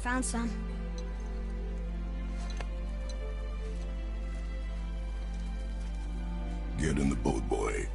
Found some. Get in the boat, boy.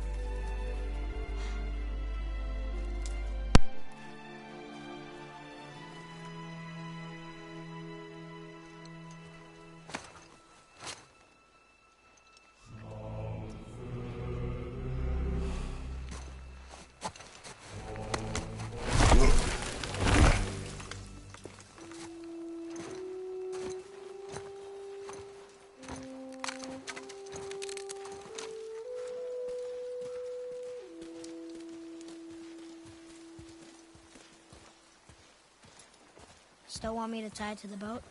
Still want me to tie it to the boat?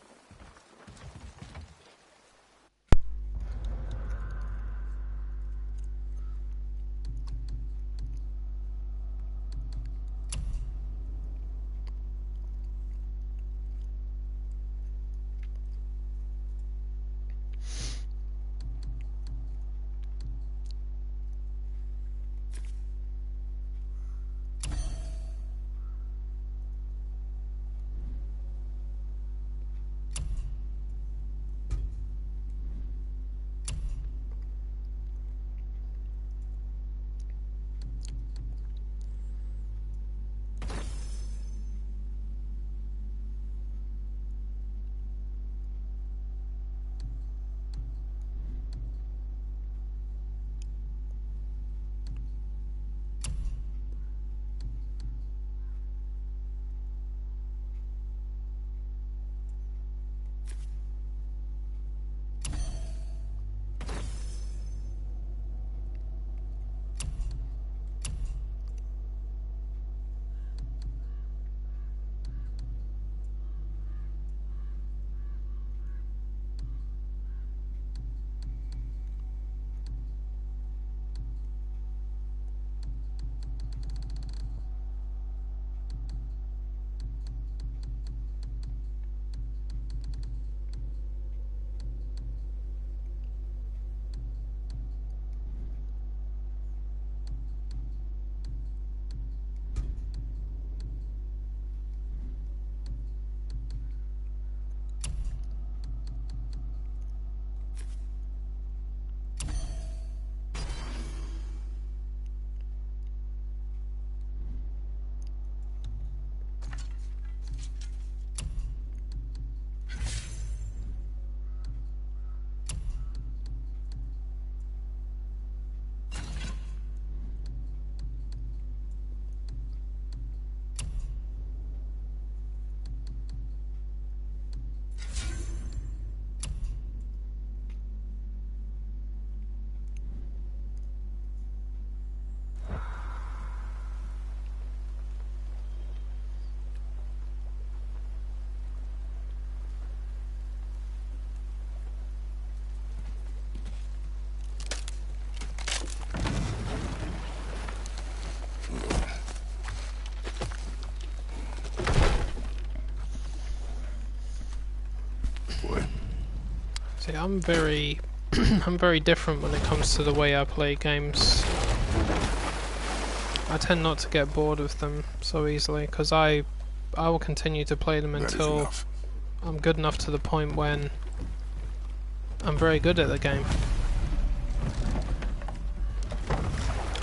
See, I'm very I'm very different when it comes to the way I play games. I tend not to get bored of them so easily, because I will continue to play them until I'm good enough to the point when I'm very good at the game.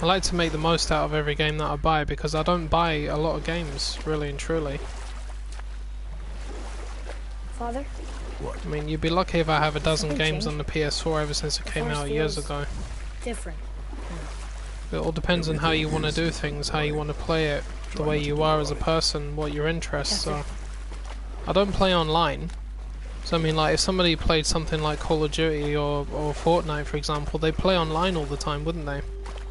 I like to make the most out of every game that I buy, because I don't buy a lot of games, really and truly. Father? What? I mean, you'd be lucky if I have a dozen Something games changed. on the PS4 ever since it The came forest out years feels ago. different. It all depends on how you want to do things, how you want to play it, the way you are as a person, what your interests are. I don't play online, so I mean, like, if somebody played something like Call of Duty or Fortnite, for example, they play online all the time, wouldn't they?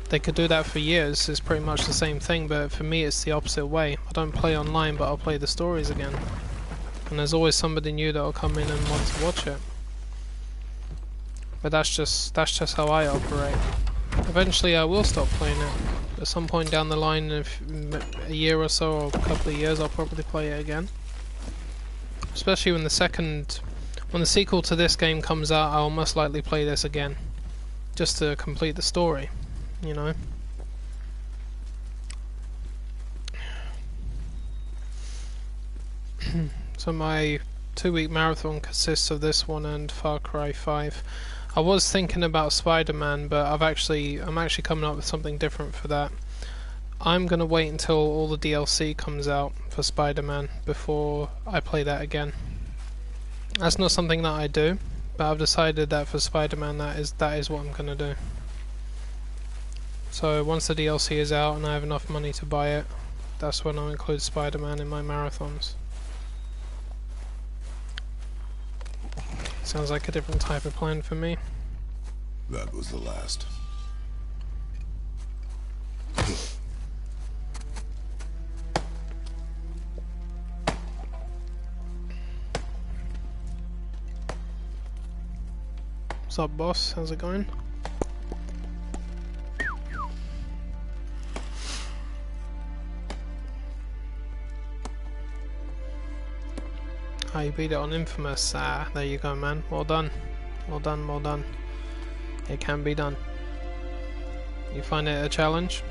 They could do that for years, it's pretty much the same thing, but for me it's the opposite way. I don't play online, but I'll play the stories again. And there's always somebody new that'll come in and want to watch it. But that's just how I operate. Eventually I will stop playing it. At some point down the line, if a year or so, or a couple of years, I'll probably play it again. Especially when the sequel to this game comes out, I'll most likely play this again. Just to complete the story, you know. So my 2-week marathon consists of this one and Far Cry 5. I was thinking about Spider-Man, but I'm actually coming up with something different for that. I'm gonna wait until all the DLC comes out for Spider-Man before I play that again. That's not something that I do, but I've decided that for Spider-Man that is what I'm gonna do. So once the DLC is out and I have enough money to buy it, that's when I'll include Spider-Man in my marathons. Sounds like a different type of plan for me. That was the last. What's up, boss? How's it going? Ah, you beat it on Infamous. Ah, there you go, man. Well done. Well done, well done. It can be done. You find it a challenge?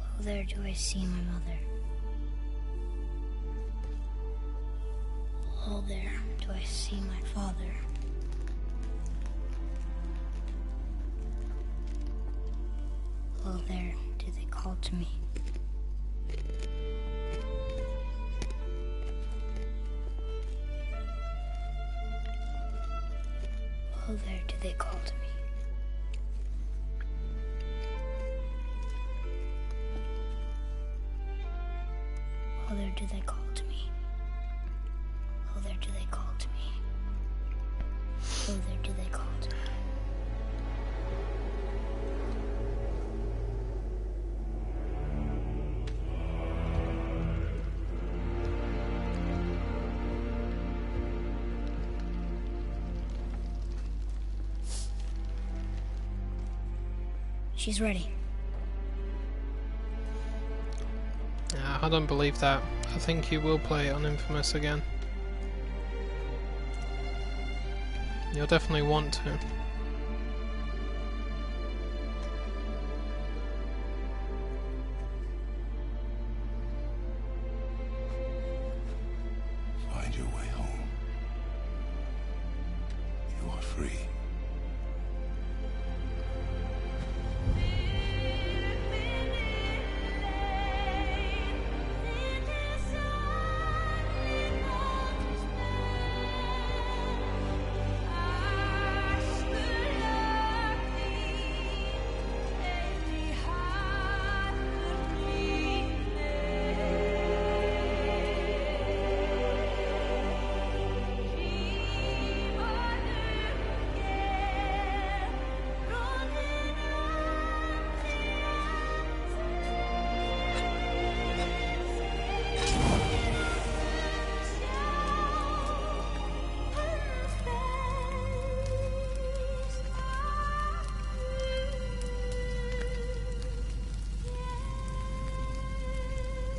Oh, there do I see my mother. Oh, there do I see my father. Oh, there do they call to me. Oh, there do they call to me. Oh, there do they call to me. Oh, there do they call to me. Oh, there do they call to me. She's ready. Yeah, I don't believe that. I think you will play it on Infamous again. You'll definitely want to. Find your way home. You are free.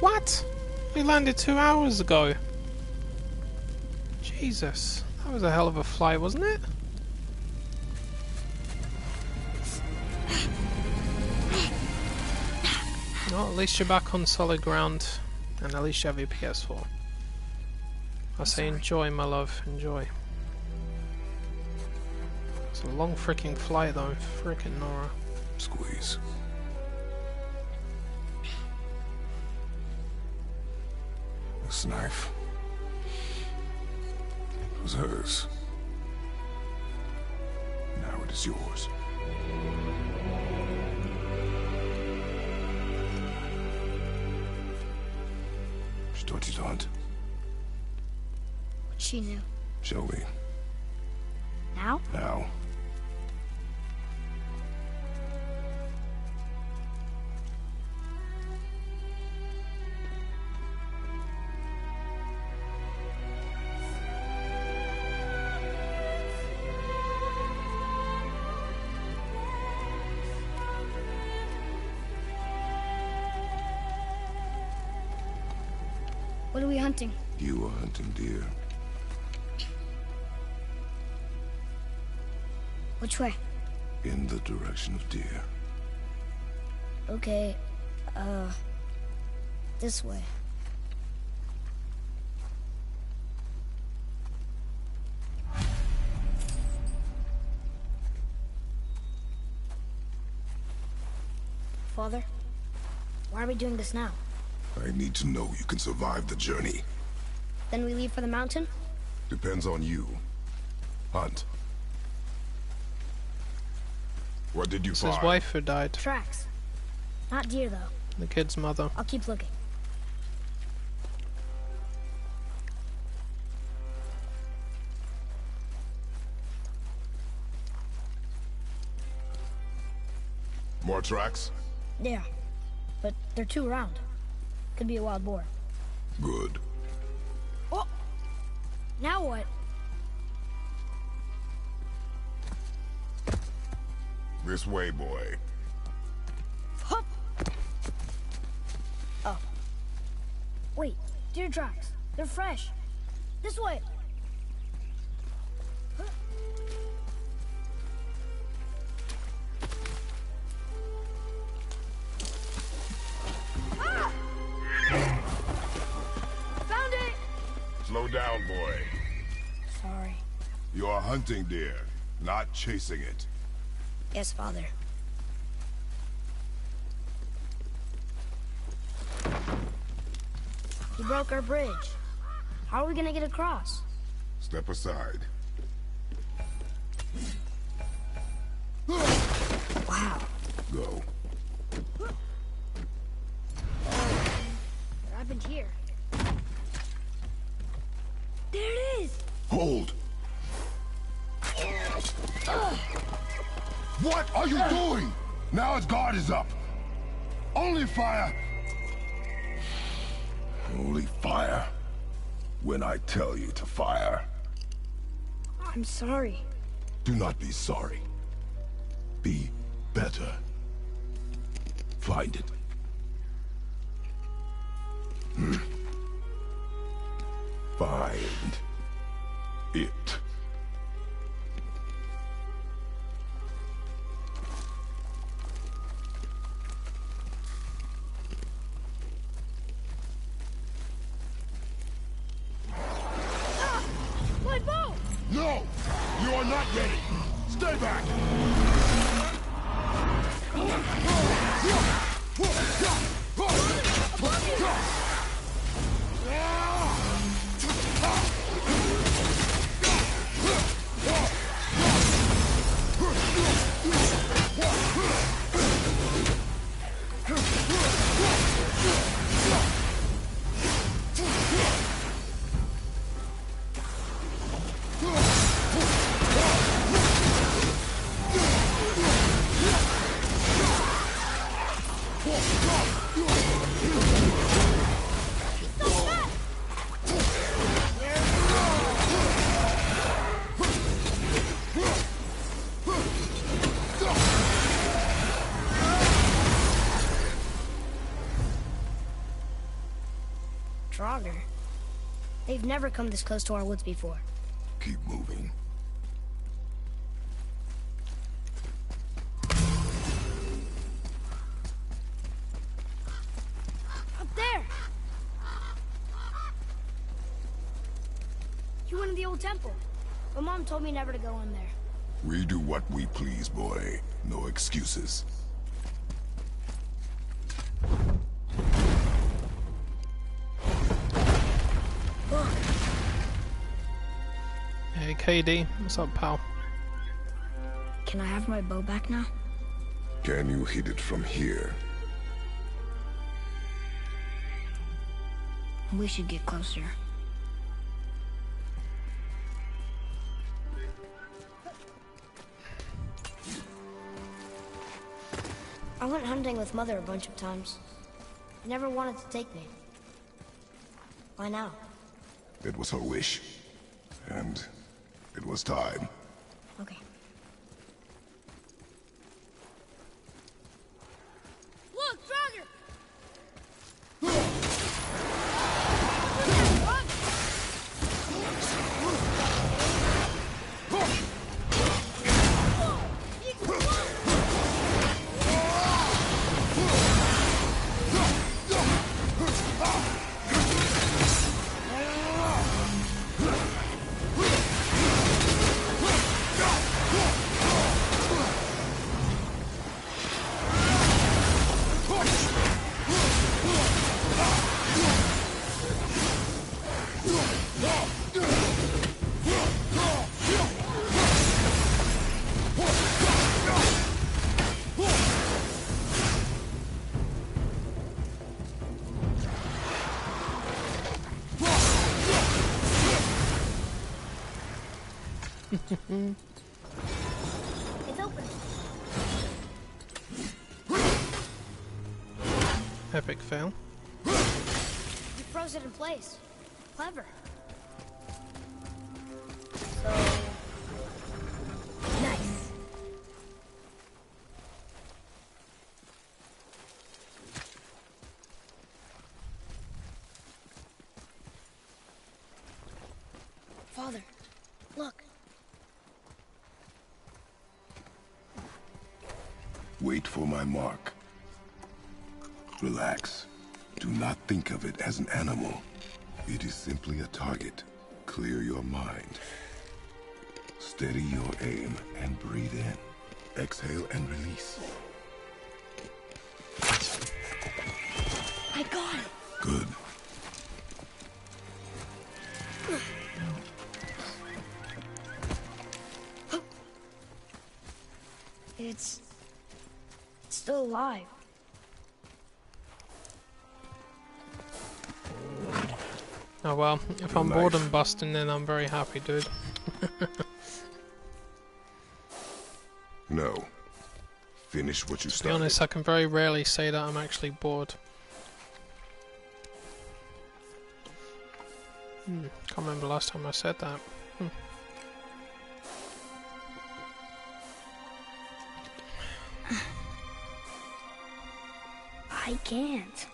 What? We landed 2 hours ago. Jesus, that was a hell of a flight, wasn't it? Well, at least you're back on solid ground, and at least you have your PS4. I say enjoy, my love, enjoy. It's a long freaking flight though, freaking Nora. Squeeze. This knife was hers. Now it is yours. She taught you to hunt. She knew. Show me. Now? Now. What are we hunting? You are hunting deer. Which way? In the direction of deer. Okay, this way. Father, why are we doing this now? I need to know you can survive the journey. Then we leave for the mountain? Depends on you. Hunt. What did you It's find? his wife who died. Tracks. Not deer, though. The kid's mother. I'll keep looking. More tracks? Yeah, but they're too round. Could be a wild boar. Good. Oh! Now what? This way, boy. Hup! Oh. Wait, deer tracks. They're fresh. This way. Huh. Ah! Found it! Slow down, boy. Sorry. You are hunting deer, not chasing it. Yes, Father. He broke our bridge. How are we gonna get across? Step aside. Wow. Go. What happened here? There it is! Hold! What are you doing? Now his guard is up. Only fire. Only fire. When I tell you to fire. I'm sorry. Do not be sorry. Be better. Find it. Find it. My bow! No! You are not ready! Stay back! Draugr. They've never come this close to our woods before. Keep moving. Up there! You went in the old temple. My mom told me never to go in there. We do what we please, boy. No excuses. Hey KD, what's up, pal? Can I have my bow back now? Can you hit it from here? We should get closer. I went hunting with Mother a bunch of times. She never wanted to take me. Why now? It was her wish. And it was time. Okay. Look, Frogger! It's open. Epic fail. You froze it in place. Clever. So... nice. Father, look. Wait for my mark. Relax. Do not think of it as an animal. It is simply a target. Clear your mind. Steady your aim and breathe in. Exhale and release. I got it. Good. It's still alive. Oh well, if I'm bored and busting, then I'm very happy, dude. No. Finish what you To be started. honest, I can very rarely say that I'm actually bored. Can't remember last time I said that. I can't.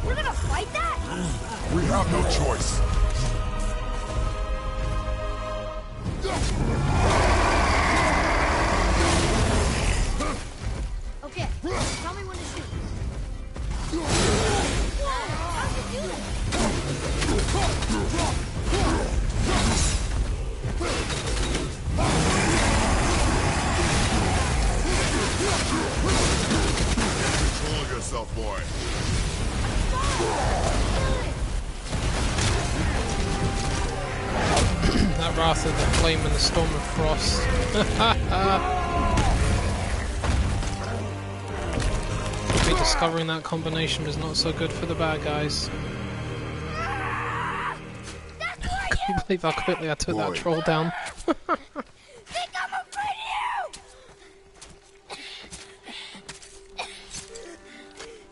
We're gonna fight that? We have no choice. Okay, tell me when to shoot. How'd you do that? Control yourself, boy. That Wrath of the Flame and the Storm of Frost. Maybe discovering that combination is not so good for the bad guys. That's why you can't believe how quickly I took that Boy. troll down. Think I'm afraid of you!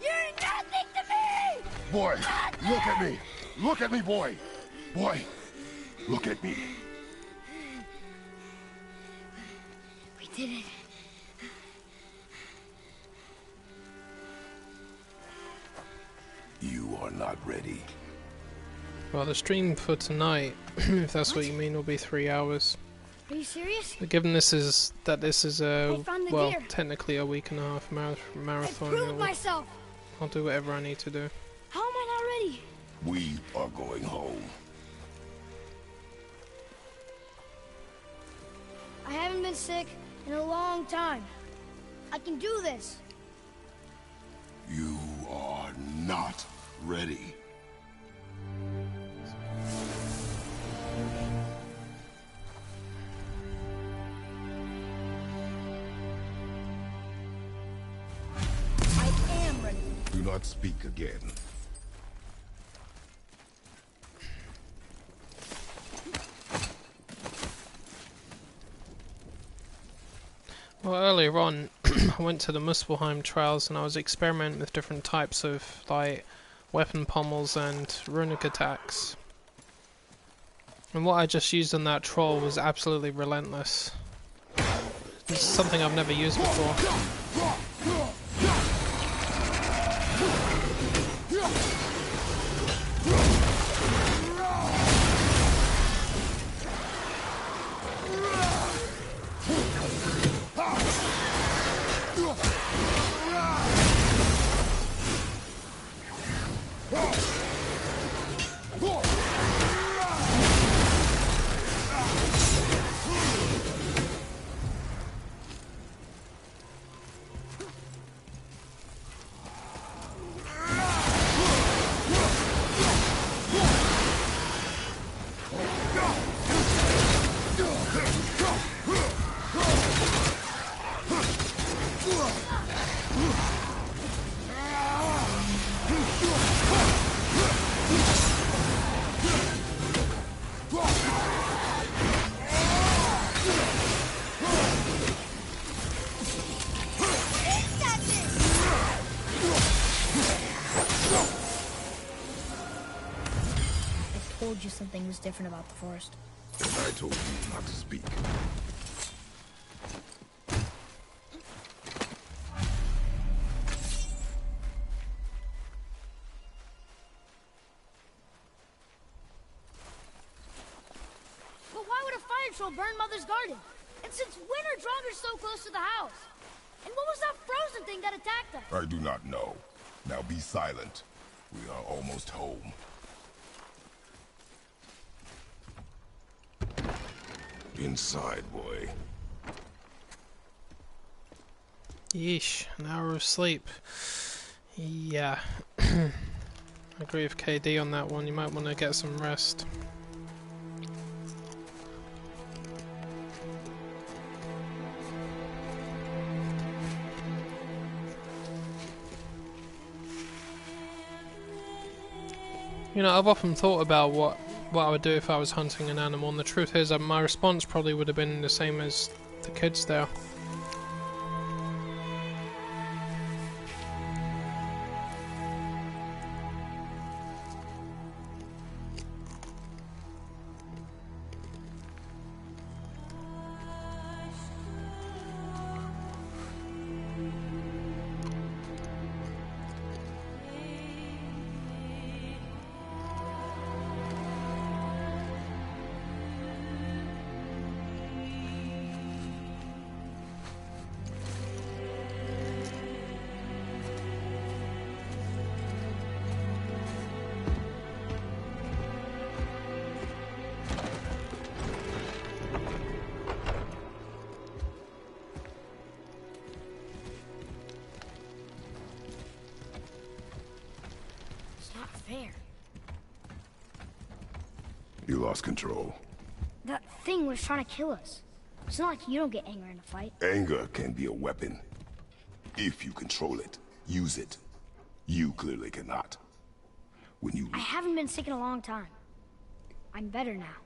You're nothing to me! Boy, look at me. Look at me, boy. Boy, look at me. We did it. You are not ready. Well, the stream for tonight, if that's what you mean, will be 3 hours. Are you serious? But given this is a found the well, deer. technically a week and a half I marathon, proved myself. I'll do whatever I need to do. How am I not ready? We are going home. I haven't been sick in a long time. I can do this. You are not ready. I am ready. Do not speak again. Well, earlier on, I went to the Muspelheim trials and I was experimenting with different types of like weapon pommels and runic attacks. And what I just used on that troll was absolutely relentless. It's something I've never used before. I told you something was different about the forest. And I told you not to speak. But why would a fire troll burn Mother's garden? And since when are Draugrs so close to the house? And what was that frozen thing that attacked us? I do not know. Now be silent. We are almost home. Inside, boy. Yeesh, an hour of sleep. Yeah. I agree with KD on that one, you might want to get some rest. You know, I've often thought about what I would do if I was hunting an animal, and the truth is that my response probably would have been the same as the kids there. It's not fair. You lost control. That thing was trying to kill us. It's not like you don't get angry in a fight. Anger can be a weapon. If you control it, use it. You clearly cannot. When you... I haven't been sick in a long time. I'm better now.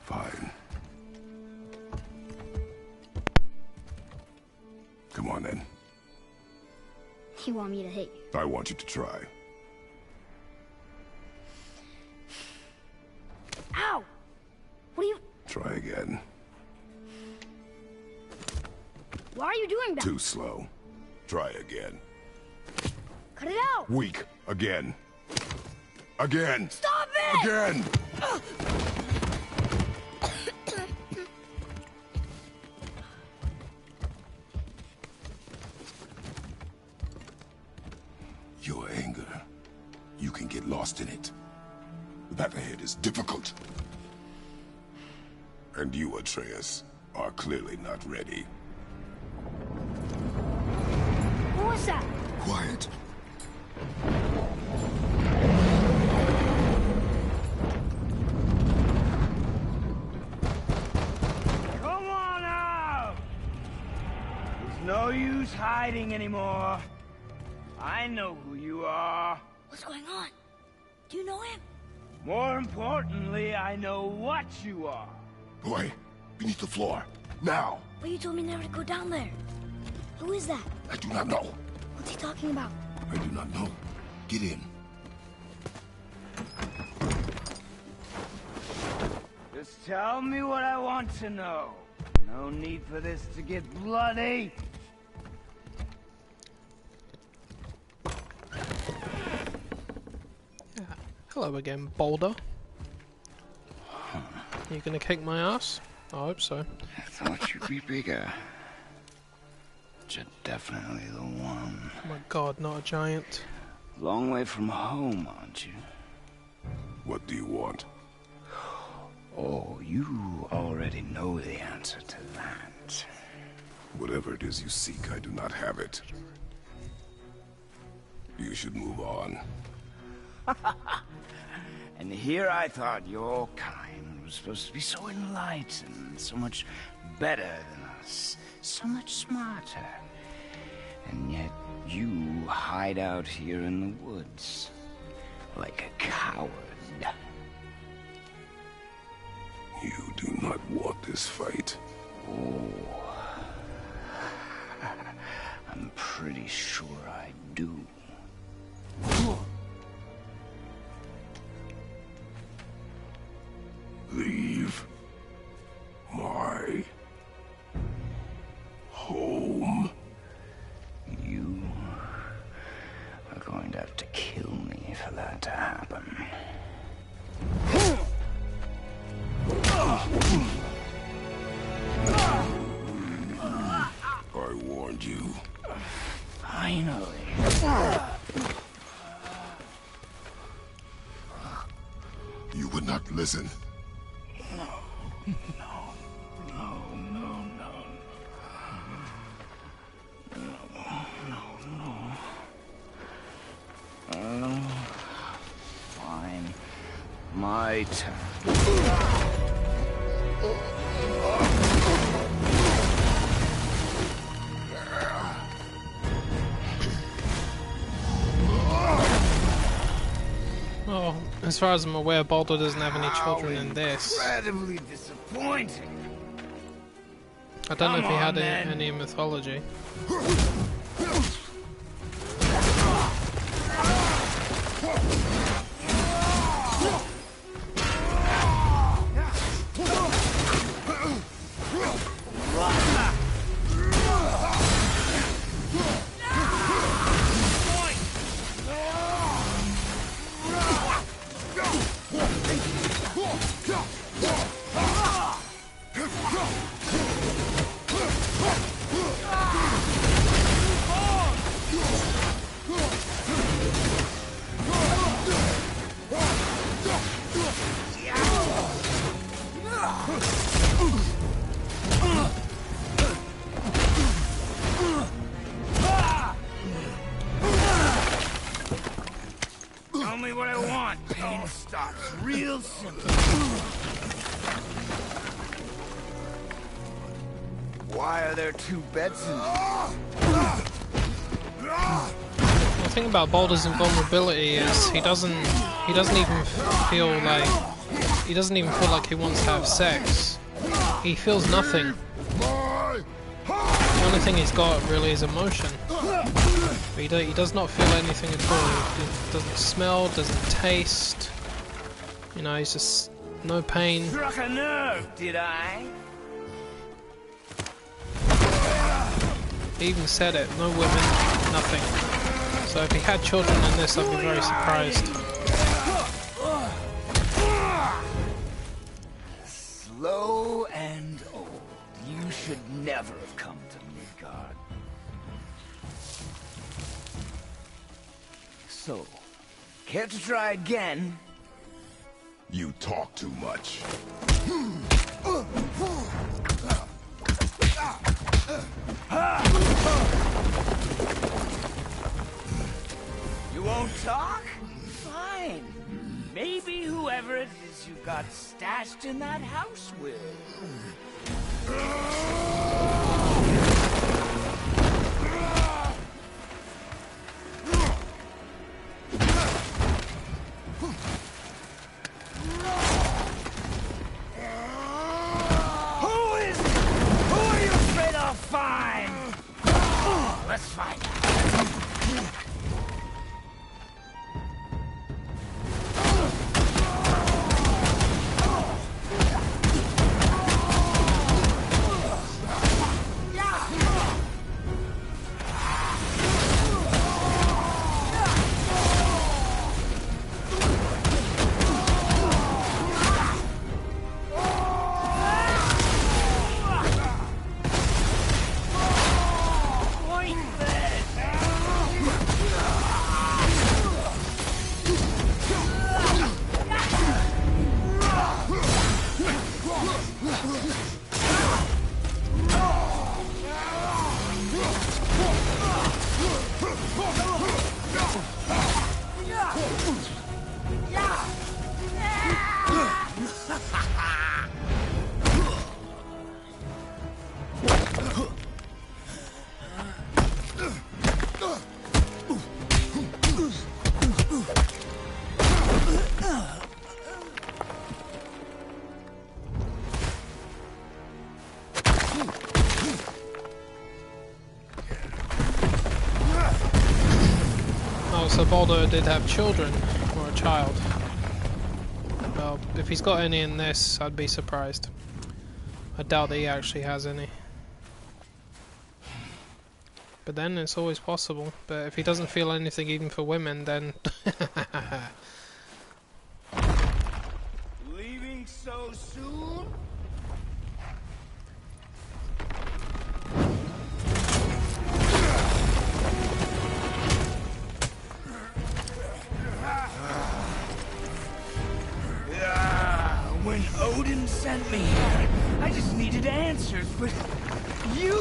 Fine. Come on then. You want me to hit you? I want you to try. Ow! What are you... Try again. Why are you doing that? Too slow. Try again. Cut it out! Weak. Again. Again. Stop it! Again! Your anger. You can get lost in it. The path ahead is difficult. And you, Atreus, are clearly not ready. What was that? Quiet. Come on out! There's no use hiding anymore. I know who you are. What's going on? Do you know him? More importantly, I know what you are. Boy, beneath the floor. Now! But you told me never to go down there. Who is that? I do not know. What's he talking about? I do not know. Get in. Just tell me what I want to know. No need for this to get bloody. Hello again, Boulder. You gonna kick my ass? I hope so. I thought you'd be bigger. But you're definitely the one. Oh my god, not a giant. Long way from home, aren't you? What do you want? Oh, you already know the answer to that. Whatever it is you seek, I do not have it. You should move on. And here I thought your kind was supposed to be so enlightened, so much better than us, so much smarter. And yet you hide out here in the woods, like a coward. You do not want this fight. Oh, I'm pretty sure I do. Leave my home. You are going to have to kill me for that to happen. I warned you. Finally. You would not listen. Fine. My turn. Oh, as far as I'm aware, Baldur doesn't have any children in this. Incredibly disappointing. I don't know if he Come on, had then. any mythology. Tell me what I want. Pain stops real simple. Why are there two beds in here? The thing about Baldur's invulnerability is he doesn't even feel like he doesn't even feel like he wants to have sex. He feels nothing. The only thing he's got really is emotion. But he does not feel anything at all. He doesn't smell, doesn't taste. You know, he's just no pain. Struck a nerve, did I? He even said it. No women, nothing. So if he had children in this, I'd be very surprised. Slow and old. You should never have come to Midgard. So, care to try again? You talk too much. You won't talk? Fine. Maybe whoever it is you got stashed in that house will. Who is it? Who are you afraid I'll find? Let's find out. So Baldur did have children, or a child. Well, if he's got any in this, I'd be surprised. I doubt that he actually has any. But then it's always possible. But if he doesn't feel anything even for women, then... Leaving so soon? When Odin sent me here, I just needed answers, but you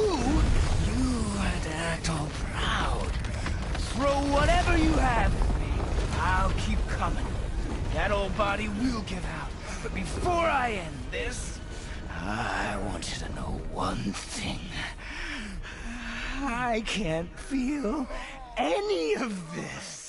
had to act all proud. Throw whatever you have at me. I'll keep coming. That old body will give out. But before I end this, I want you to know one thing. I can't feel any of this.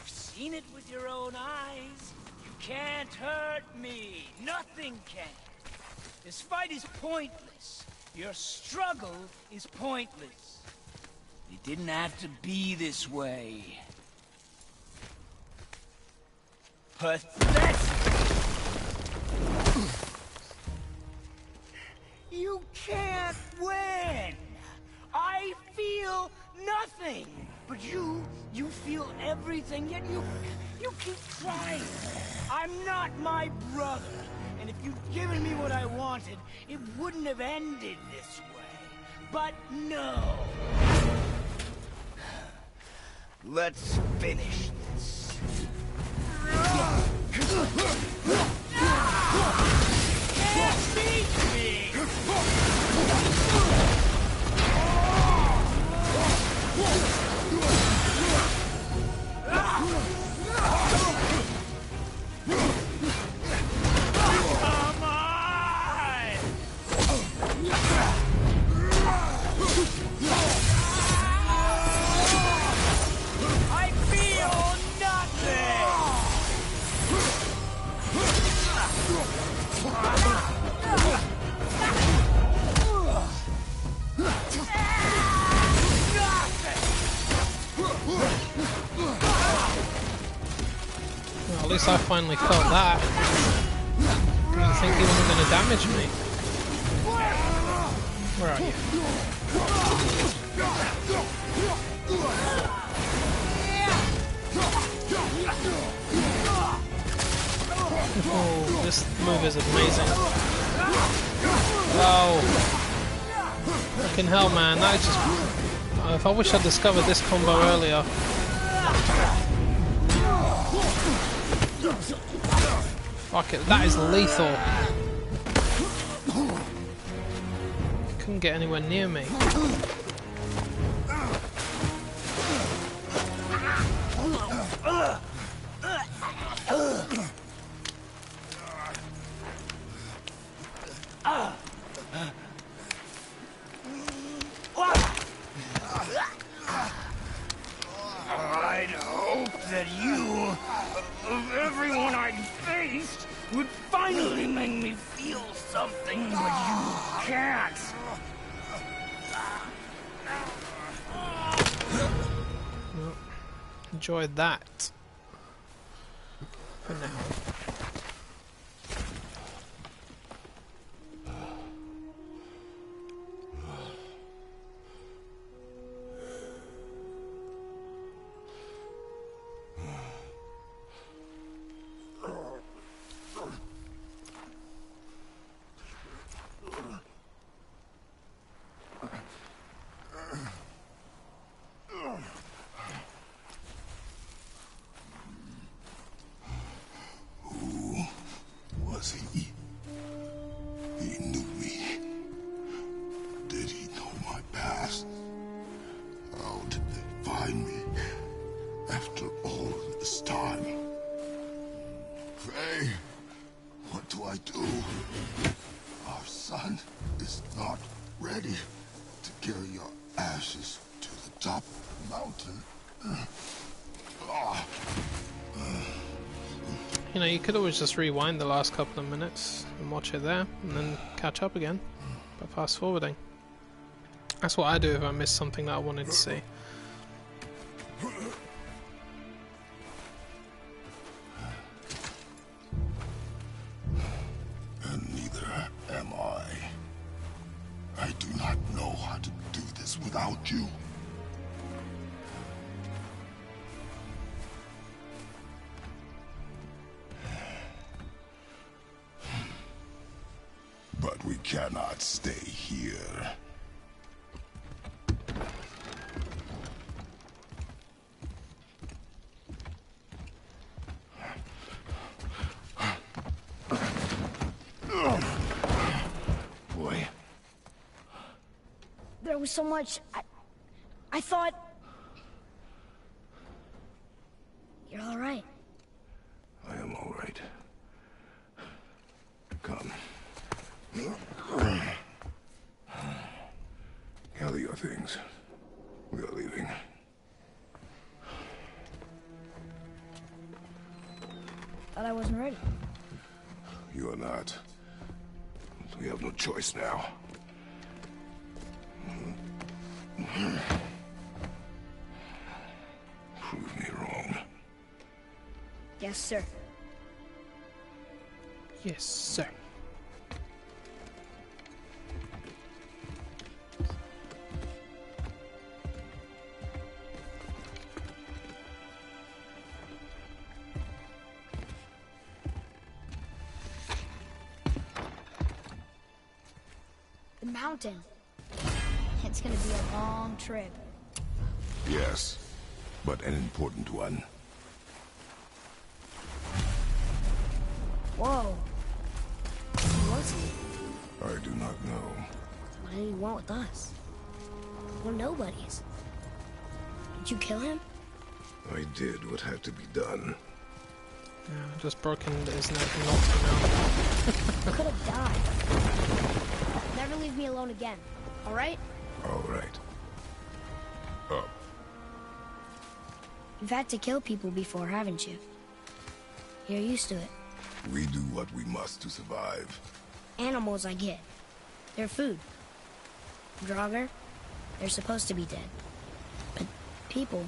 Seen it with your own eyes. You can't hurt me. Nothing can. This fight is pointless. Your struggle is pointless. It didn't have to be this way. Pathetic! You can't win! I feel nothing! But you feel everything, yet you keep trying. I'm not my brother, and if you'd given me what I wanted, it wouldn't have ended this way. But no. Let's finish this. Can't beat me! least I finally felt that. I didn't think he wasn't going to damage me. Where are you? Oh, this move is amazing. Oh. Fucking hell, man. That is just... if I wish I'd discovered this combo earlier. Fuck it, that is lethal. Couldn't get anywhere near me. I'd hope that you, of everyone I'd faced, would finally make me feel something, but you can't. Well, enjoy that. For now. Was he? He knew me. Did he know my past? How did they find me after all this time? Faye, what do I do? Our son is not ready to carry your ashes to the top of the mountain. You know, you could always just rewind the last couple of minutes and watch it there, and then catch up again by fast forwarding. That's what I do if I miss something that I wanted to see. And neither am I. I do not know how to do this without you. But we cannot stay here. Boy. There was so much... I thought... You're all right. I am all right. Come. Gather your things. We are leaving. Thought I wasn't ready. You are not. We have no choice now. Prove me wrong. Yes, sir. Yes, sir. The mountain. It's gonna be a long trip. Yes, but an important one. Whoa. Who was he? I do not know. What did he want with us? We're nobodies. Did you kill him? I did what had to be done. Yeah, just broken his neck and knocked him out. Could have died. Never leave me alone again. All right? All right. Up. You've had to kill people before, haven't you? You're used to it. We do what we must to survive. Animals, I get. They're food. Draugr, they're supposed to be dead. But people,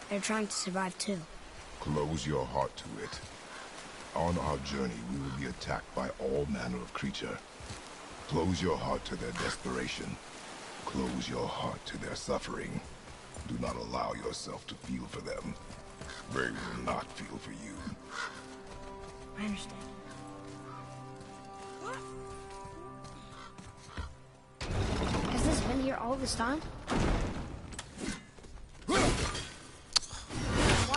they're trying to survive too. Close your heart to it. On our journey, we will be attacked by all manner of creature. Close your heart to their desperation. Close your heart to their suffering. Do not allow yourself to feel for them. They will not feel for you. I understand. Has this been here all this time? Why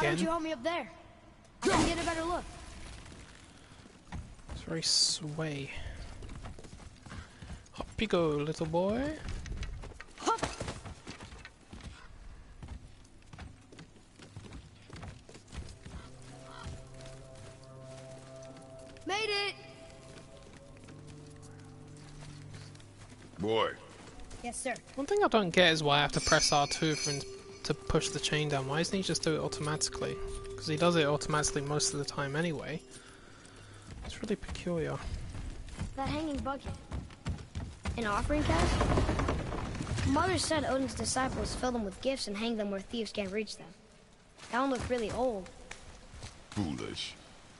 don't you help me up there? I can get a better look. It's very sway. Up you go, little boy. Hup. Made it! Boy. Yes, sir. One thing I don't get is why I have to press R2 for him to push the chain down. Why doesn't he just do it automatically? Because he does it automatically most of the time anyway. It's really peculiar. That hanging bucket. An offering cask? Mother said Odin's disciples fill them with gifts and hang them where thieves can't reach them. That one looked really old. Foolish.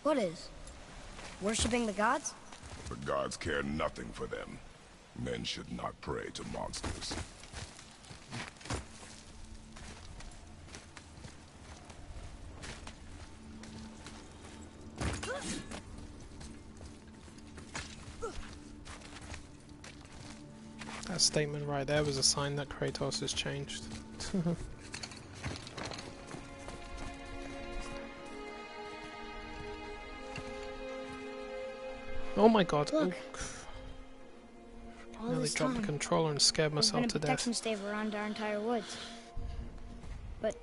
What is? Worshipping the gods? The gods care nothing for them. Men should not pray to monsters. That statement right there was a sign that Kratos has changed. Oh my god. Look. Oh. All Nearly this dropped the time, controller and scared there's myself been a to death. protection stave around our entire woods. But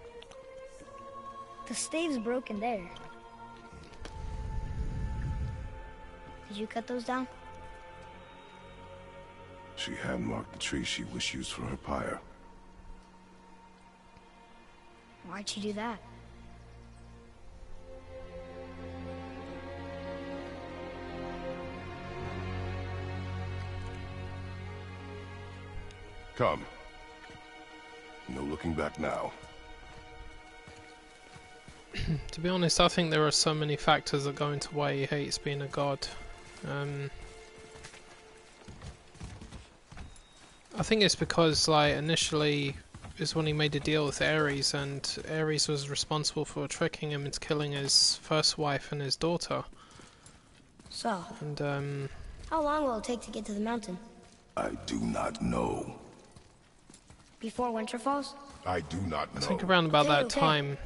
the stave's broken there. Did you cut those down? She hand marked the tree she wished used for her pyre. Why'd she do that? Come. No looking back now. To be honest, I think there are so many factors that go into why he hates being a god. I think it's because, like, initially is when he made a deal with Ares, and Ares was responsible for tricking him into killing his first wife and his daughter. So, And how long will it take to get to the mountain? I do not know. Before winter falls? I do not know. I think around about that Okay. time,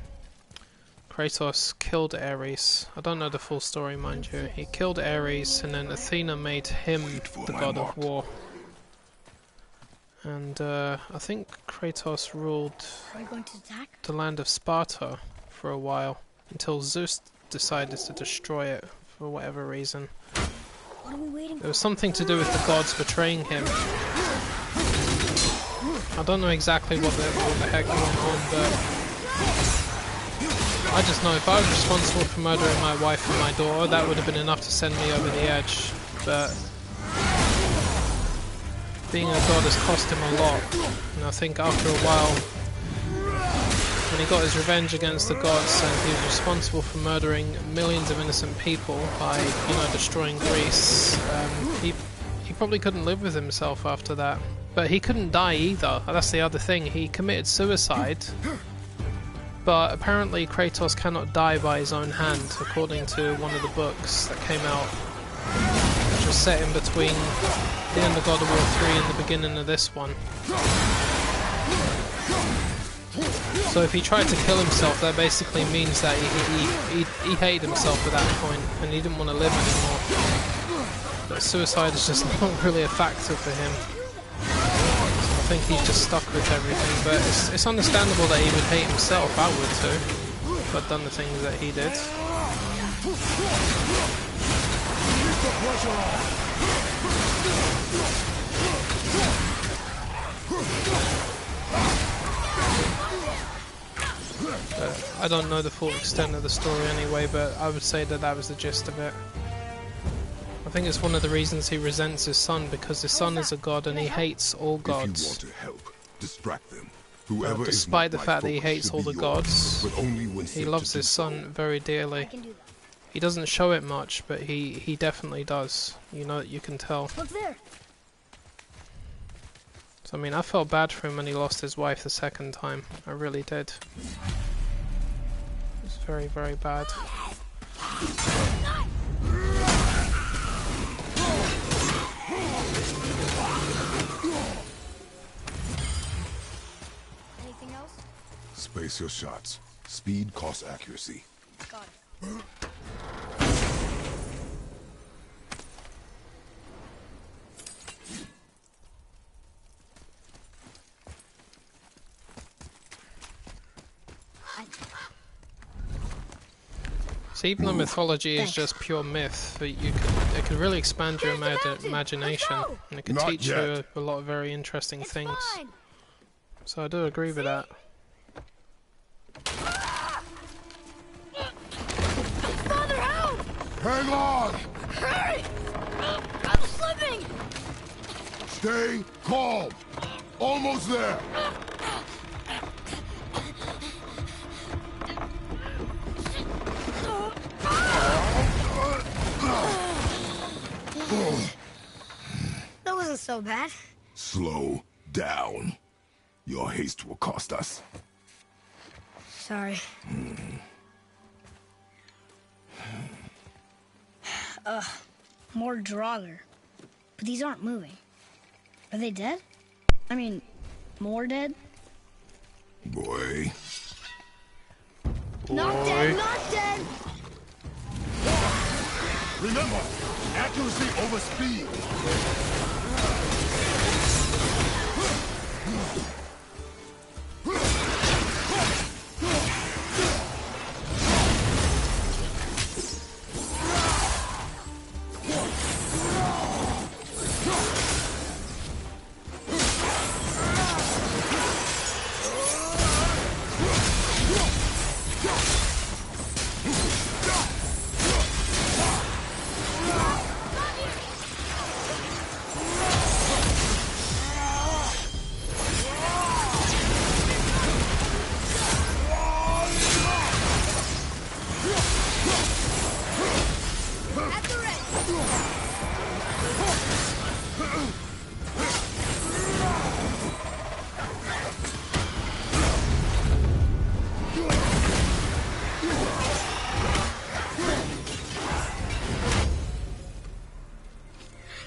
Kratos killed Ares. I don't know the full story, mind you. He killed Ares, and then Athena made him the god of war. And I think Kratos ruled Are we going to attack? the land of Sparta for a while, until Zeus decided to destroy it for whatever reason. What are we waiting There for? was something to do with the gods betraying him. I don't know exactly what the heck went on, but I just know if I was responsible for murdering my wife and my daughter, that would have been enough to send me over the edge. But being a god has cost him a lot, and I think after a while, when he got his revenge against the gods and he was responsible for murdering millions of innocent people by, you know, destroying Greece, he probably couldn't live with himself after that. But he couldn't die either, that's the other thing. He committed suicide, but apparently Kratos cannot die by his own hand, according to one of the books that came out, which was set in between the end of God of War 3 and the beginning of this one. So if he tried to kill himself, that basically means that he hated himself at that point, and he didn't want to live anymore. But suicide is just not really a factor for him. I think he's just stuck with everything, but it's understandable that he would hate himself. I would too, if I'd done the things that he did. I don't know the full extent of the story anyway, but I would say that that was the gist of it. I think it's one of the reasons he resents his son, because his son is a god and he hates all If you want gods. to help, distract them. Whoever is despite the not fact that he my focus hates should all be the yours, gods, but only when he sent loves to his do so. son very dearly. I can do that. He doesn't show it much, but he definitely does. You know, you can tell. Look there. So I mean, I felt bad for him when he lost his wife the second time. I really did. It was very, very bad. Anything else? Space your shots. Speed costs accuracy. Got it. So even though mythology is just pure myth, but it can really expand your imagination, and it can Not teach yet. you a lot of very interesting things. Fine. So I do agree with that. Father, help! Hang on! Hurry! I'm slipping! Stay calm! Almost there! That wasn't so bad. Slow down. Your haste will cost us. Sorry. More Draugr. But these aren't moving. Are they dead? I mean, more dead? Boy. Not dead, not dead! Remember, accuracy over speed.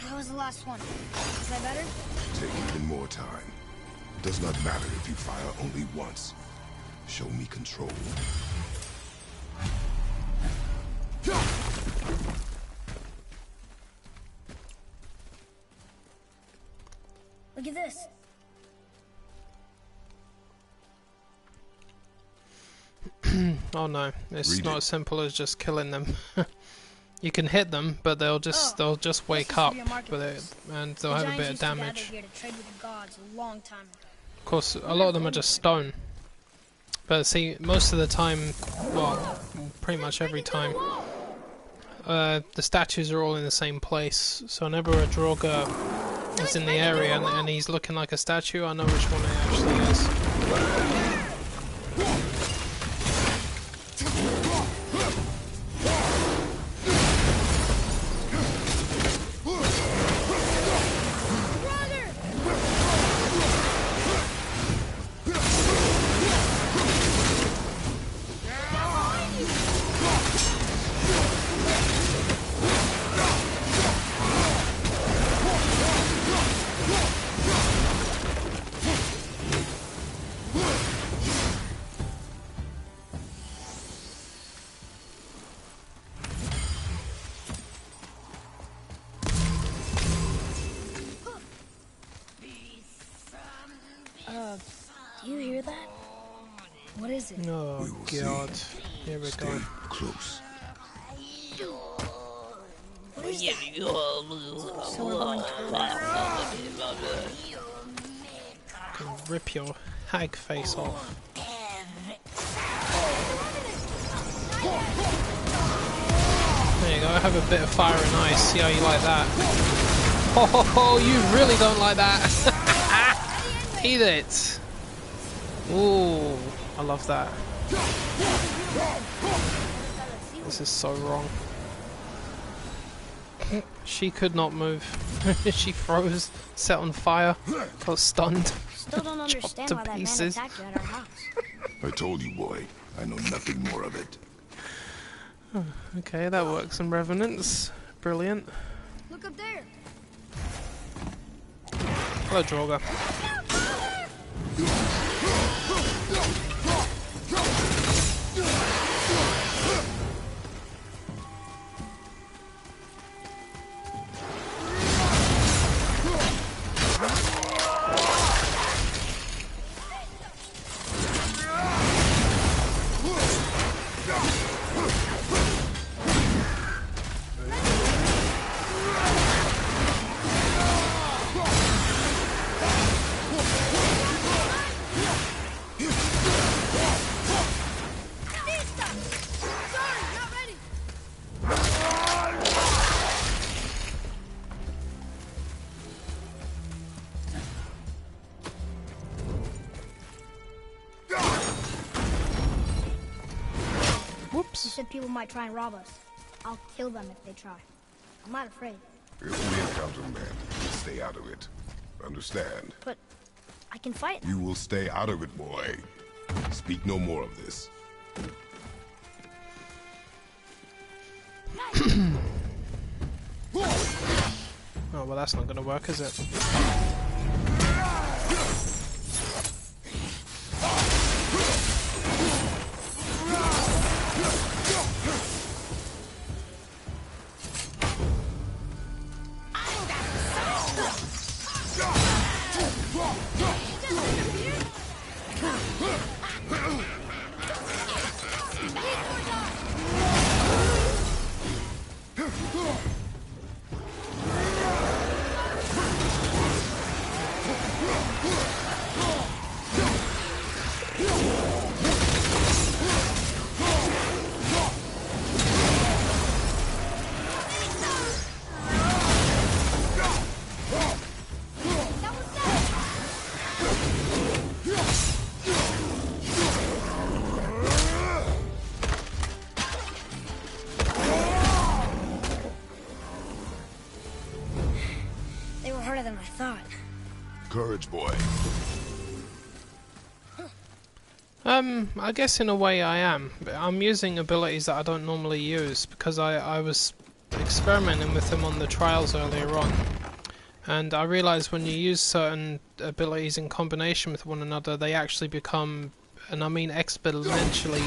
That was the last one. Is that better? Take even more time. It does not matter if you fire only once. Show me control. Look at this. Oh no, it's Read not it. as simple as just killing them. You can hit them, but they'll just wake used up to be a marketplace. and they'll The have a Giants bit of used to gather damage. here to trade with the gods a long time ago. Of course, a lot of them are just stone. But see, most of the time, well, pretty much every time, the statues are all in the same place. So whenever a Draugr is in the area and he's looking like a statue, I know which one it actually is. Do you hear that? What is it? Oh We will see. god, here we Stay go. close. What is that? So we're going to Can rip your hag face off. There you go, have a bit of fire and ice, see how you like that. Oh, you really don't like that. Eat it. Ooh, I love that. This is so wrong. She could not move. She froze, set on fire, got stunned. Still don't understand to why that man pieces. attacked you at our house. I told you, boy. I know nothing more of it. Okay, that works in Revenants. Brilliant. Look up there. Hello, Droga. Sorry, not ready. You Whoops. said people might try and rob us. I'll kill them if they try. I'm not afraid. If we encounter men, stay out of it. Understand? But I can fight. You will stay out of it, boy. Speak no more of this. Oh, well, that's not gonna work, is it? They were harder than I thought. Courage, boy. I guess in a way I am. I'm using abilities that I don't normally use because I was experimenting with them on the trials earlier on. And I realized when you use certain abilities in combination with one another, they actually become, and I mean exponentially,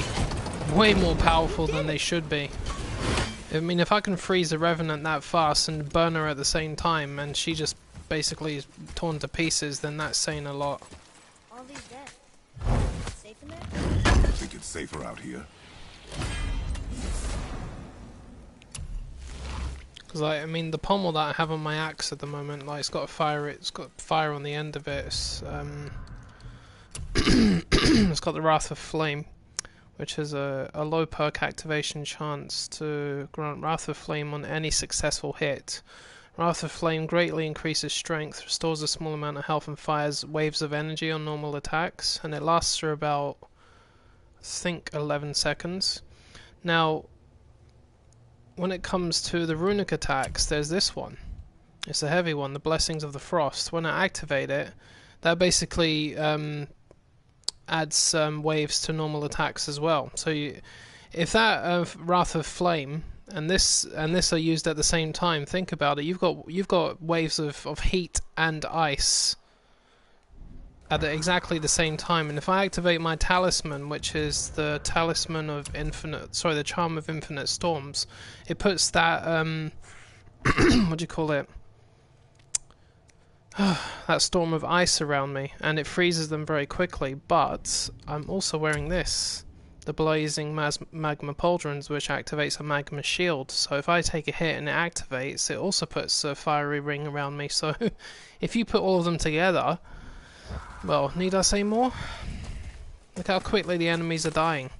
way more powerful than they should be. I mean, if I can freeze a Revenant that fast and burn her at the same time, and she just basically is torn to pieces, then that's saying a lot. All these dead. Safe in there? I think it's safer out here. Because I mean, the pommel that I have on my axe at the moment, like it's got fire on the end of it. It's, it's got the Wrath of Flame, which is a low perk activation chance to grant Wrath of Flame on any successful hit. Wrath of Flame greatly increases strength, restores a small amount of health, and fires waves of energy on normal attacks, and it lasts for about, I think, 11 seconds. Now, when it comes to the runic attacks, there's this one. It's a heavy one, the Blessings of the Frost. When I activate it, that basically adds waves to normal attacks as well. So if that Wrath of Flame and this are used at the same time, think about it. You've got waves of heat and ice at exactly the same time. And if I activate my talisman, which is the talisman of the charm of infinite storms, it puts that what do you call it? That storm of ice around me, and it freezes them very quickly. But I'm also wearing this, the blazing magma pauldrons, which activates a magma shield. So if I take a hit and it activates, it also puts a fiery ring around me. So if you put all of them together, well, need I say more? Look how quickly the enemies are dying.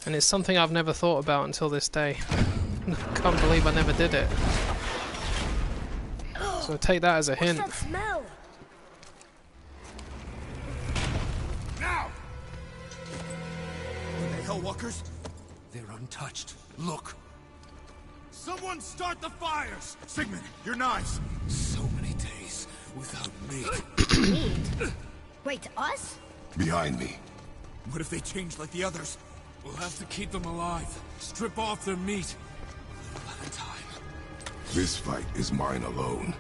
And it's something I've never thought about until this day. Can't believe I never did it. So take that as a hint. What's that smell? Now! walkers? They're untouched. Look. Someone start the fires! Sigmund, your knives! So many days without meat. Meat? Wait, us? Behind me. What if they change like the others? We'll have to keep them alive. Strip off their meat. A little at a time. This fight is mine alone.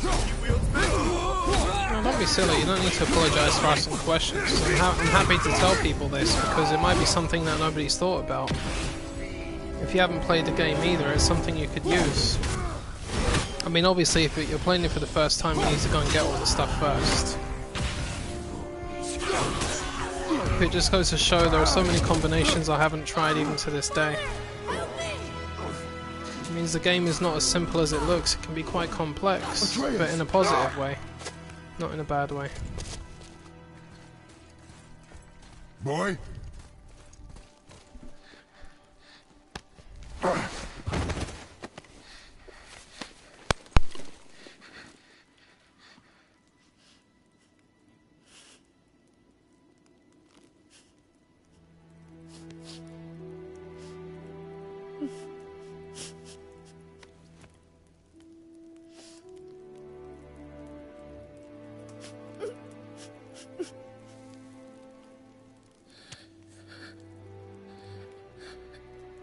No, don't be silly, you don't need to apologise for asking questions. I'm happy to tell people this because it might be something that nobody's thought about. If you haven't played the game either, it's something you could use. I mean, obviously, if you're playing it for the first time, you need to go and get all the stuff first. It just goes to show there are so many combinations I haven't tried even to this day. It means the game is not as simple as it looks, it can be quite complex, but in a positive way, not in a bad way. Boy?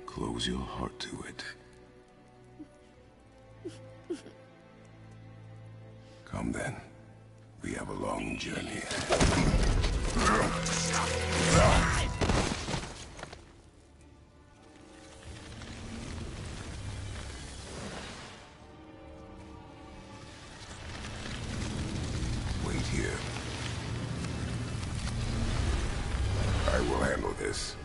Close your heart to it. Come then. We have a long journey. Wait here. I will handle this.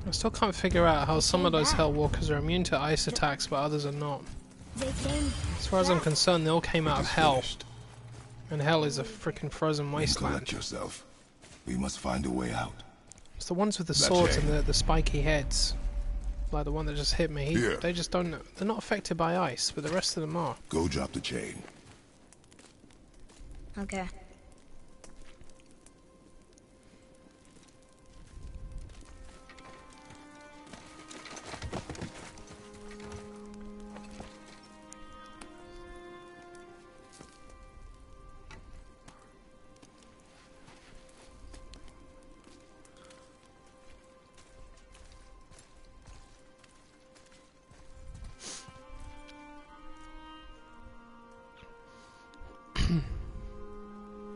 I still can't figure out how some of those Hellwalkers are immune to ice attacks but others are not. As far as I'm concerned, they all came out of hell. And hell is a freaking frozen wasteland. Collect yourself. We must find a way out. It's the ones with the swords and the spiky heads. Like the one that just hit me. They just don't... They're not affected by ice, but the rest of them are. Go drop the chain. Okay.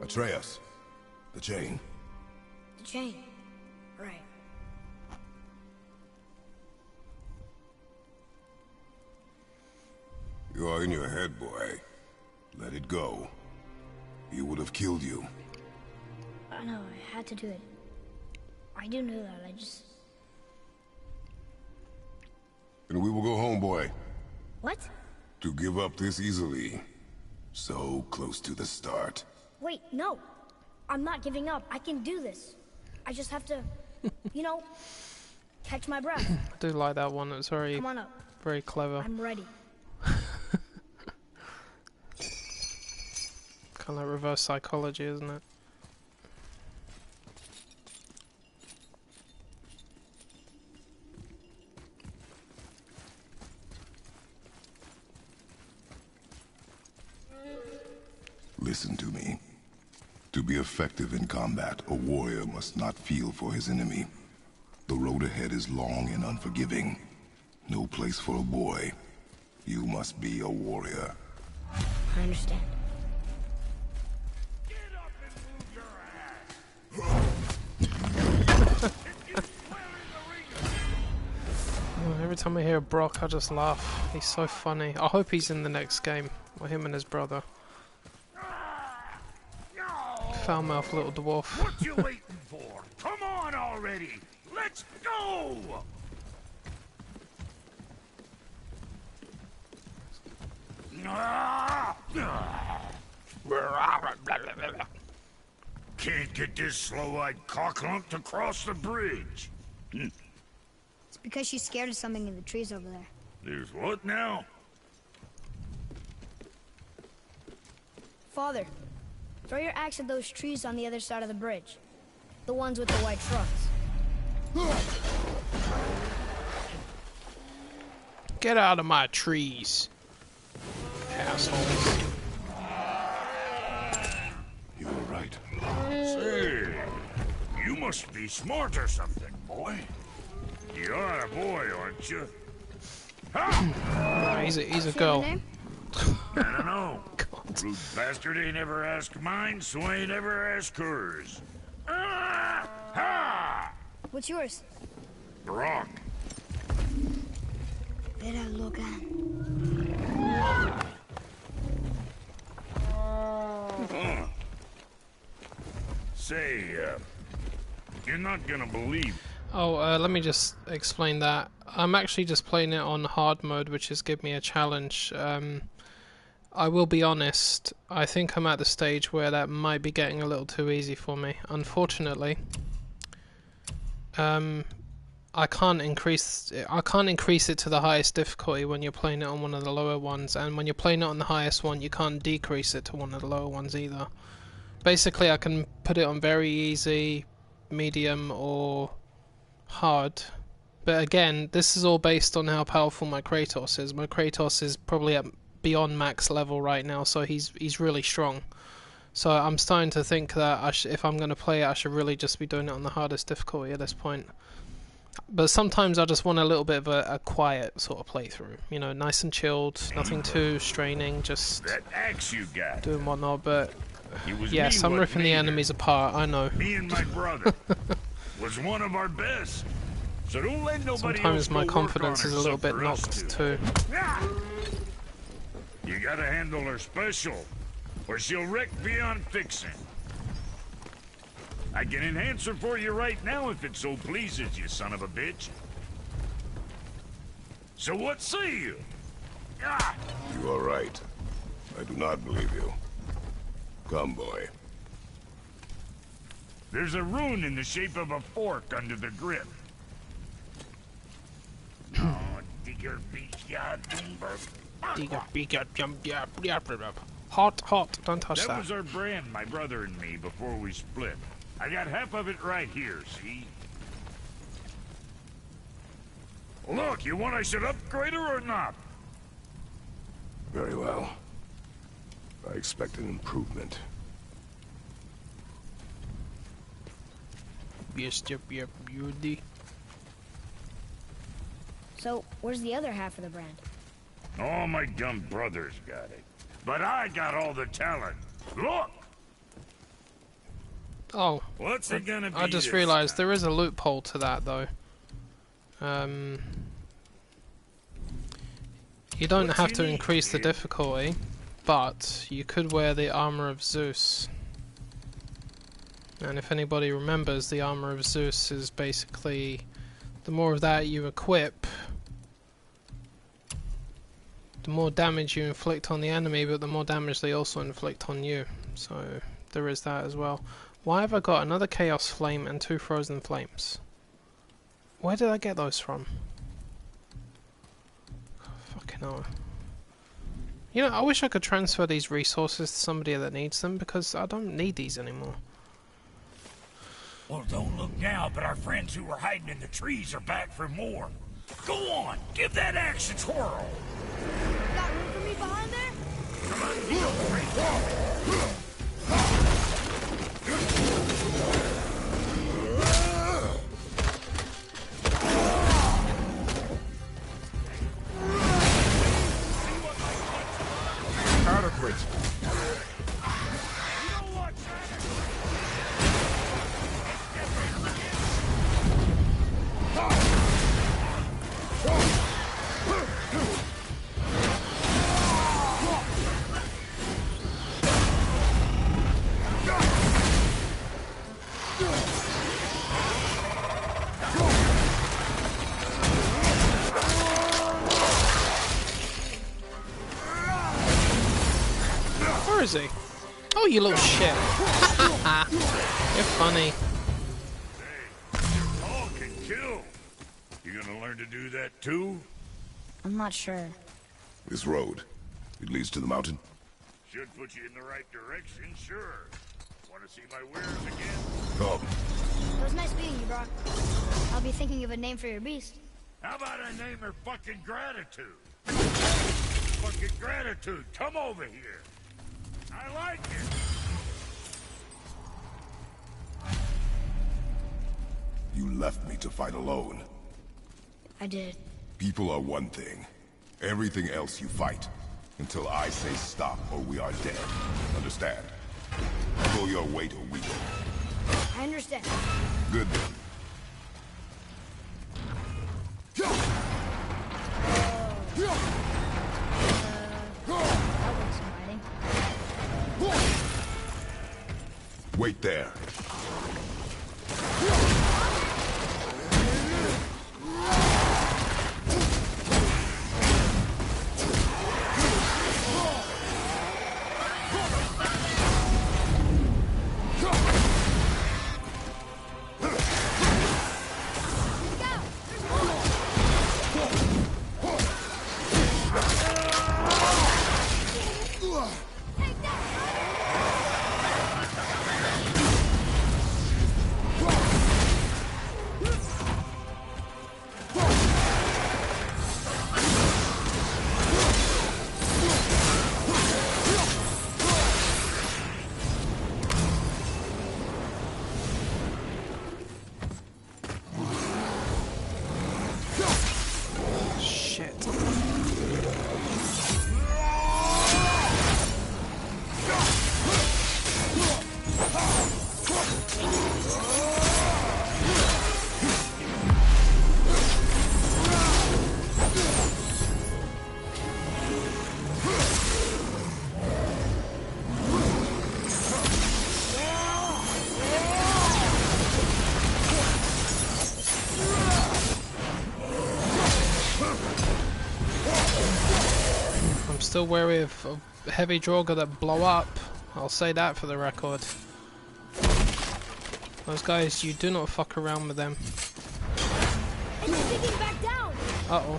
Atreus, the chain. The chain. Right. You are in your head, boy. Let it go. He would have killed you. I know, I had to do it. I do know that, I just... And we will go home, boy. What? To give up this easily. So close to the start. Wait, no. I'm not giving up. I can do this. I just have to, you know, catch my breath. I do like that one. It's very, Come on up. very clever. I'm ready. Kind of like reverse psychology, isn't it? Listen to me. To be effective in combat, a warrior must not feel for his enemy. The road ahead is long and unforgiving. No place for a boy. You must be a warrior. I understand. Get up and move your ass! Oh, every time I hear Brock, I just laugh. He's so funny. I hope he's in the next game. Or him and his brother. Foul-mouthed little dwarf. What you waiting for? Come on already! Let's go! Can't get this slow-eyed cocklump to cross the bridge. It's because she's scared of something in the trees over there. There's what now? Father, throw your axe at those trees on the other side of the bridge. The ones with the white trunks. Get out of my trees, assholes. You were right. Say, you must be smart or something, boy. You are a boy, aren't you? Nah, he's a girl. Name? I don't know. God. Rude bastard ain't ever asked mine, so ain't ever asked hers. Ah! Ha! What's yours? Brock. Vera Logan. Say, you're not gonna believe. Oh, let me just explain that. I'm actually just playing it on hard mode, which is give me a challenge. I will be honest, I think I'm at the stage where that might be getting a little too easy for me. Unfortunately, I can't increase it to the highest difficulty when you're playing it on one of the lower ones, and when you're playing it on the highest one, you can't decrease it to one of the lower ones either. Basically, I can put it on very easy, medium, or hard. But again, this is all based on how powerful my Kratos is. My Kratos is probably at beyond max level right now, so he's really strong. So I'm starting to think that if I'm going to play it, I should really just be doing it on the hardest difficulty at this point. But sometimes I just want a little bit of a quiet sort of playthrough. You know, nice and chilled, nothing too straining, just That axe you got. doing whatnot. But It was yes, me I'm what ripping the made her. enemies apart, I know. Me and my brother was one of our best. So don't let nobody Sometimes else my go confidence work is on a her little bit except for us knocked two. too. You gotta handle her special, or she'll wreck beyond fixing. I can enhance her for you right now if it so pleases you, son of a bitch. So what say you? Ah! You are right. I do not believe you. Come, boy. There's a rune in the shape of a fork under the grip. No, digger beach, ya dumber. Hot, don't touch That that. was our brand, my brother and me, before we split. I got half of it right here, see? Look, you want I should upgrade her or not? Very well. I expect an improvement. Yes, yep, beauty. So, where's the other half of the brand? All my dumb brothers got it. But I got all the talent. Look! Oh, What's it gonna be I just this realised time? there is a loophole to that though. You don't What have you to need, increase the kid? difficulty, but you could wear the armor of Zeus. And if anybody remembers, the armor of Zeus is basically the more of that you equip, the more damage you inflict on the enemy, but the more damage they also inflict on you. So there is that as well. Why have I got another Chaos Flame and 2 Frozen Flames? Where did I get those from? Fucking hell. You know, I wish I could transfer these resources to somebody that needs them, because I don't need these anymore. Well, don't look now, but our friends who were hiding in the trees are back for more. Go on, give that axe a twirl. Got room for me behind there? Come on, feel free. Adequate. is he? Oh, you little shit. You're funny. All can kill. You gonna learn to do that too? I'm not sure. This road, it leads to the mountain? Should put you in the right direction, sure. Wanna see my wares again? Come. It was nice meeting you, Brock. I'll be thinking of a name for your beast. How about I name her fucking Gratitude? Fucking Gratitude, come over here. I like it. You left me to fight alone. I did. People are one thing. Everything else you fight. Until I say stop or we are dead. Understand? Pull your weight or we will. I understand. Good then. That was inviting. Wait there. Still wary of heavy Draugr that blow up. I'll say that for the record. Those guys, you do not fuck around with them. And you're digging back down. Uh-oh.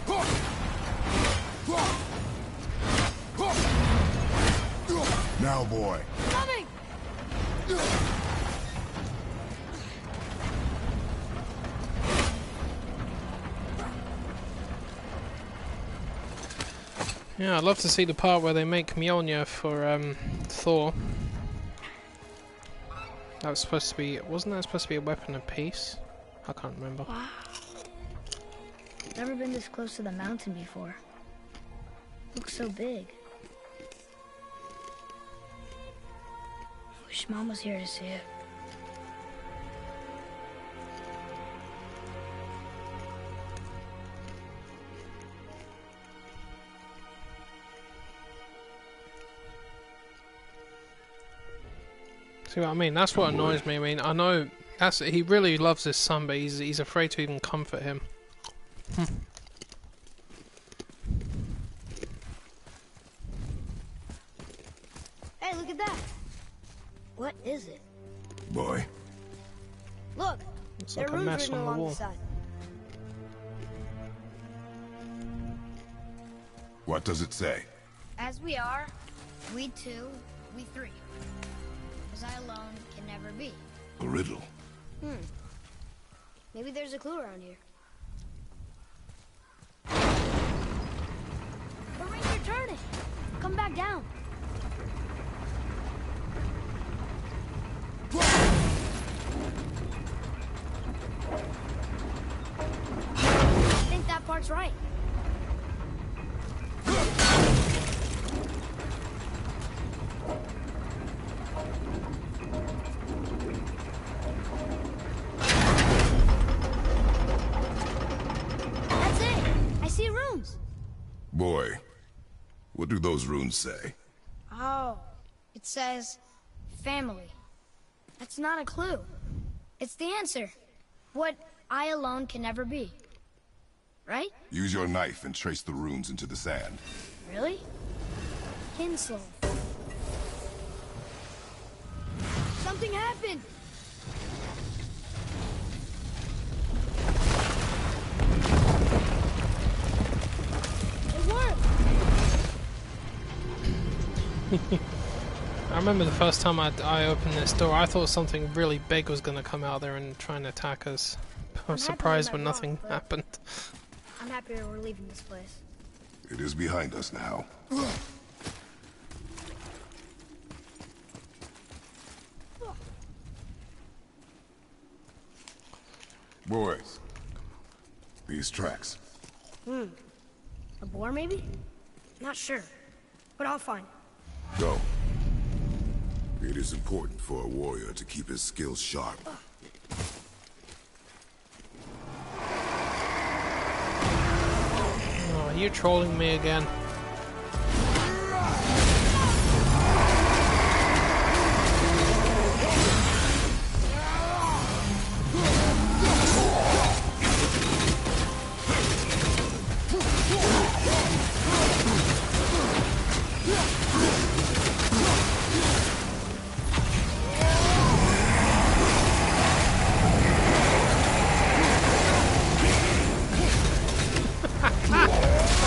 Now, boy. Coming. Yeah, I'd love to see the part where they make Mjolnir for Thor. That was supposed to be, wasn't that supposed to be a weapon of peace? I can't remember. Wow. Never been this close to the mountain before. Looks so big. Wish Mom was here to see it. See what I mean? That's what annoys me. I mean, I know he really loves his son, but he's afraid to even comfort him. Hey, look at that. What is it? Boy. Look, It's there like are a runes mess written on the along wall. the side. What does it say? As we are, we two, we three. As I alone can never be. A riddle. Maybe there's a clue around here. The rings are turning. Come back down. I think that part's right. That's it. I see runes. Boy. What do those runes say? Oh, it says family. That's not a clue. It's the answer. What I alone can never be. Right? Use your knife and trace the runes into the sand. Really? Kinslow. Something happened! It worked! I remember the first time I opened this door, I thought something really big was going to come out there and try and attack us. I was surprised when nothing happened. I'm happier we're leaving this place. It is behind us now. Boys, these tracks. A boar, maybe? Not sure, but I'll find it. Go. It is important for a warrior to keep his skills sharp. Oh, are you trolling me again?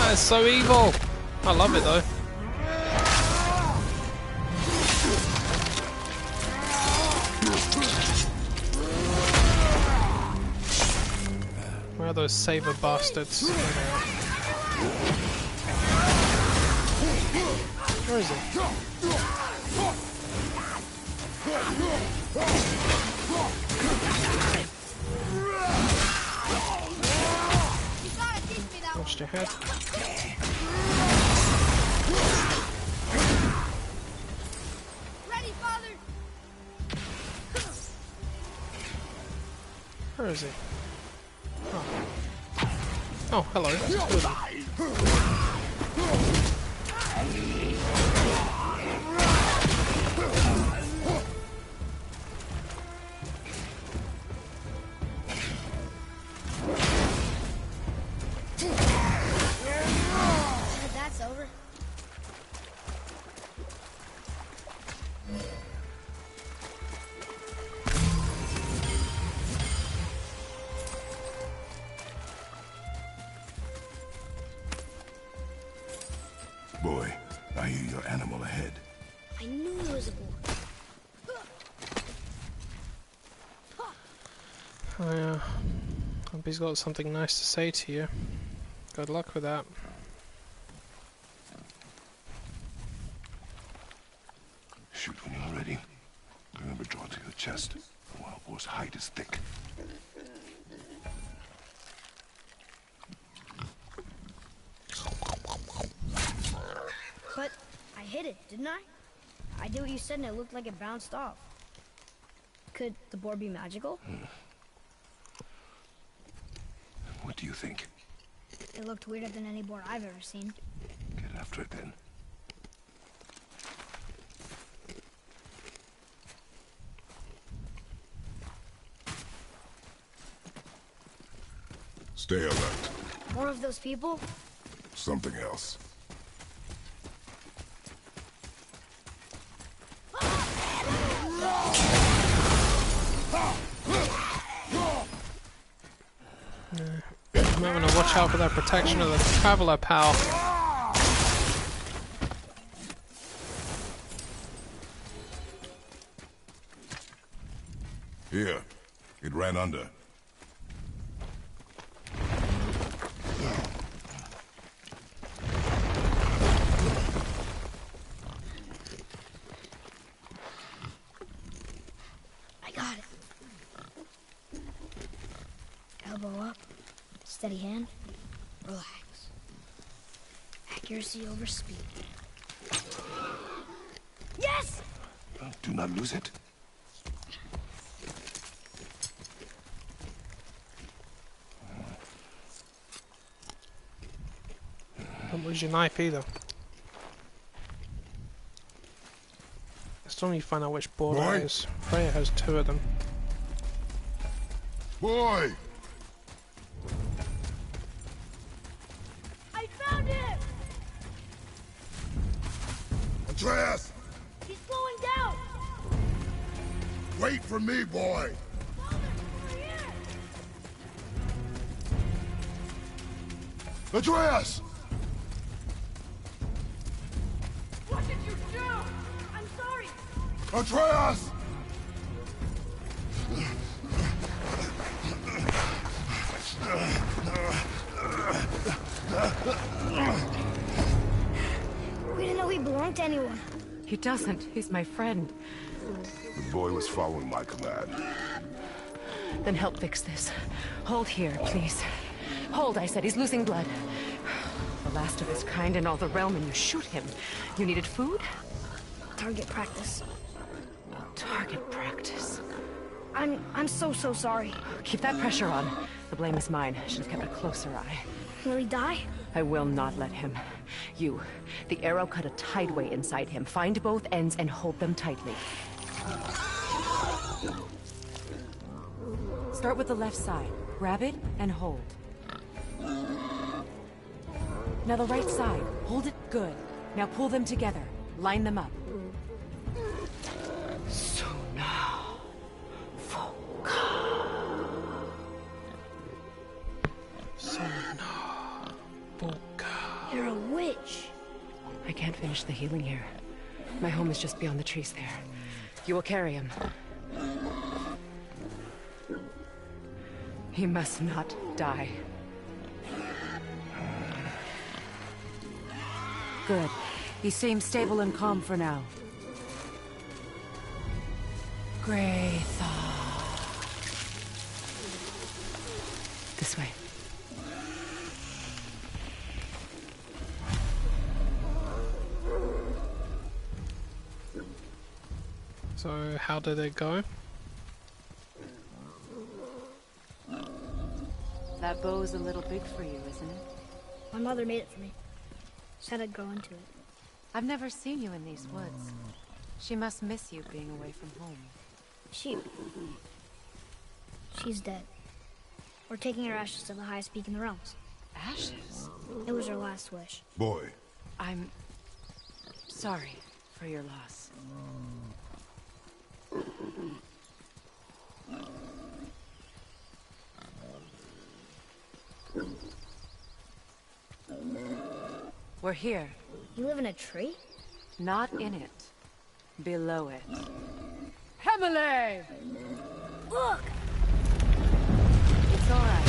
That is so evil! I love it though. Where are those saber bastards? Where is it? Watched your head. Ready, Father! Where is he? Oh, oh hello. That's over. Boy, I hear your animal ahead. I knew it was a boar. Oh yeah. Hope he's got something nice to say to you. Good luck with that. Shoot when you're ready. Remember, draw to your chest. The wild boar's hide is thick. But I hit it, didn't I? I did what you said and it looked like it bounced off. Could the boar be magical? What do you think? It looked weirder than any boar I've ever seen. Get after it then. Stay alert. More of those people? Something else. You might want to watch out for that protection of the traveler, pal. Here. It ran under. I got it. Elbow up. Steady hand. Relax. Accuracy over speed. Yes! Do not lose it. Don't lose your knife either. Still need to find out which board it is. Freya has 2 of them. Boy! I found him! Andreas! He's slowing down! Wait for me, boy! Atreus! What did you do? I'm sorry. Atreus! We didn't know he belonged to anyone. He doesn't. He's my friend. The boy was following my command. Then help fix this. Hold here, please. Hold, I said. He's losing blood. The last of his kind in all the realm, and you shoot him. You needed food? Target practice. Target practice. I'm so sorry. Keep that pressure on. The blame is mine. I should have kept a closer eye. Will he die? I will not let him. You, the arrow cut a tideway inside him. Find both ends and hold them tightly. Start with the left side. Grab it and hold. Now the right side. Hold it good. Now pull them together. Line them up. So now, You're a witch. I can't finish the healing here. My home is just beyond the trees there. You will carry him. He must not die. Good. He seems stable and calm for now. Great thought. This way. So, how did it go? That bow's a little big for you, isn't it? My mother made it for me. Said I'd grow into it. I've never seen you in these woods. She must miss you being away from home. She's dead. We're taking her ashes to the highest peak in the realms. Ashes? It was her last wish. Boy. I'm sorry for your loss. We're here. You live in a tree? Not in it. Below it. Hemele! Look! It's all right.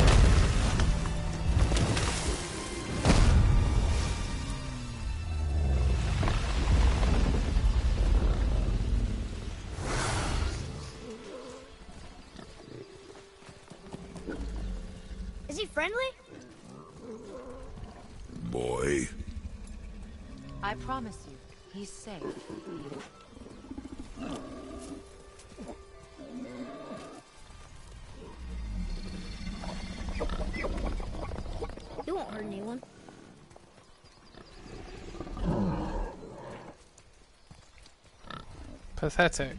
Is he friendly? Boy. I promise you, he's safe. He won't hurt anyone. Pathetic.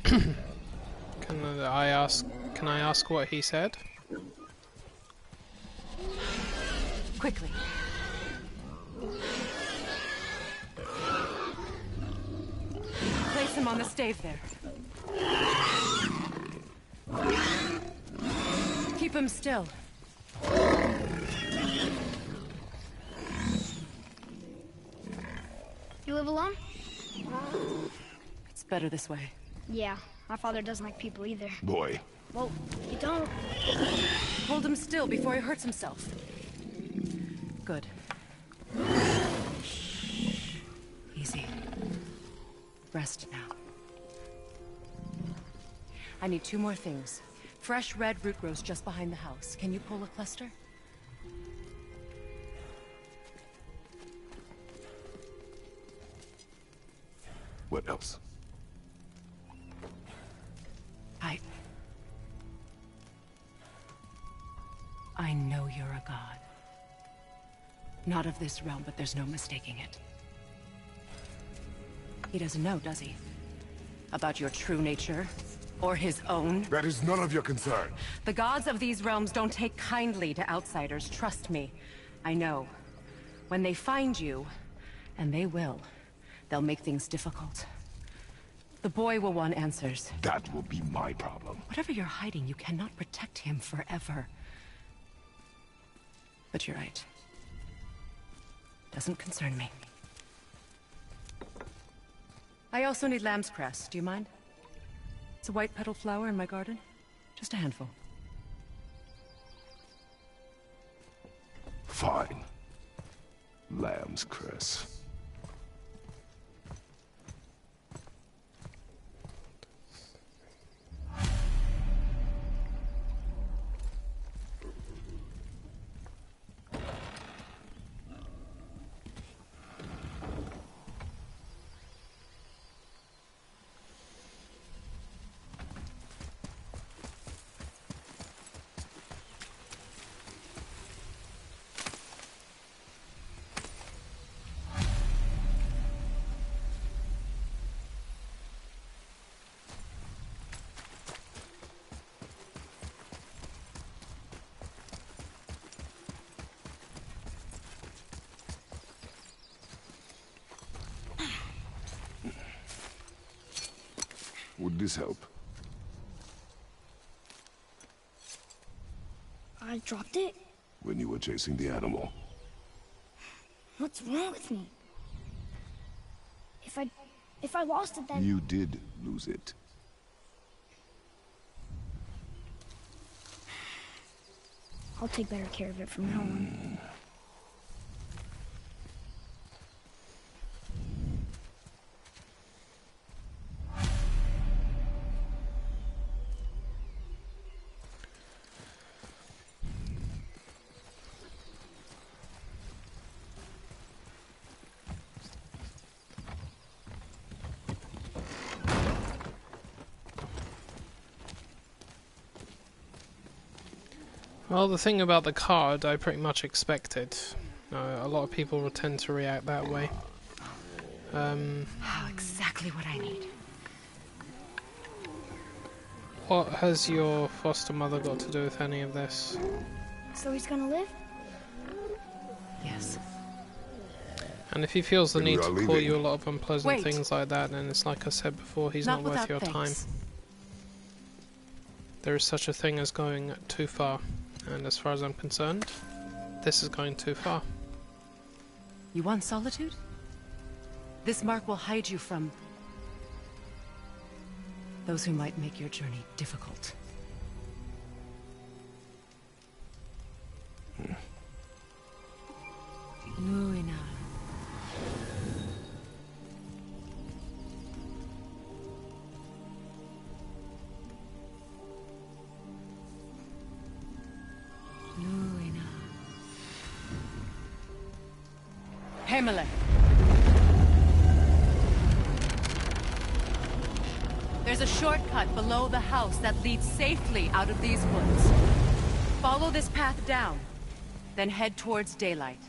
Can I ask what he said? Quickly. Place him on the stave there. Keep him still. You live alone? It's better this way. Yeah, my father doesn't like people either. Boy. Well, you don't. Hold him still before he hurts himself. Good. Easy. Rest now. I need 2 more things. Fresh red root grows just behind the house. Can you pull a cluster? What else? I know you're a god. Not of this realm, but there's no mistaking it. He doesn't know, does he? About your true nature? Or his own? That is none of your concern. The gods of these realms don't take kindly to outsiders, trust me. I know. When they find you, and they will, they'll make things difficult. The boy will want answers. That will be my problem. Whatever you're hiding, you cannot protect him forever. But you're right. Doesn't concern me. I also need lamb's cress. Do you mind? It's a white petal flower in my garden. Just a handful. Fine. Lamb's cress. Would this help? I dropped it? When you were chasing the animal. What's wrong with me? If I lost it, then... You did lose it. I'll take better care of it from now on. Well, the thing about the card, I pretty much expected. A lot of people will tend to react that way. Exactly what I need. What has your foster mother got to do with any of this? So he's gonna live? Yes. And if he feels the Then need we are to call leaving. you a lot of unpleasant Wait. things like that, then it's like I said before, he's not worth without your time. thanks. There is such a thing as going too far. And as far as I'm concerned, this is going too far. You want solitude? This mark will hide you from those who might make your journey difficult. Luina. Luina. Hemele. There's a shortcut below the house that leads safely out of these woods. Follow this path down, then head towards daylight.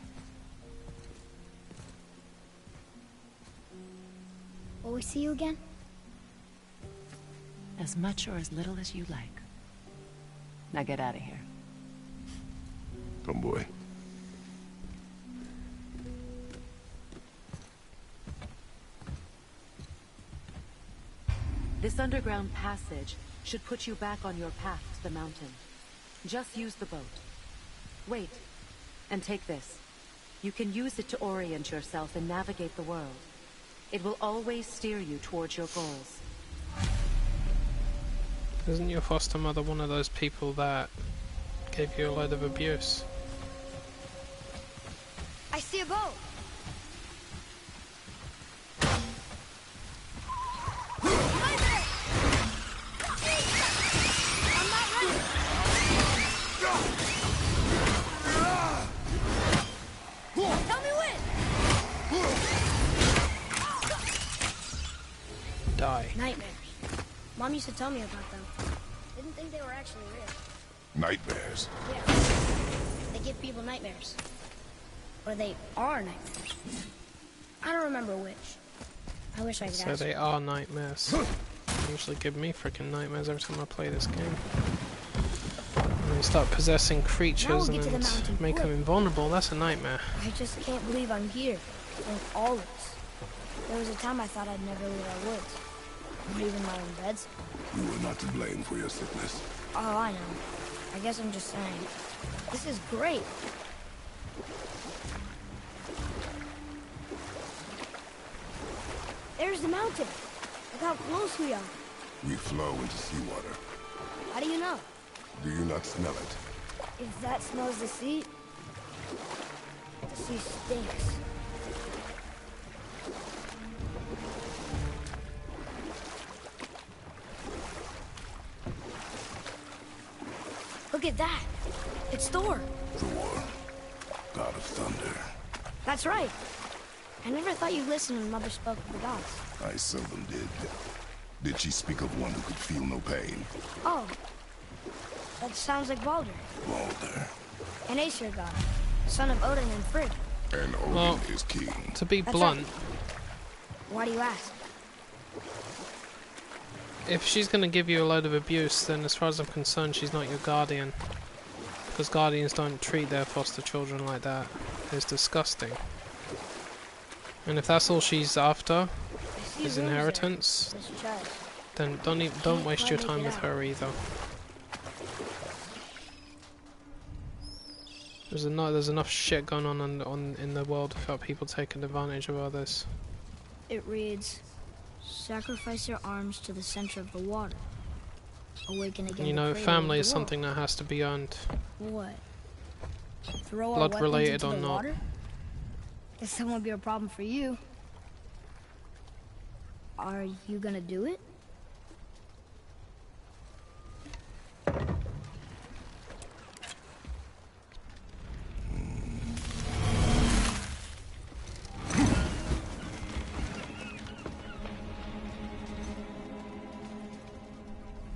Will we see you again? As much or as little as you like. Now get out of here. Come, boy. This underground passage should put you back on your path to the mountain. Just use the boat. Wait, and take this. You can use it to orient yourself and navigate the world. It will always steer you towards your goals. Isn't your foster mother one of those people that gave you a load of abuse? I see a boat! Tell me when! Die. Nightmares. Mom used to tell me about them. Didn't think they were actually real. Nightmares. Yeah. They give people nightmares. Or they are nightmares. I don't remember which. I wish I could So ask. they are nightmares. They usually give me freaking nightmares every time I play this game. When you start possessing creatures get to the and mountain make them quick. invulnerable, that's a nightmare. I just can't believe I'm here. With all this. There was a time I thought I'd never leave our woods. Not even my own beds. You are not to blame for your sickness. Oh, I know. I guess I'm just saying. This is great. There's the mountain. Look how close we are. We flow into seawater. How do you know? Do you not smell it? If that smells the sea stinks. Look at that. It's Thor. Thor, god of thunder. That's right. I never thought you'd listen when Mother spoke of the gods. I seldom did. Did she speak of one who could feel no pain? Oh. That sounds like Baldur. Baldur. An Aesir god. Son of Odin and Frigg. And Odin is king. To be That's blunt, right. Why do you ask? if she's going to give you a load of abuse, then as far as I'm concerned, she's not your guardian. Because guardians don't treat their foster children like that. It's disgusting. And if that's all she's after, is inheritance, then don't waste your time with her either. There's enough shit going on in the world about people taking advantage of others. It reads, sacrifice your arms to the center of the water. Awaken again. You know, family is something that has to be earned. What? Throw blood our related into or the not. Water? Guess that won't be a problem for you. Are you gonna do it?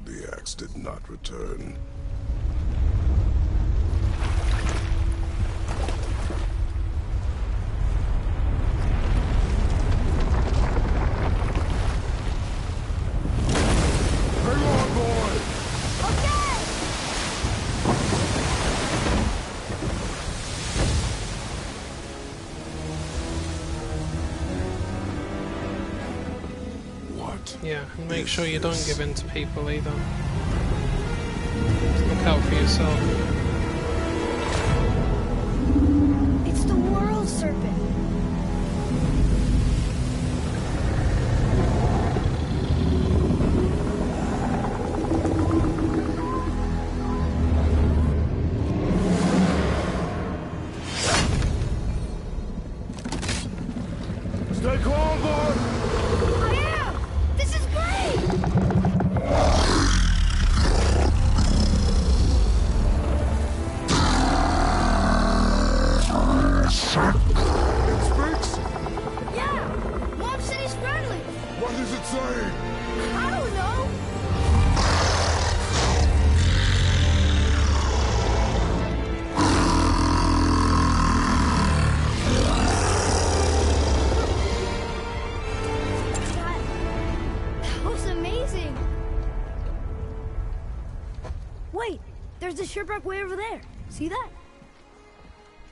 The axe did not return. Yeah, and make sure you don't give in to people either. Look out for yourself. It's the world serpent. Stay calm, boy! Shipwreck way over there. See that?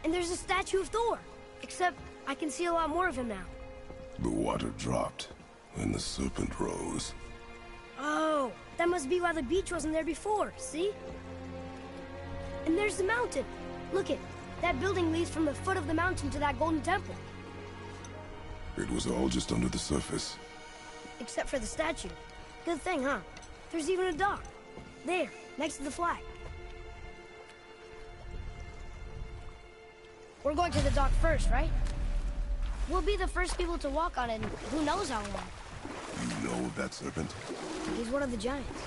And there's a statue of Thor. Except I can see a lot more of him now. The water dropped, and the serpent rose. Oh, that must be why the beach wasn't there before, see? And there's the mountain. Look it. That building leads from the foot of the mountain to that golden temple. It was all just under the surface. Except for the statue. Good thing, huh? There's even a dock. There, next to the flag. We're going to the dock first, right? We'll be the first people to walk on it in who knows how long. You know of that serpent? He's one of the giants.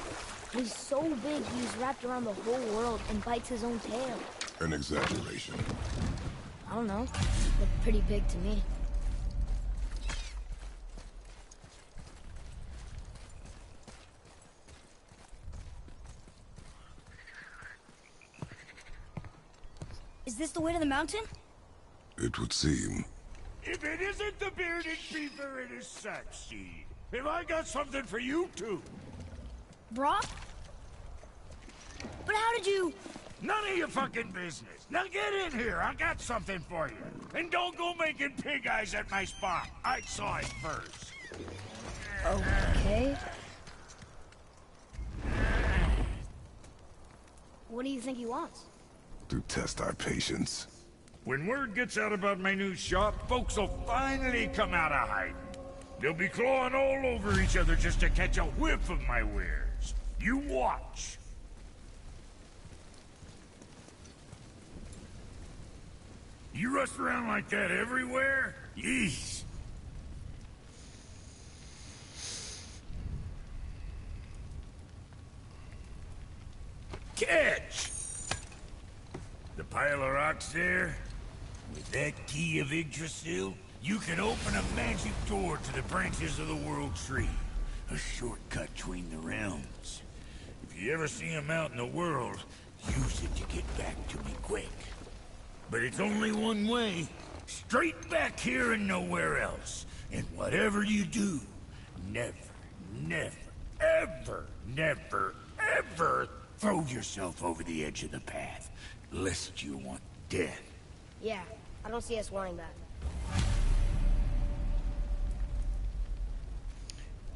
He's so big he's wrapped around the whole world and bites his own tail. An exaggeration. I don't know. Looked pretty big to me. Is this the way to the mountain? It would seem. If it isn't the bearded beaver, it is Sackseed. Have I got something for you too? Brock? But how did you... None of your fucking business. Now get in here. I got something for you. And don't go making pig eyes at my spot. I saw it first. Okay. What do you think he wants? To test our patience. When word gets out about my new shop, folks will finally come out of hiding. They'll be clawing all over each other just to catch a whiff of my wares. You watch. You rush around like that everywhere? Yeesh. Catch! The pile of rocks there? With that key of Yggdrasil, you can open a magic door to the branches of the World Tree. A shortcut between the realms. If you ever see him out in the world, use it to get back to me quick. But it's only one way. Straight back here and nowhere else. And whatever you do, never, never, ever throw yourself over the edge of the path. Lest you want death. Yeah, I don't see us wanting that.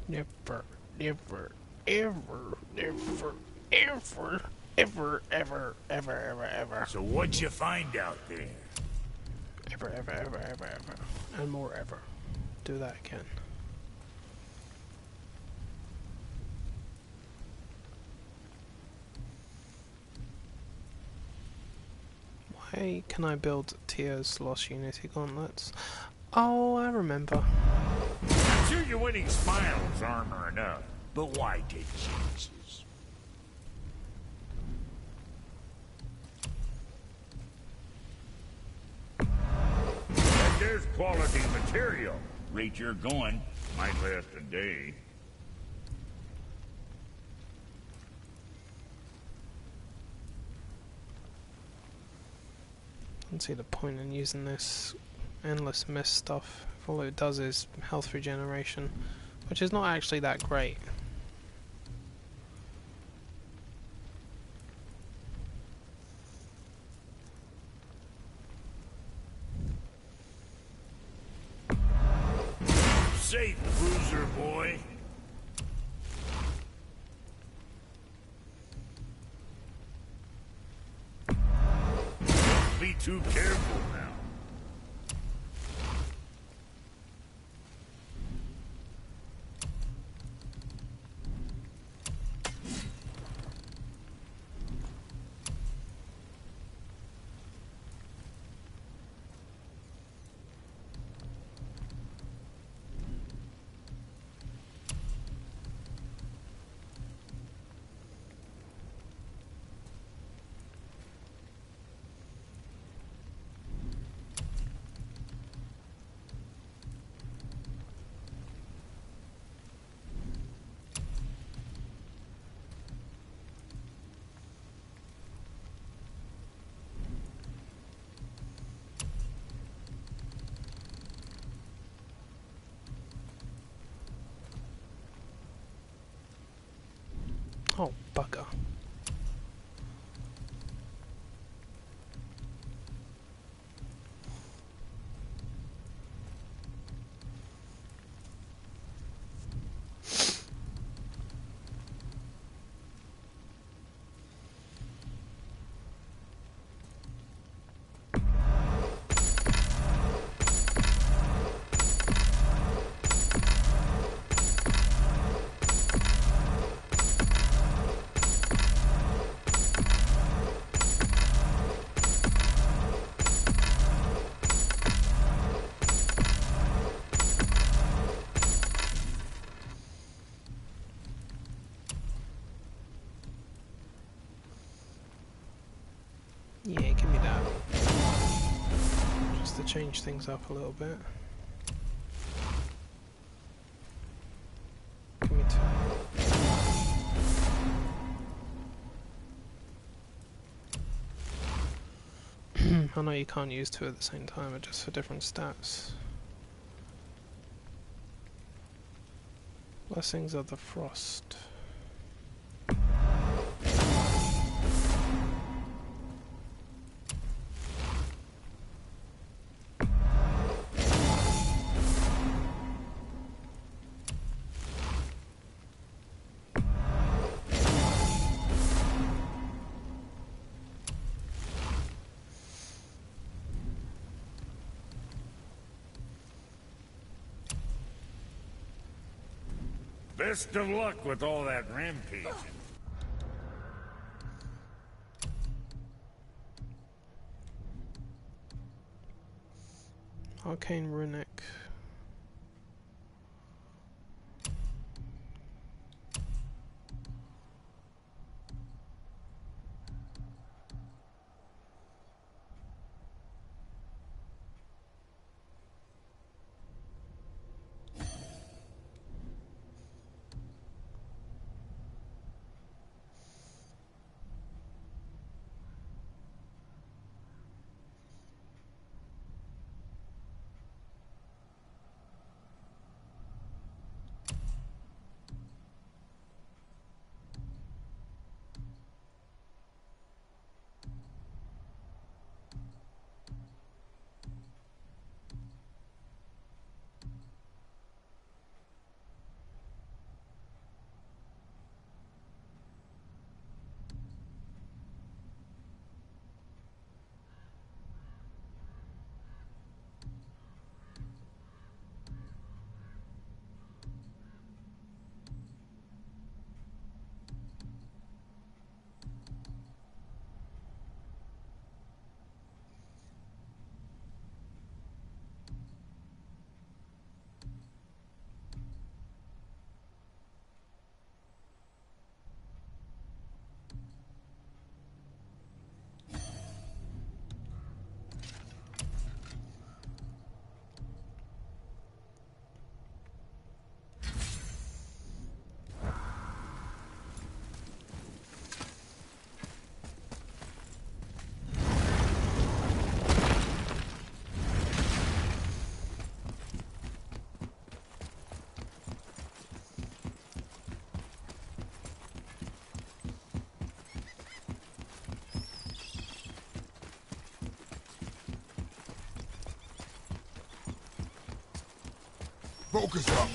Never, never, ever, never, ever, ever, ever, ever, ever, ever. So what'd you find out there? Ever, ever, ever, ever, ever. And more ever. Do that again. Why can I build Tio's Lost Unity gauntlets? Oh, I remember. I'm sure your winning smile's armor enough, but why take chances? And there's quality material. Rate you're going, might last a day. I don't see the point in using this endless mist stuff if all it does is health regeneration, which is not actually that great. Safe, bruiser boy. Don't be too careful now. Oh, bugger. Yeah, give me that. Just to change things up a little bit. Give me two. I know you can't use two at the same time, but just for different stats. Blessings of the Frost. Best of luck with all that rampaging. Arcane Runic. Focus up.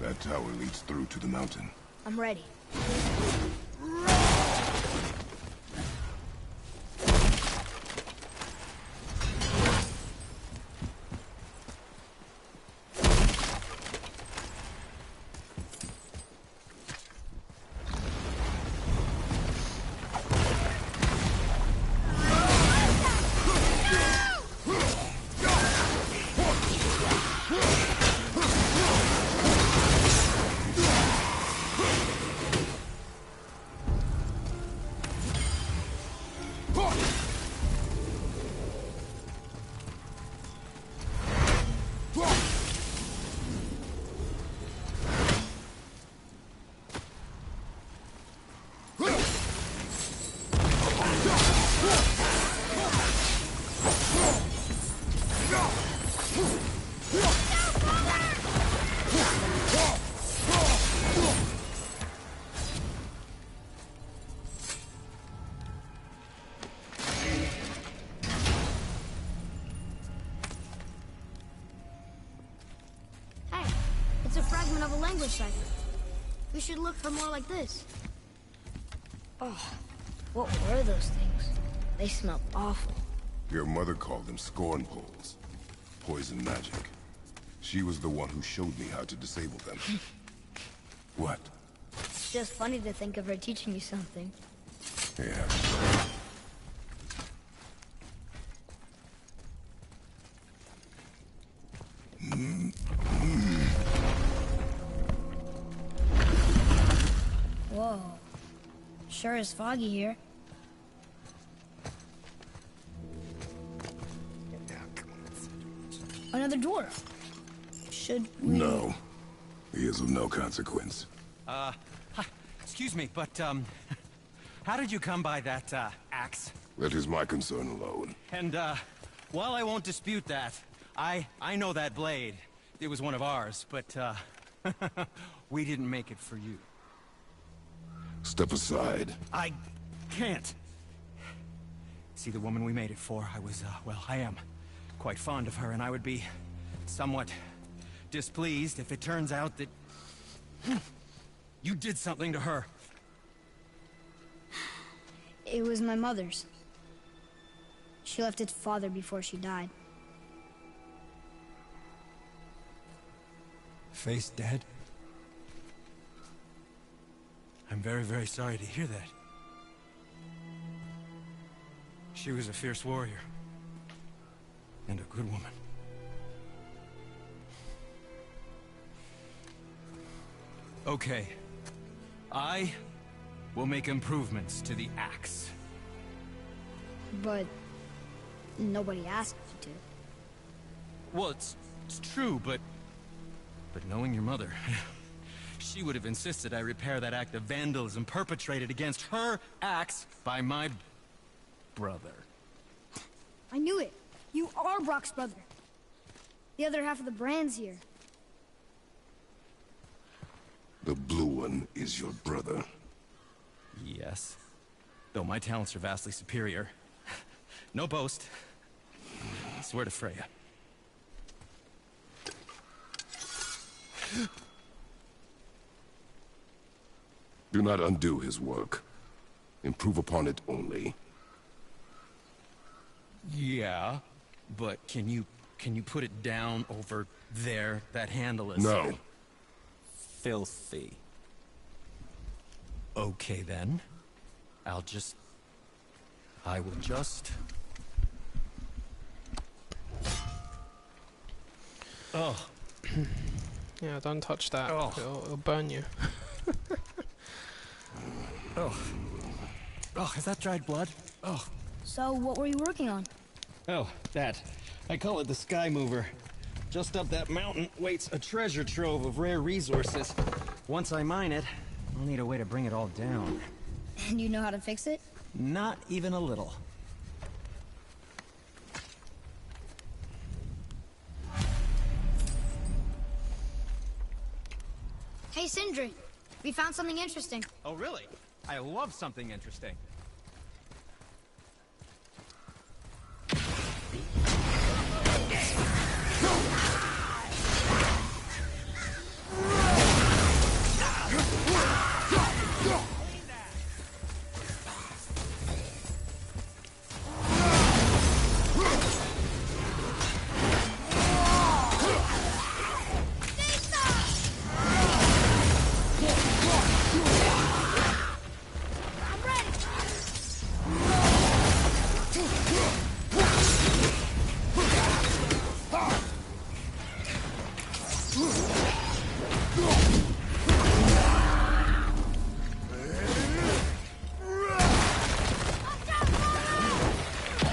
That tower leads through to the mountain. I'm ready. It's a fragment of a language cipher. We should look for more like this. Oh, what were those things? They smelled awful. Your mother called them scorn poles. Poison magic. She was the one who showed me how to disable them. What? It's just funny to think of her teaching you something. Yeah. Whoa. Sure is foggy here. Another dwarf. Should we... No. He is of no consequence. Hi, excuse me, but, how did you come by that, axe? That is my concern alone. And, while I won't dispute that, I know that blade. It was one of ours, but, we didn't make it for you. Step aside. I can't. See, the woman we made it for, I was, well, I am quite fond of her, and I would be somewhat displeased if it turns out that you did something to her. It was my mother's. She left its father before she died. Face dead? I'm very, very sorry to hear that. She was a fierce warrior. And a good woman. Okay. I will make improvements to the axe. But nobody asked you to. Well, it's true, but knowing your mother, she would have insisted I repair that act of vandalism perpetrated against her axe by my brother. I knew it. You are Brock's brother. The other half of the brand's here. The blue one is your brother. Yes. Though my talents are vastly superior. No boast. I swear to Freya. Do not undo his work. Improve upon it only. Yeah, but can you put it down over there? That handle is... No. Filthy. Okay then. I will just... Oh. Yeah, don't touch that. Oh. It'll burn you. Oh. Oh, is that dried blood? Oh. So, what were you working on? Oh, that. I call it the Sky Mover. Just up that mountain waits a treasure trove of rare resources. Once I mine it, I'll need a way to bring it all down. And you know how to fix it? Not even a little. Hey, Sindri. We found something interesting. Oh, really? I love something interesting.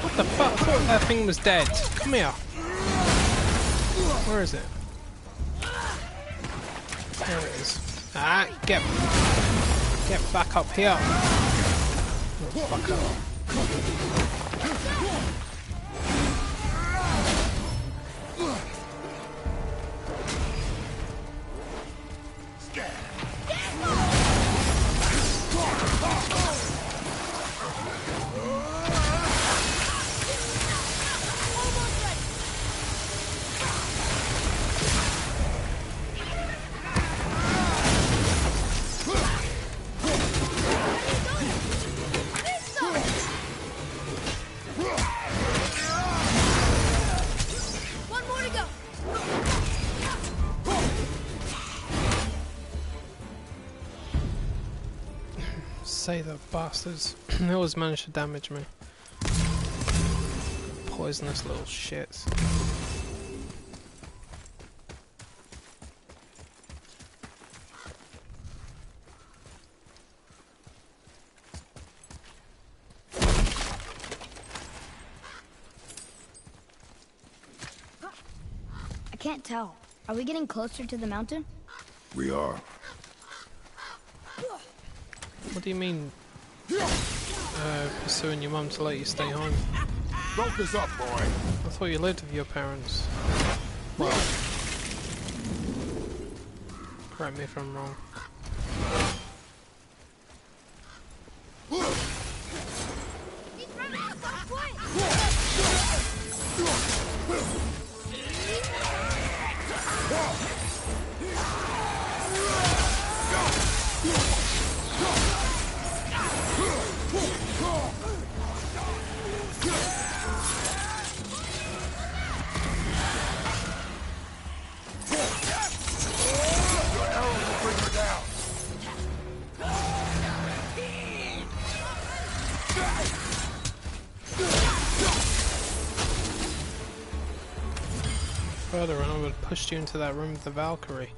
What the fuck? I thought that thing was dead. Come here. Where is it? There it is. Ah, get back up here. Oh, fuck up. Say the bastards. They always manage to damage me. Poisonous little shits. I can't tell. Are we getting closer to the mountain? We are. What do you mean, pursuing your mum to let you stay home? Broke this up, boy. I thought you lived with your parents. Well, correct me if I'm wrong. further and I would have pushed you into that room with the Valkyrie.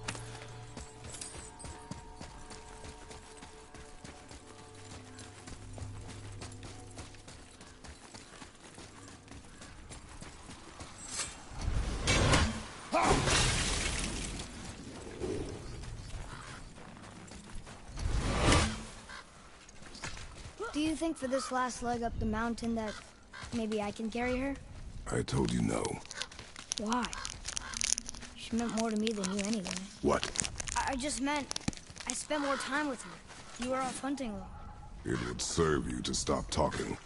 Do you think for this last leg up the mountain that maybe I can carry her? I told you no. Why? She meant more to me than you anyway. What? I just meant I spent more time with her. You were off hunting a lot. It would serve you to stop talking.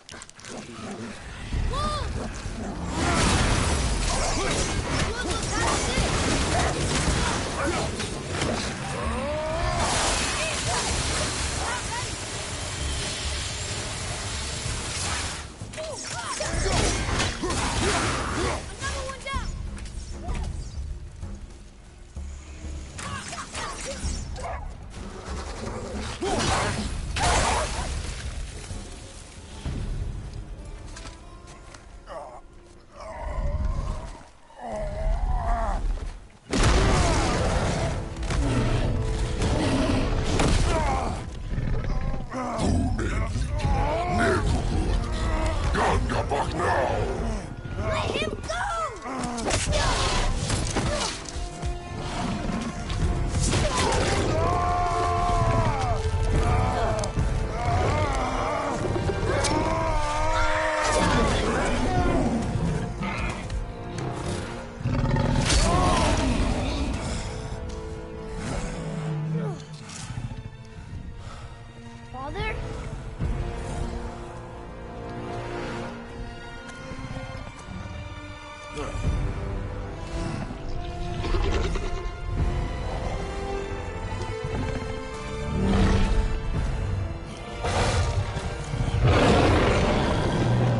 Father?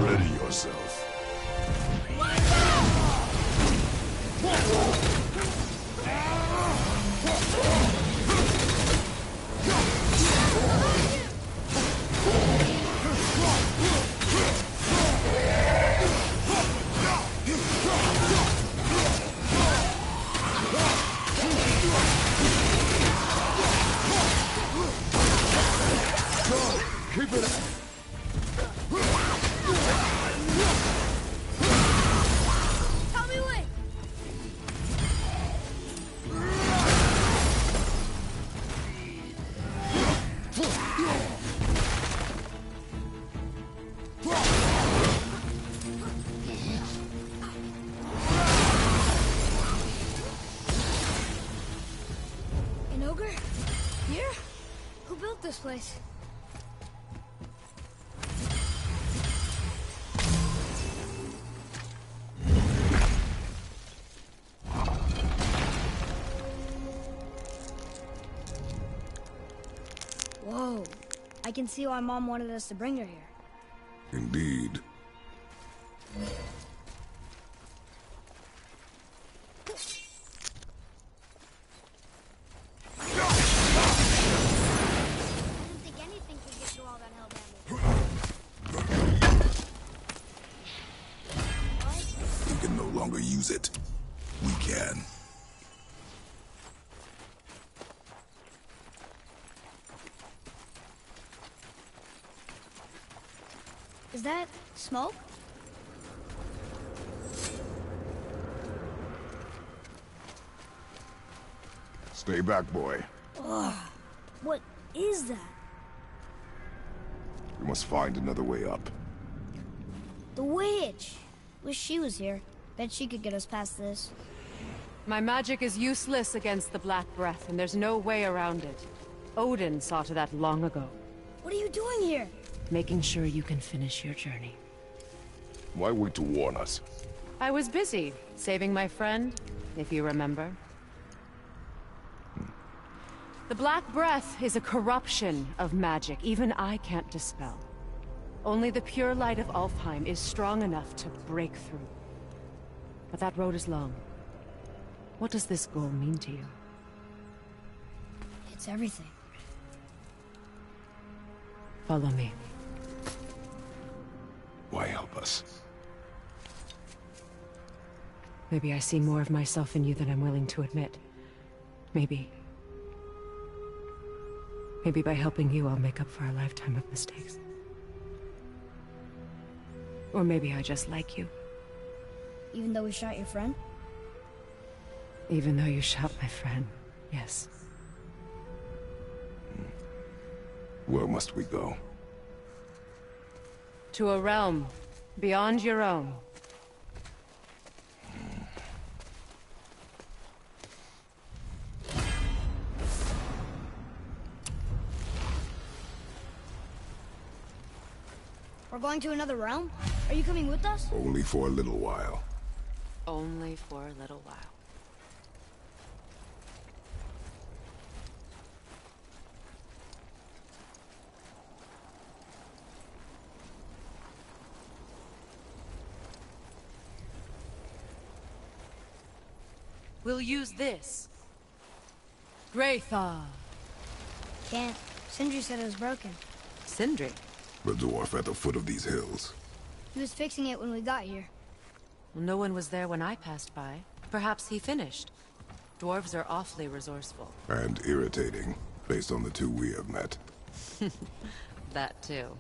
Ready yourself. Keep it up. Help me win! An ogre? Here? Who built this place? Whoa. I can see why Mom wanted us to bring her here. Indeed. I didn't think anything could get through all that hell damage. We can no longer use it. We can. Is that smoke? Stay back, boy. Ugh. What is that? We must find another way up. The witch! Wish she was here. Bet she could get us past this. My magic is useless against the Black Breath, and there's no way around it. Odin saw to that long ago. What are you doing here? Making sure you can finish your journey. Why wait to warn us? I was busy, saving my friend, if you remember. The Black Breath is a corruption of magic even I can't dispel. Only the pure light of Alfheim is strong enough to break through. But that road is long. What does this goal mean to you? It's everything. Follow me. Why help us? Maybe I see more of myself in you than I'm willing to admit. Maybe by helping you, I'll make up for a lifetime of mistakes. Or maybe I just like you. Even though we shot your friend? Even though you shot my friend, yes. Where must we go? To a realm beyond your own. We're going to another realm? Are you coming with us? Only for a little while. Only for a little while. We'll use this. Graythaw. Can't. Sindri said it was broken. Sindri? The dwarf at the foot of these hills. He was fixing it when we got here. No one was there when I passed by. Perhaps he finished. Dwarves are awfully resourceful. And irritating, based on the two we have met. That too.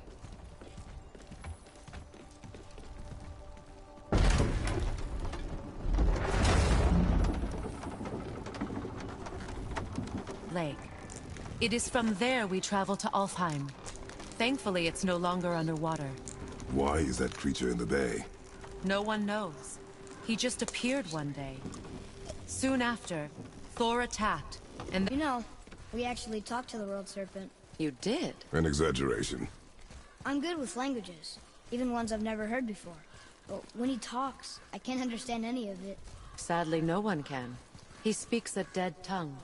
Lake. It is from there we travel to Alfheim. Thankfully, it's no longer underwater. Why is that creature in the bay? No one knows. He just appeared one day. Soon after, Thor attacked, and You know, we actually talked to the World Serpent. You did? An exaggeration. I'm good with languages, even ones I've never heard before. But when he talks, I can't understand any of it. Sadly, no one can. He speaks a dead tongue.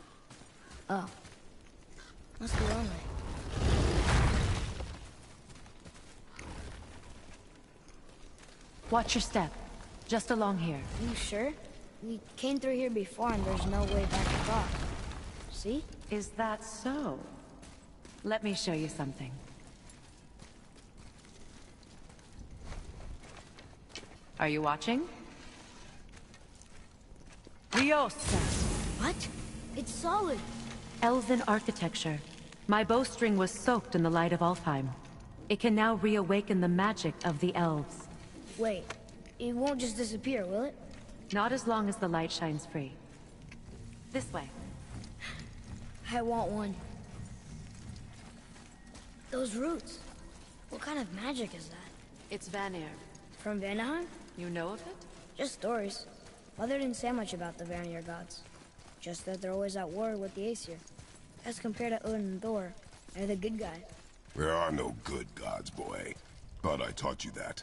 Oh. Must be lonely. Watch your step. Just along here. You sure? We came through here before and there's no way back across. See? Is that so? Let me show you something. Are you watching? Riosta. What? It's solid. Elven architecture. My bowstring was soaked in the light of Alfheim. It can now reawaken the magic of the elves. Wait, it won't just disappear, will it? Not as long as the light shines free. This way. I want one. Those roots. What kind of magic is that? It's Vanir. From Vanaheim? You know of it? Just stories. Mother didn't say much about the Vanir gods. Just that they're always at war with the Aesir. As compared to Odin and Thor, they're the good guys. There are no good gods, boy. Thought I taught you that.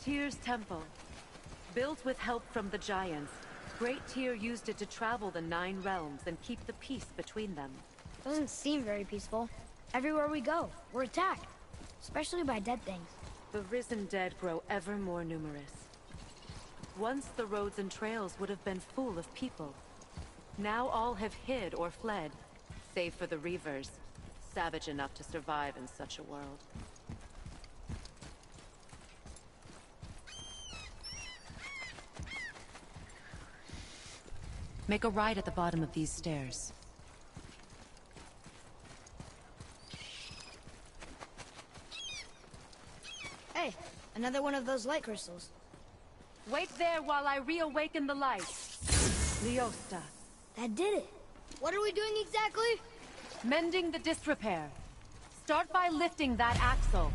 Tyr's temple. Built with help from the giants, Great Tyr used it to travel the 9 realms and keep the peace between them. Doesn't seem very peaceful. Everywhere we go, we're attacked. Especially by dead things. The risen dead grow ever more numerous. Once the roads and trails would have been full of people. Now all have hid or fled, save for the Reavers, savage enough to survive in such a world. Make a right at the bottom of these stairs. Hey, another one of those light crystals. Wait there while I reawaken the light. Leosta. That did it. What are we doing exactly? Mending the disrepair. Start by lifting that axle.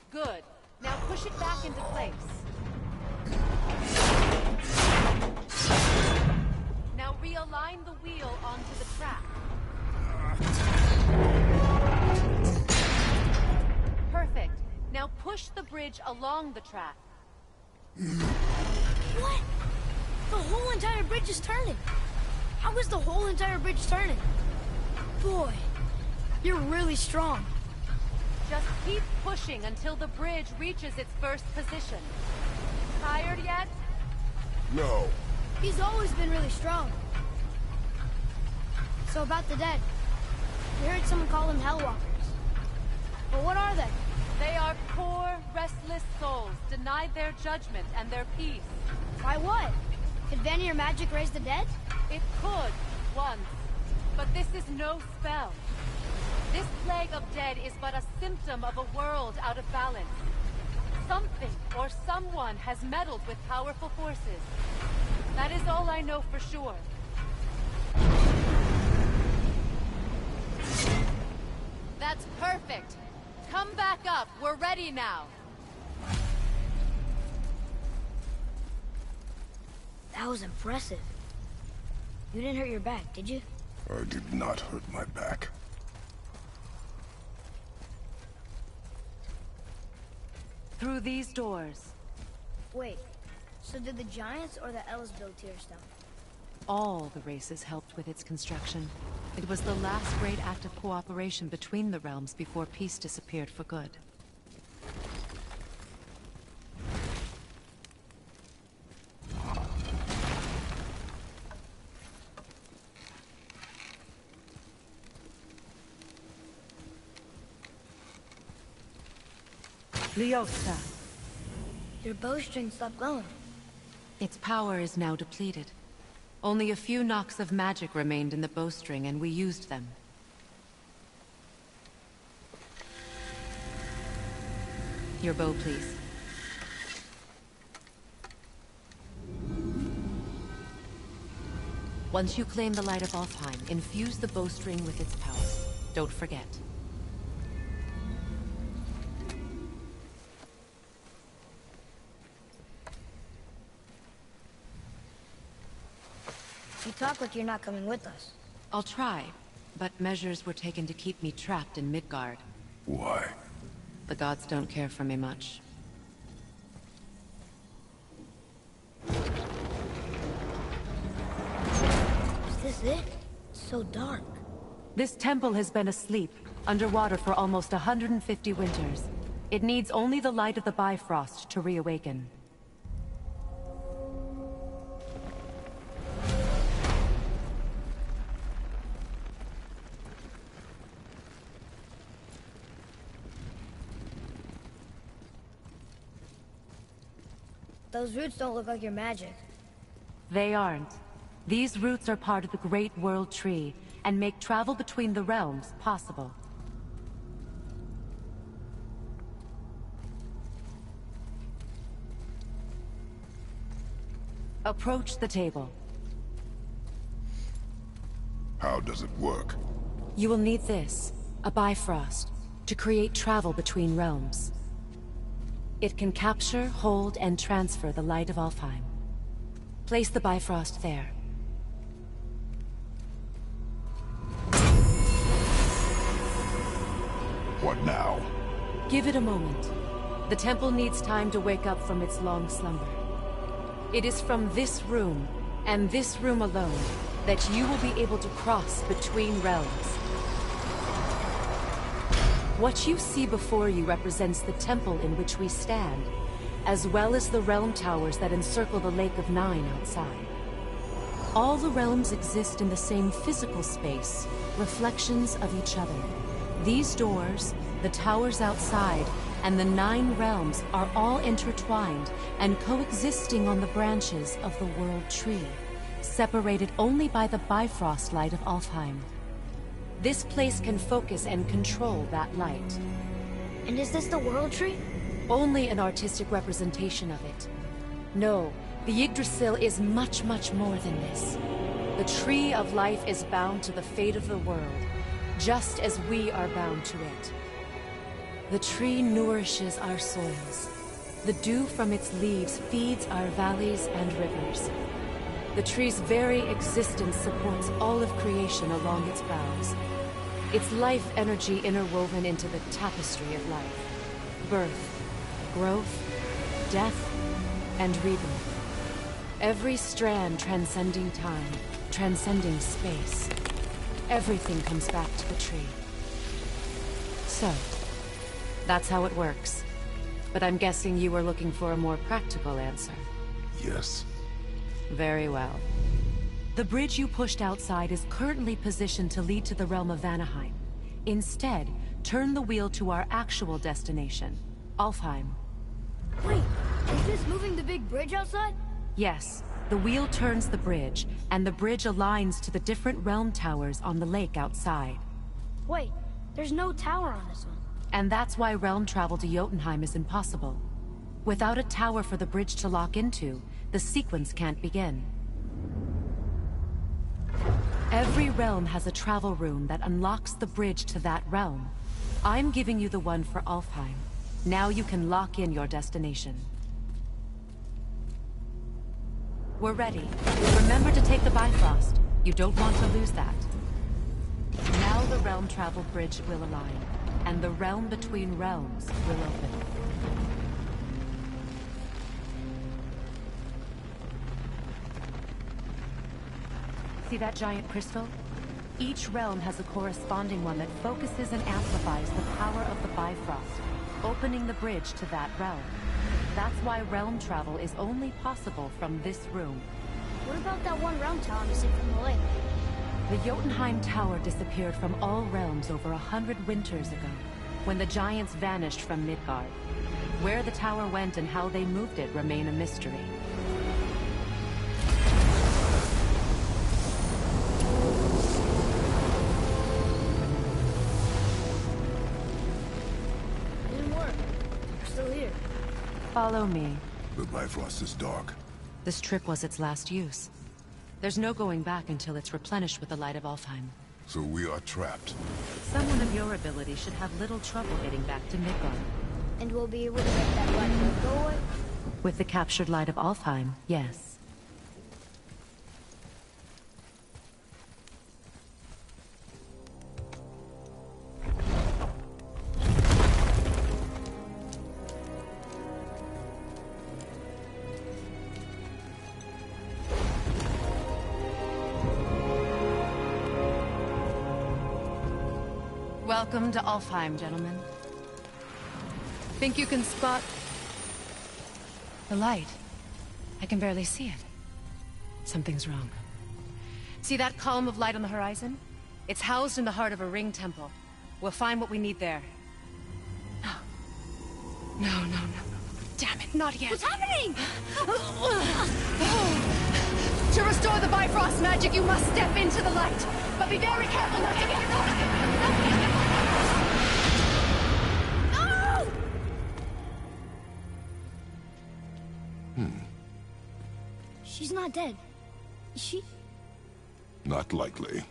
Good. Now push it back into place. Now realign the wheel onto the track. Perfect. Now push the bridge along the track. What? The whole entire bridge is turning. How is the whole entire bridge turning? Boy, you're really strong. Just keep pushing until the bridge reaches its first position. Tired He's always been really strong. So about the dead. We heard someone call them Hellwalkers. But what are they? They are poor, restless souls, denied their judgment and their peace. By what? Could Vanir magic raise the dead? It could, once. But this is no spell. This plague of dead is but a symptom of a world out of balance. Something or someone has meddled with powerful forces. That is all I know for sure. That's perfect. Come back up. We're ready now. That was impressive. You didn't hurt your back, did you? I did not hurt my back. Through these doors. Wait, so did the Giants or the Elves build Tearstone? All the races helped with its construction. It was the last great act of cooperation between the realms before peace disappeared for good. Lyosa. Your bowstring stopped glowing. Its power is now depleted. Only a few knocks of magic remained in the bowstring, and we used them. Your bow, please. Once you claim the light of Alfheim, infuse the bowstring with its power. Don't forget. You talk like you're not coming with us. I'll try, but measures were taken to keep me trapped in Midgard. Why? The gods don't care for me much. Is this it? It's so dark. This temple has been asleep, underwater for almost 150 winters. It needs only the light of the Bifrost to reawaken. Those roots don't look like your magic. They aren't. These roots are part of the Great World Tree, and make travel between the realms possible. Approach the table. How does it work? You will need this, a Bifrost, to create travel between realms. It can capture, hold, and transfer the light of Alfheim. Place the Bifrost there. What now? Give it a moment. The temple needs time to wake up from its long slumber. It is from this room, and this room alone, that you will be able to cross between realms. What you see before you represents the temple in which we stand, as well as the realm towers that encircle the Lake of Nine outside. All the realms exist in the same physical space, reflections of each other. These doors, the towers outside, and the 9 realms are all intertwined and coexisting on the branches of the World Tree, separated only by the Bifrost light of Alfheim. This place can focus and control that light. And is this the World Tree? Only an artistic representation of it. No, the Yggdrasil is much, much more than this. The Tree of Life is bound to the fate of the world, just as we are bound to it. The tree nourishes our soils. The dew from its leaves feeds our valleys and rivers. The tree's very existence supports all of creation along its boughs. Its life energy interwoven into the tapestry of life. Birth, growth, death, and rebirth. Every strand transcending time, transcending space. Everything comes back to the tree. So, that's how it works. But I'm guessing you were looking for a more practical answer. Yes. Very well. The bridge you pushed outside is currently positioned to lead to the realm of Vanaheim. Instead, turn the wheel to our actual destination, Alfheim. Wait, is this moving the big bridge outside? Yes. The wheel turns the bridge, and the bridge aligns to the different realm towers on the lake outside. Wait, there's no tower on this one. And that's why realm travel to Jotunheim is impossible. Without a tower for the bridge to lock into, the sequence can't begin. Every realm has a travel room that unlocks the bridge to that realm. I'm giving you the one for Alfheim. Now you can lock in your destination. We're ready. Remember to take the Bifrost. You don't want to lose that. Now the realm travel bridge will align, and the realm between realms will open. See that giant crystal? Each realm has a corresponding one that focuses and amplifies the power of the Bifrost, opening the bridge to that realm. That's why realm travel is only possible from this room. What about that one realm tower missing from the lake? The Jotunheim Tower disappeared from all realms over 100 winters ago, when the giants vanished from Midgard. Where the tower went and how they moved it remain a mystery. Follow me. The Bifrost is dark. This trip was its last use. There's no going back until it's replenished with the light of Alfheim. So we are trapped. Someone of your ability should have little trouble getting back to Midgard. And we'll be able to make that light bulb go away? With the captured light of Alfheim, yes. Welcome to Alfheim, gentlemen. Think you can spot the light? I can barely see it. Something's wrong. See that column of light on the horizon? It's housed in the heart of a ring temple. We'll find what we need there. No. No. Damn it, not yet. What's happening? To restore the Bifrost magic, you must step into the light. But be very careful not to get caught. She's not dead. Is she? Not likely.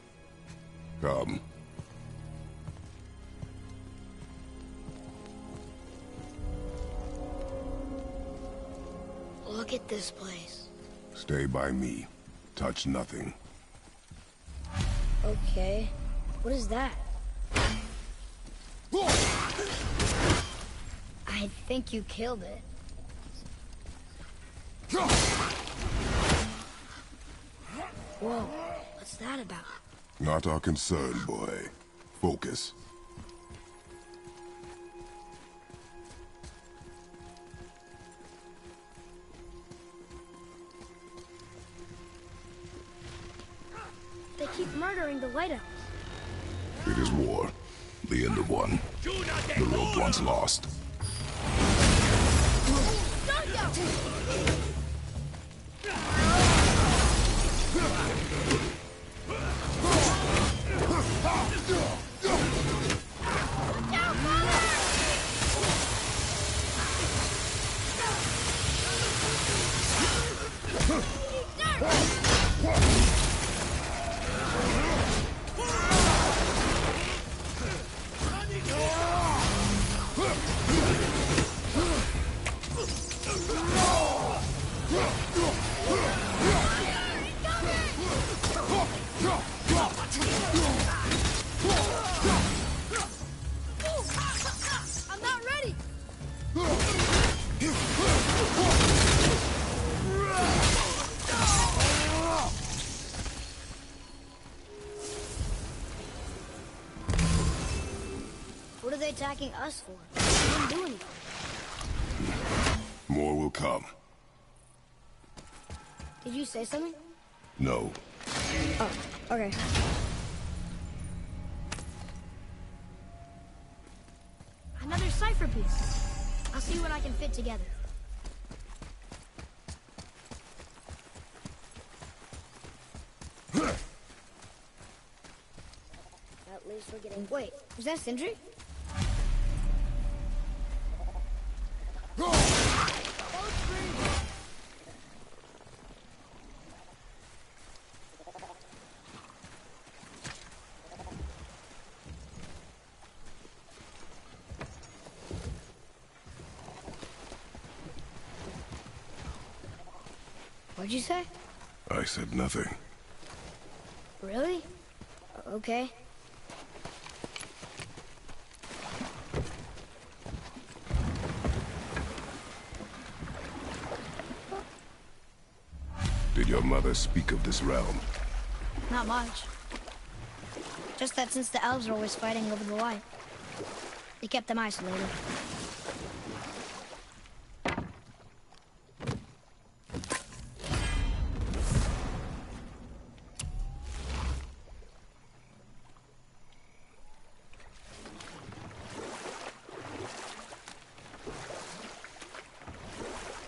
Come. Look at this place. Stay by me. Touch nothing. Okay. What is that? I think you killed it. Whoa, what's that about? Not our concern, boy. Focus. They keep murdering the White Elves. It is war. The end of one. The road once lost. I'm not ready. What are they attacking us for? We didn't do anything. More will come. Did you say something? No. Oh, okay. Another cipher piece. I'll see what I can fit together. At least we're getting... Wait, was that Sindri? What'd you say? I said nothing. Really? Okay. Did your mother speak of this realm? Not much. Just that since the elves are always fighting over the light, they kept them isolated.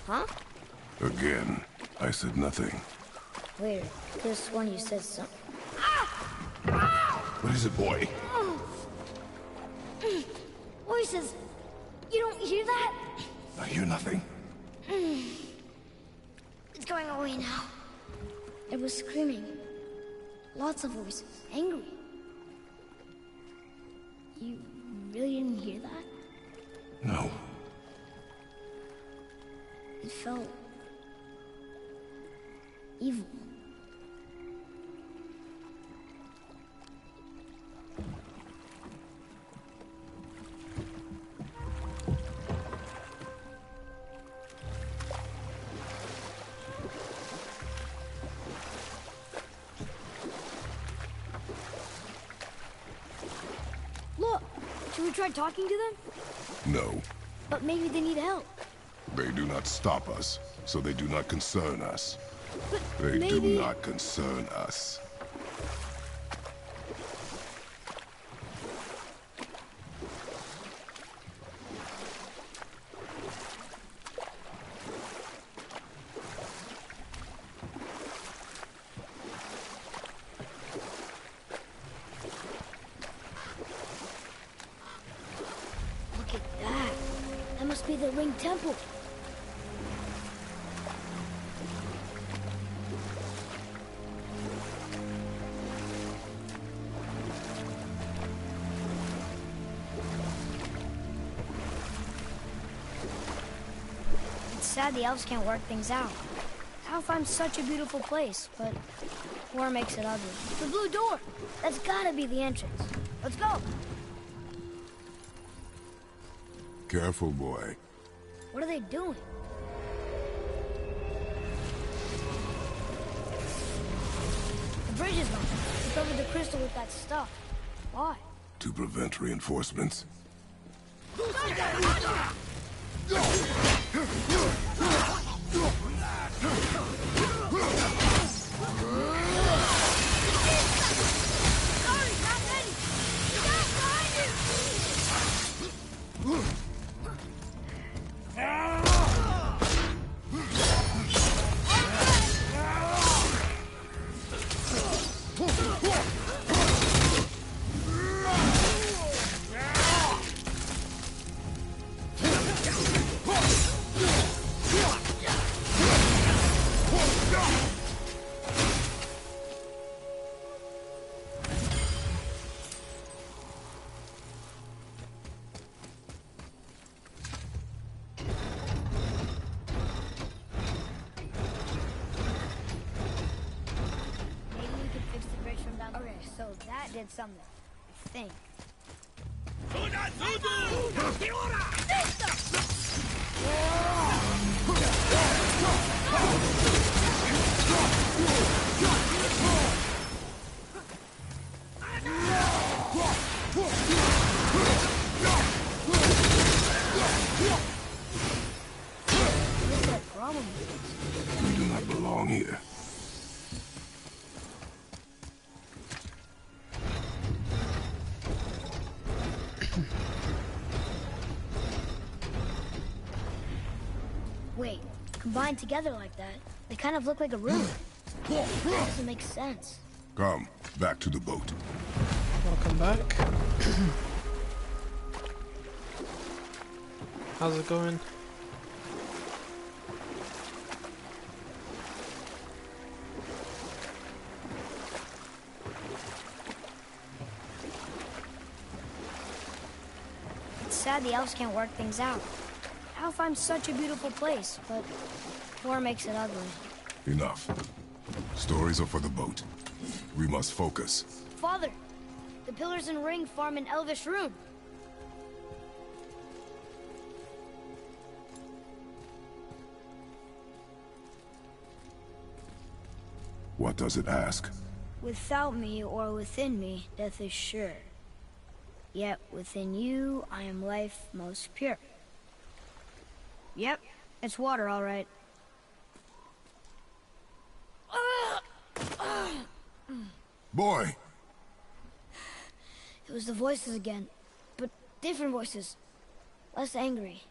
Huh? Again, I said nothing. Weird. This one you said something. What is it, boy? Voices! You don't hear that? I hear nothing. It's going away now. It was screaming. Lots of voices. Angry. You really didn't hear that? No. It felt... evil. Look! Should we try talking to them? No. But maybe they need help. They do not stop us, so they do not concern us. But They maybe... do not concern us. Look at that. That must be the Ring Temple. It's sad the elves can't work things out. Alfheim's such a beautiful place, but war makes it ugly. The blue door! That's gotta be the entrance. Let's go! Careful, boy. What are they doing? The bridge is gone. They covered the crystal with that stuff. Why? To prevent reinforcements. Sorry, not ready! You got behind you! Maybe we can fix the bridge from down there. Okay, so that did something. I think. What is that problem? We do not belong down here. Wait, combined together like that, they kind of look like a room. Doesn't make sense. Come, back to the boat. Welcome back. How's it going? It's sad the elves can't work things out. Alfheim's such a beautiful place, but war makes it ugly. Enough. Stories are for the boat. We must focus. Father, the pillars and ring form an elvish rune. What does it ask? Without me or within me, death is sure. Yet within you, I am life most pure. Yep, it's water, all right. Boy! It was the voices again, but different voices. Less angry.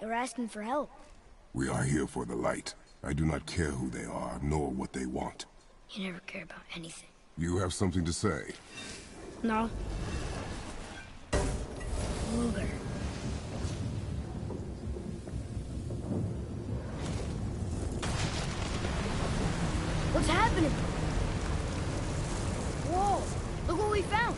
They were asking for help. We are here for the light. I do not care who they are, nor what they want. You never care about anything. You have something to say? No. Luger. What's happening? Whoa! Look what we found!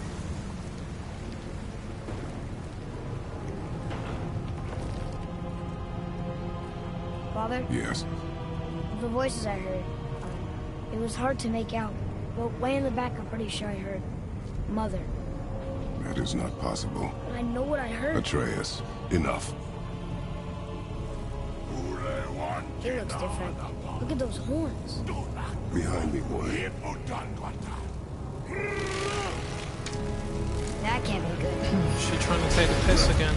Father? Yes. The voices I heard, it was hard to make out, but way in the back I'm pretty sure I heard Mother. That is not possible. But I know what I heard. Atreus, enough. It looks different. Look at those horns. Behind me, boy. That can't be good. She trying to take the piss again.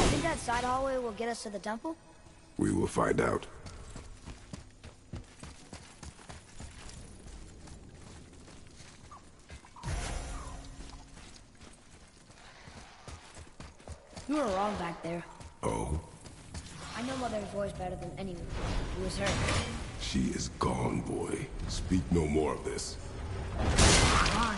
Think that side hallway will get us to the temple? We will find out. You were wrong back there. Oh? I know Mother's voice better than anyone. It was her. She is gone, boy. Speak no more of this. Come on.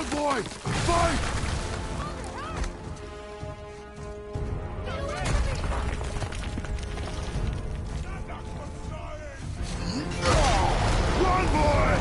on, boy! Fight! Run, boy!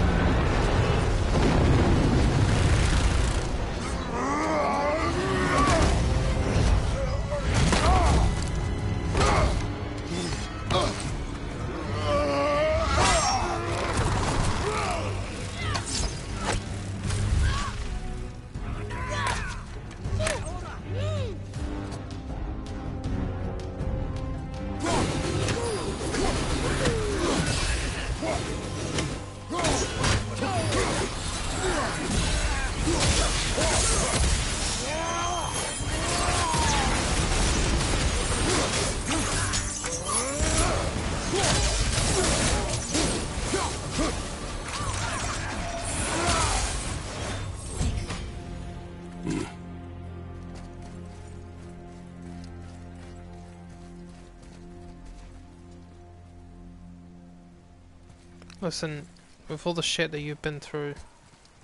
Listen, with all the shit that you've been through,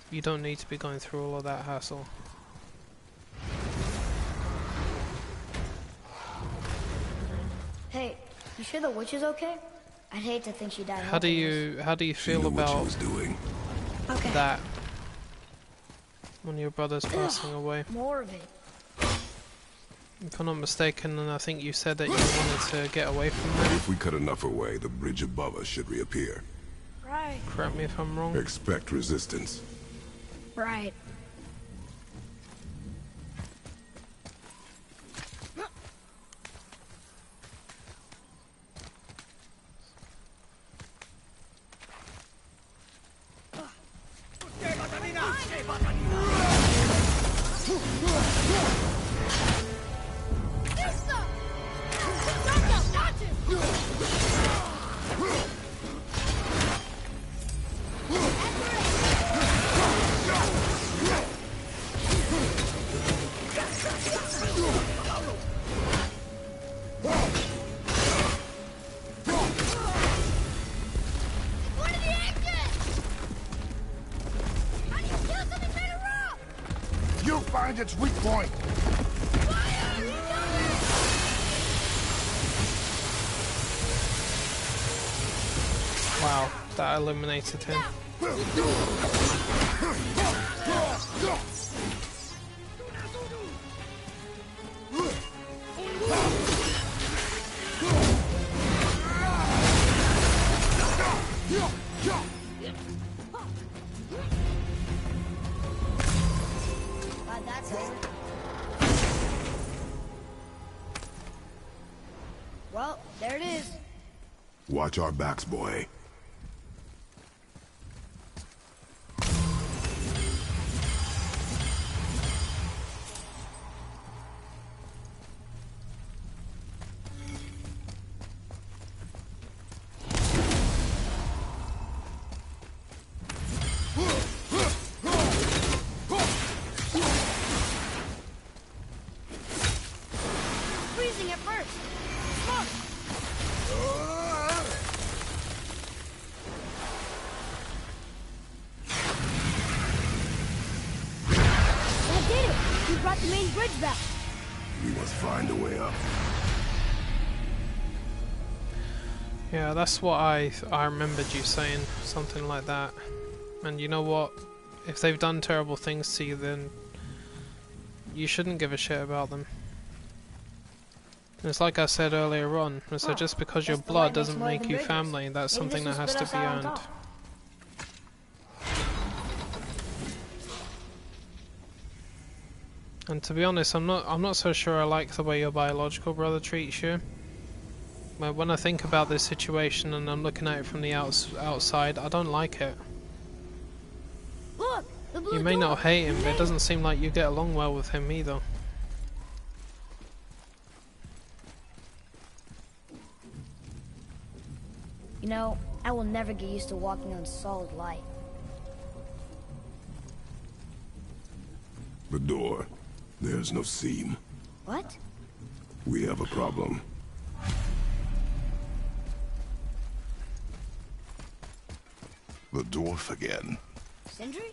you don't need to be going through all of that hassle. Hey, you sure the witch is okay? I'd hate to think she died. How do you feel about Okay. that when your brother's passing away? More of it. If I'm not mistaken, and I think you said that you wanted to get away from that. If we cut enough away, the bridge above us should reappear. Right. Correct me if I'm wrong. Expect resistance. Right. You find its weak point. Wow, that eliminated him. Well, there it is. Watch our backs, boy. Freezing at first. Smoke. I did it! We brought the main bridge back. We must find a way up. Yeah, that's what I remembered you saying, something like that. And you know what? If they've done terrible things to you, then you shouldn't give a shit about them. It's like I said earlier on, so just because your blood doesn't make you family, that's something that has to be earned. And to be honest, I'm not so sure I like the way your biological brother treats you. But when I think about this situation and I'm looking at it from the outside, I don't like it. Look, the blue You may door. not hate him, but it doesn't seem like you get along well with him either. You know, I will never get used to walking on solid light. The door. There's no seam. What? We have a problem. The dwarf again. Sindri?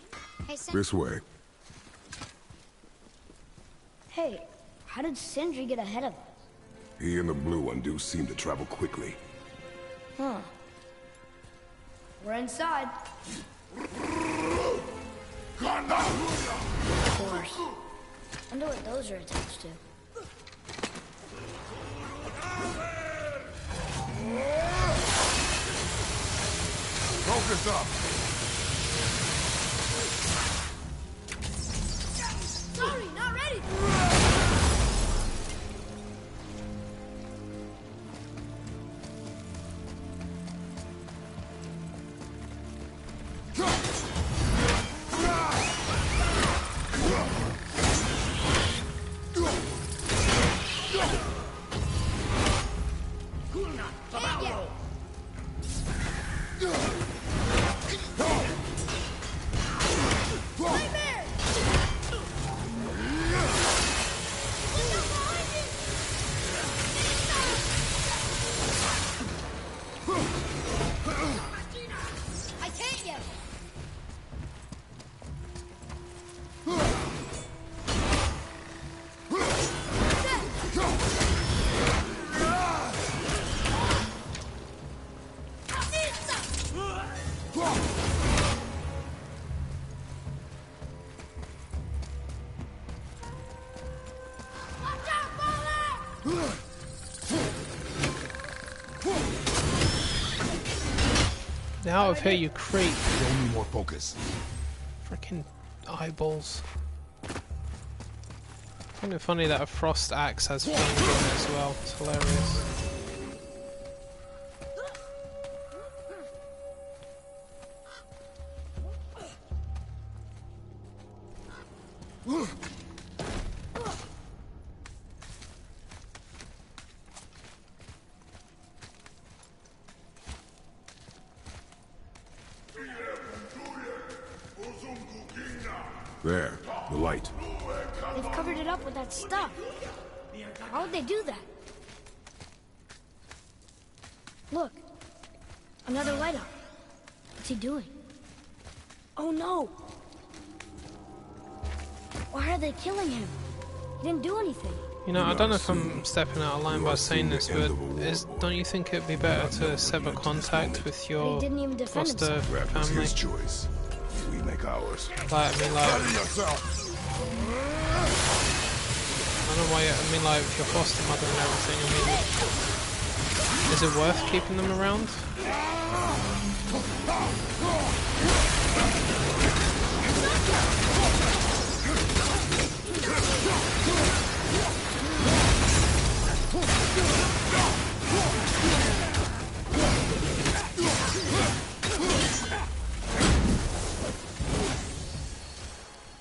Hey, This way. Hey, how did Sindri get ahead of us? He and the blue one do seem to travel quickly. Huh. We're inside. Of course. Wonder what those are attached to. Focus up! Sorry, not ready! I can't yet! Now out of here, you creep. Show me more focus. Freaking eyeballs. I find it funny that a frost axe has flames on it as well. It's hilarious. There, the light. They've covered it up with that stuff. How would they do that? Look. Another light up. What's he doing? Oh no! Why are they killing him? He didn't do anything. You know, I don't know if I'm stepping out of line by saying this, but don't you think it'd be better to sever contact with your He didn't even defend foster himself. That was family? his choice. We make ours. Like, I mean, like, I don't know why. I mean, like, with your foster mother and everything. I mean, is it worth keeping them around?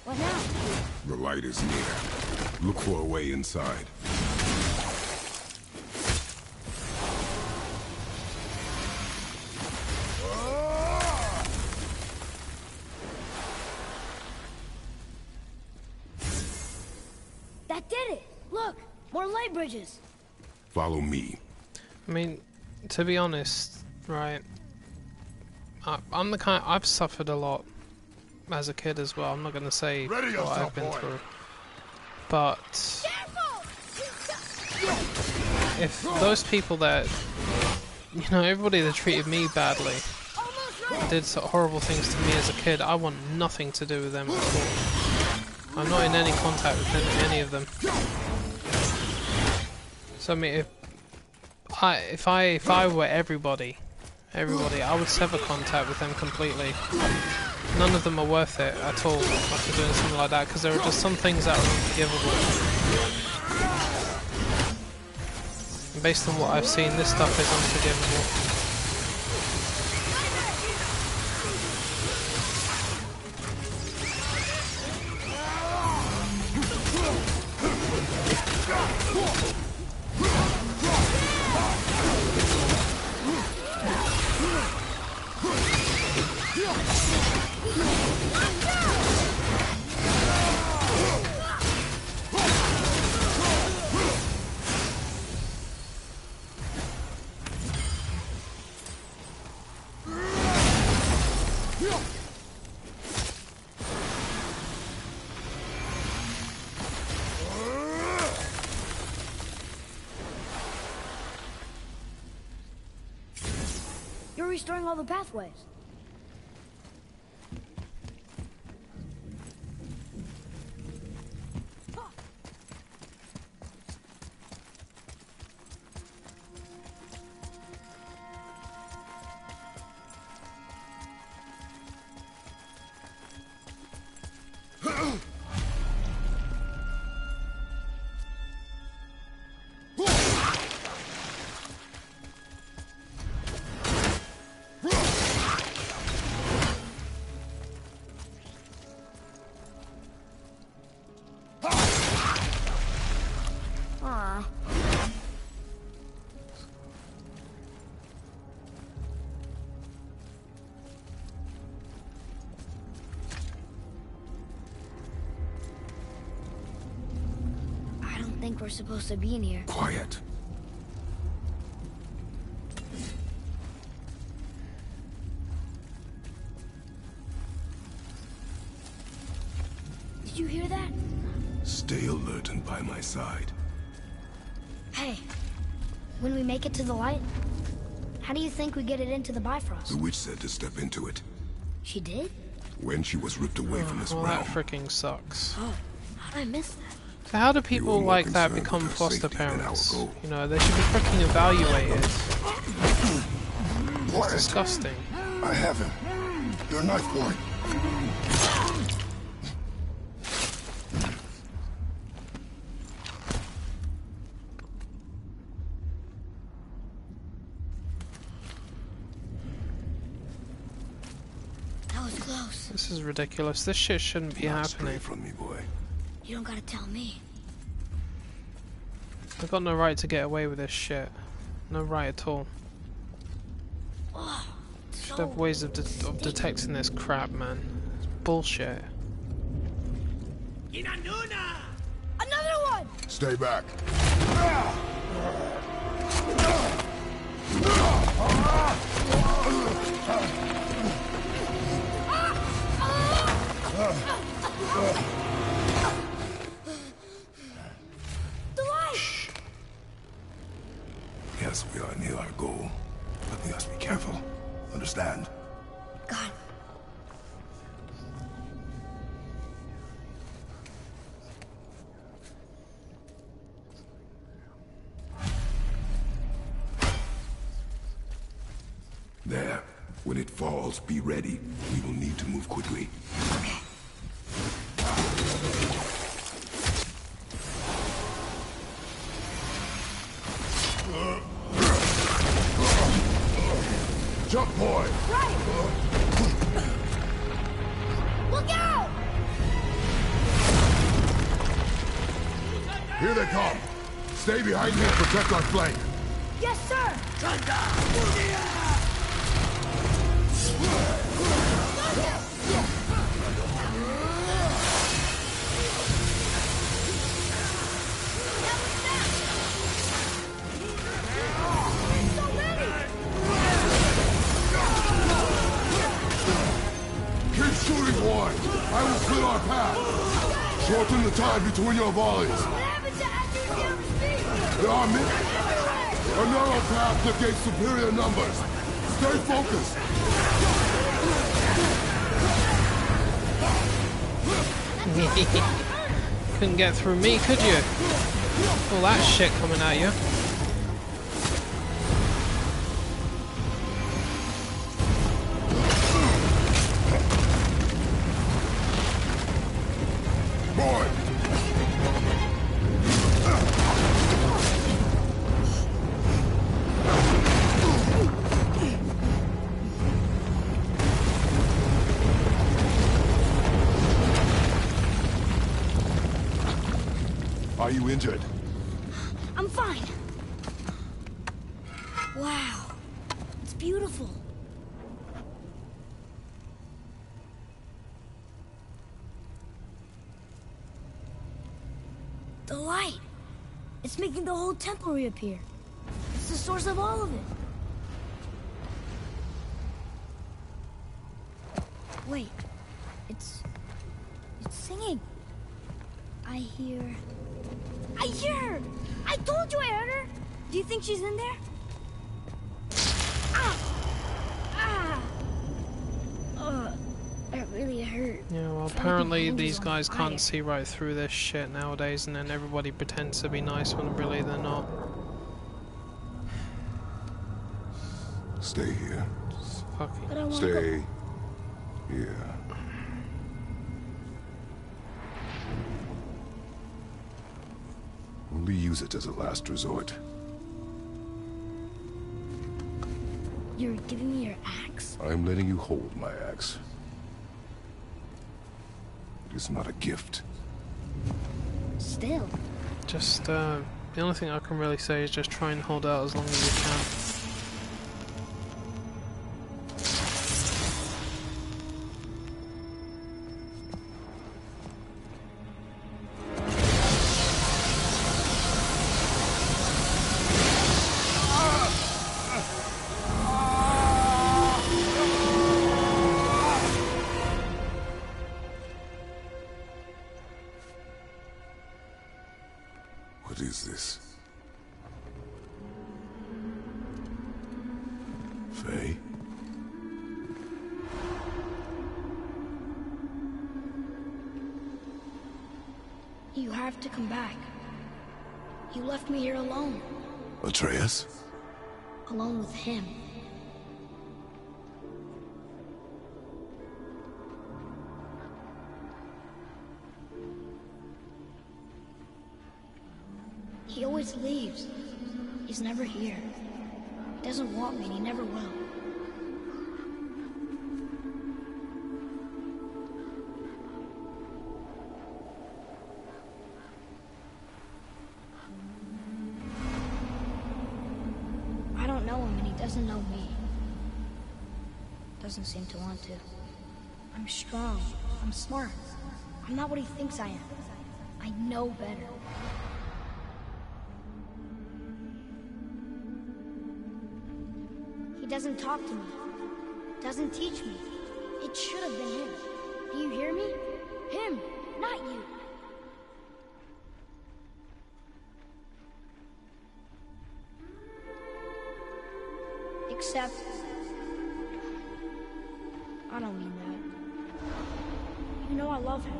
What now? The light is near. Look for a way inside. That did it! Look! More light bridges! Follow me. I mean, to be honest, right? I'm the kind. I've suffered a lot as a kid as well. I'm not going to say what I've been through, but if those people that, you know, everybody that treated me badly and did sort of horrible things to me as a kid, I want nothing to do with them at all. I'm not in any contact with any of them. So I mean, if I were everybody, I would sever contact with them completely. None of them are worth it at all after doing something like that, because there are just some things that are unforgivable. And based on what I've seen, this stuff is unforgivable. restoring all the pathways. I think we're supposed to be in here. Quiet. Did you hear that? Stay alert and by my side. Hey, when we make it to the light, how do you think we get it into the Bifrost? The witch said to step into it. She did? When she was ripped away from this well, realm. that freaking sucks. Oh, how did I miss that? So how do people like that become foster parents? You know, they should be freaking evaluated. It's disgusting. I have him. Your knife boy. That was close. This is ridiculous. This shit shouldn't be happening. From me, boy. You don't gotta tell me. I've got no right to get away with this shit. No right at all. Oh, Should have ways of detecting this crap, man. It's bullshit. Another one! Stay back. Yes, we are near our goal, but we must be careful. Understand? God. There. When it falls, be ready. We will need to move quickly. Okay. Jump, boy! Right! Look out! Here they come. Stay behind me and protect our flank. Yes, sir! Keep shooting, boy. I will clear our path. Shorten the time between your volleys. What happened to accuracy on the speed? There are many. A narrow path that gains superior numbers. Stay focused. Couldn't get through me, could you? All that shit coming at you. Boy. Are you injured? I'm fine. Wow. It's beautiful. The light. It's making the whole temple reappear. It's the source of all of it. Wait. It's singing. I hear her! I told you I heard her! Do you think she's in there? Ah! Well, apparently these guys can't see right through this shit nowadays, and then everybody pretends to be nice when really they're not. Stay here. Fucking Stay here. Only use it as a last resort. You're giving me your axe? I'm letting you hold my axe. It is not a gift. Still. just, the only thing I can really say is just try and hold out as long as you can. What is this? Faye? You have to come back. You left me here alone. Atreus? Alone with him. He always leaves. He's never here. He doesn't want me and he never will. I don't know him and he doesn't know me. Doesn't seem to want to. I'm strong. I'm smart. I'm not what he thinks I am. I know better. He doesn't talk to me. Doesn't teach me. It should have been him. Do you hear me? Him, not you. Except... I don't mean that. You know I love him.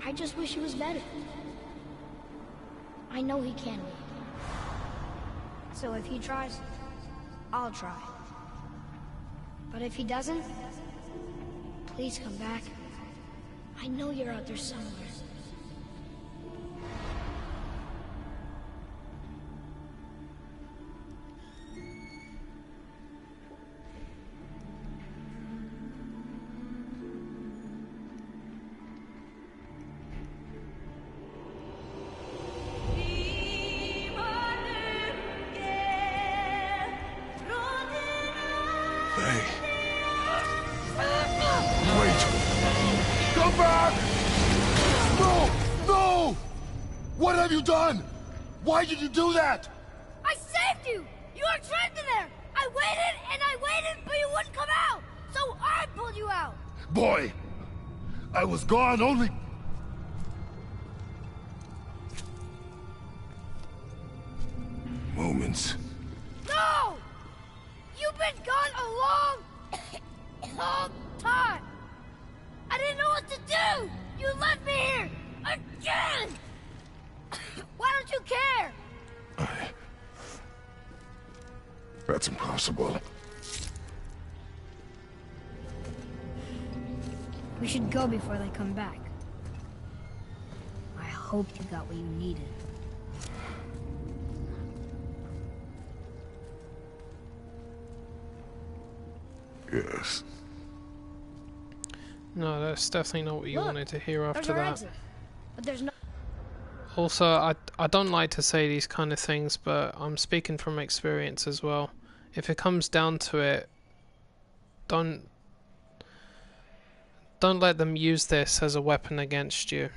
I just wish he was better. I know he can be. So if he tries, I'll try. But if he doesn't, please come back. I know you're out there somewhere. What have you done? Why did you do that? I saved you! You were trapped in there! I waited and I waited, but you wouldn't come out! So I pulled you out! Boy, I was gone only... moments. No! You've been gone a long, long time! I didn't know what to do! You left me here! Again! Why don't you care? That's impossible. We should go before they come back. I hope you got what you needed. Yes. No, that's definitely not what you wanted to hear after that. Exit. But there's no... Also, I don't like to say these kind of things, but I'm speaking from experience as well. If it comes down to it, don't let them use this as a weapon against you.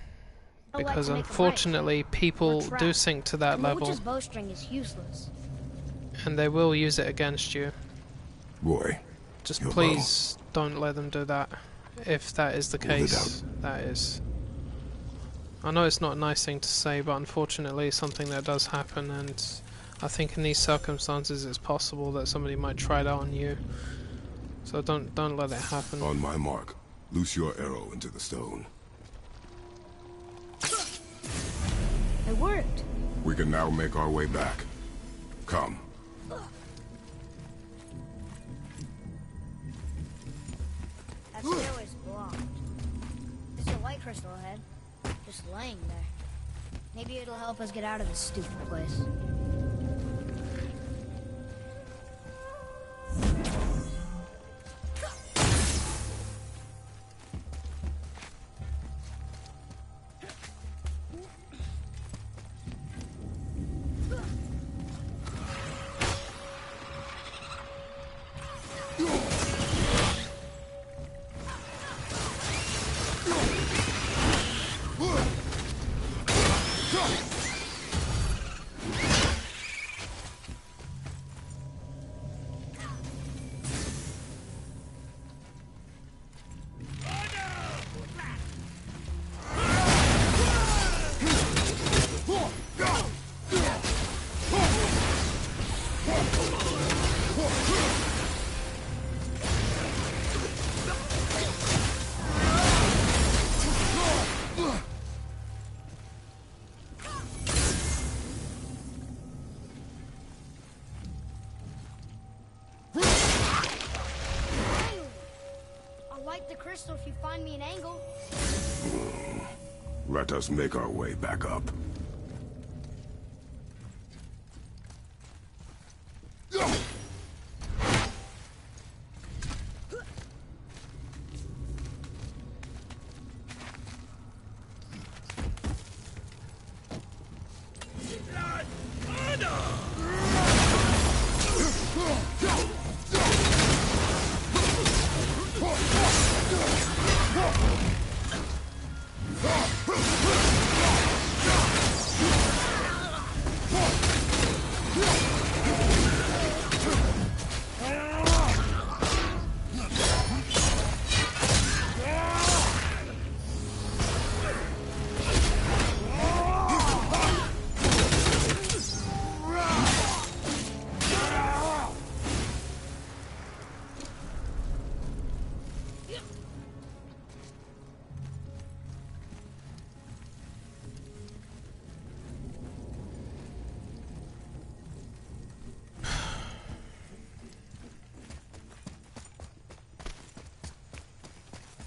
Because unfortunately, people do sink to that level. Witch's bowstring is useless. And they will use it against you. Boy, just please don't let them do that. If that is the case, that is. I know it's not a nice thing to say, but unfortunately it's something that does happen, and I think in these circumstances it's possible that somebody might try it out on you. So don't let it happen. On my mark, Loose your arrow into the stone. It worked. We can now make our way back. Come. That stairway's blocked. There's a light crystal ahead, just laying there. Maybe it'll help us get out of this stupid place. If you find me an angle. Let us make our way back up.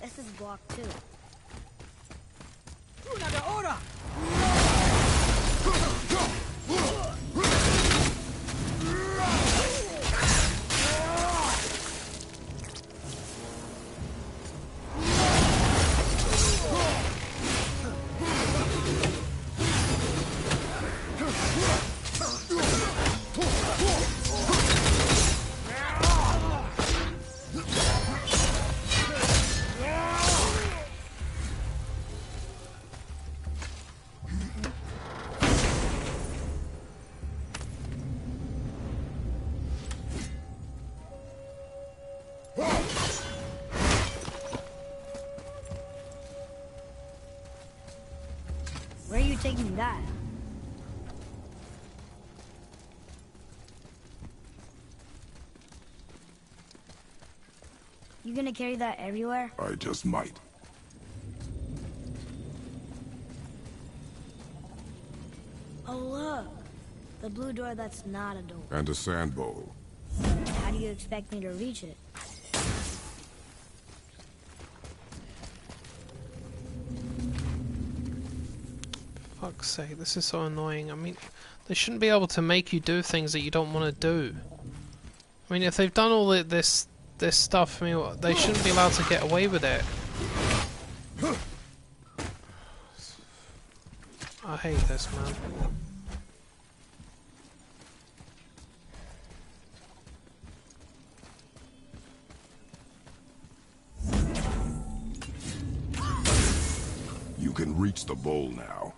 This is blocked too. Where are you taking that? You gonna carry that everywhere? I just might. Oh look! The blue door that's not a door. And a sand bowl. How do you expect me to reach it? Fuck's sake, this is so annoying. I mean, they shouldn't be able to make you do things that you don't want to do. I mean, if they've done all this stuff, I mean, they shouldn't be allowed to get away with it. I hate this, man. You can reach the bowl now.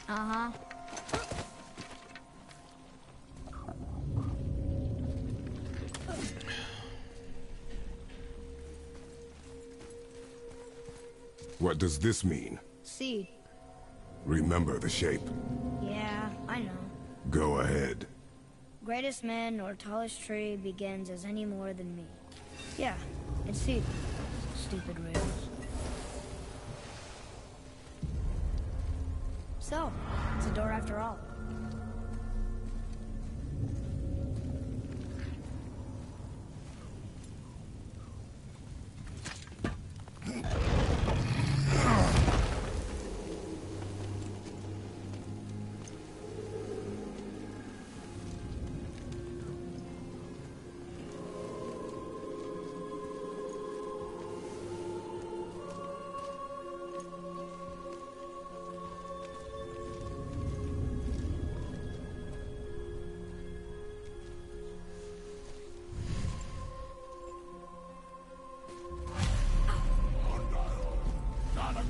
Uh-huh. What does this mean? Seed. Remember the shape. Yeah, I know. Go ahead. Greatest man or tallest tree begins as any more than me. Yeah, it's seed. Stupid rails. So, it's a door after all.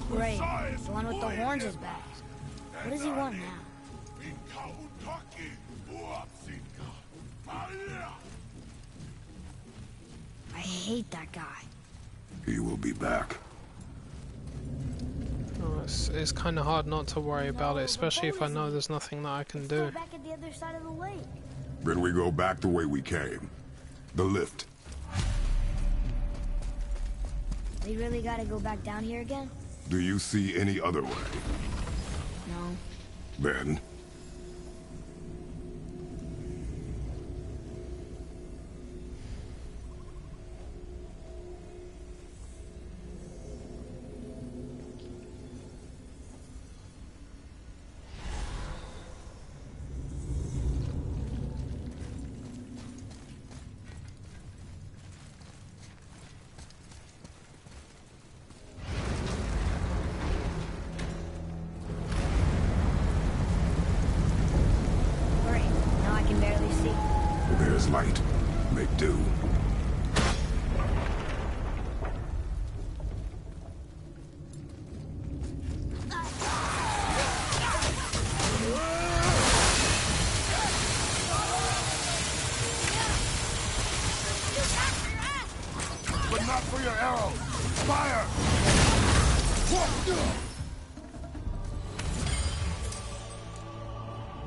Great. The one with the horns is back. What does he want now? I hate that guy. He will be back. Oh, it's kind of hard not to worry about it, especially if I know there's nothing that I can do. Back at the other side of the lake. Then we go back the way we came. The lift. We really gotta go back down here again? Do you see any other way? No. Then... There's light. Make do. But not for your arrows! Fire!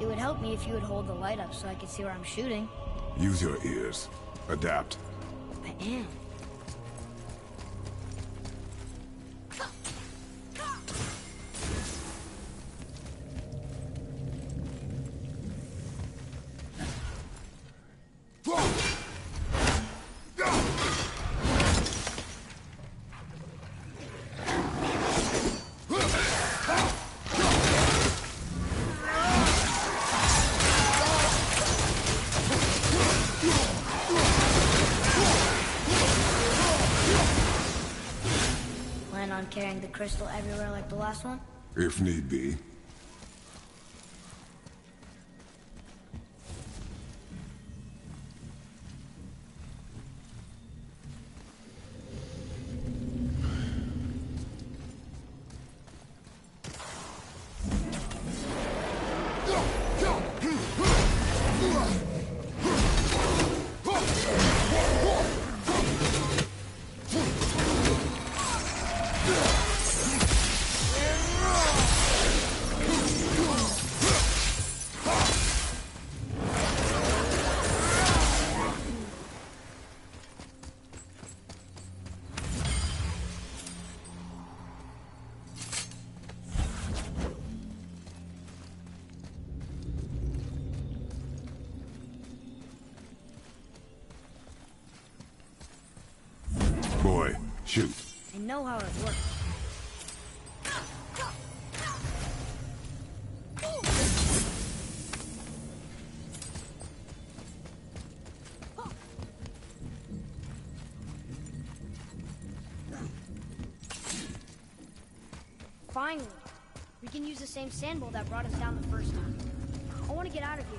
It would help me if you would hold the light up so I could see where I'm shooting. Use your ears. Adapt. I am. Carrying the crystal everywhere like the last one? If need be. Boy, shoot. I know how it works. Finally, we can use the same sand bowl that brought us down the first time. I want to get out of here.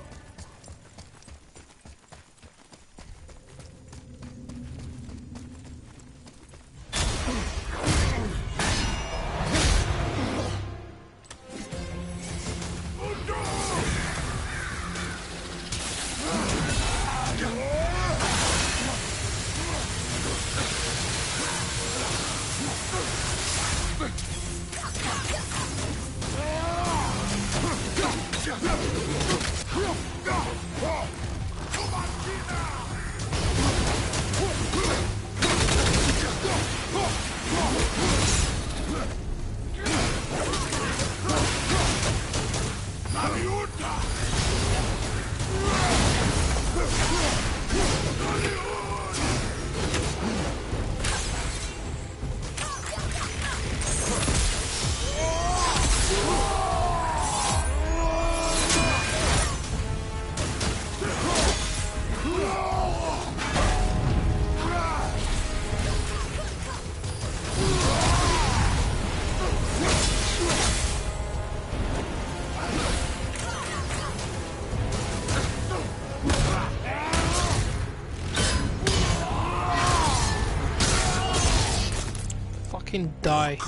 Fucking die.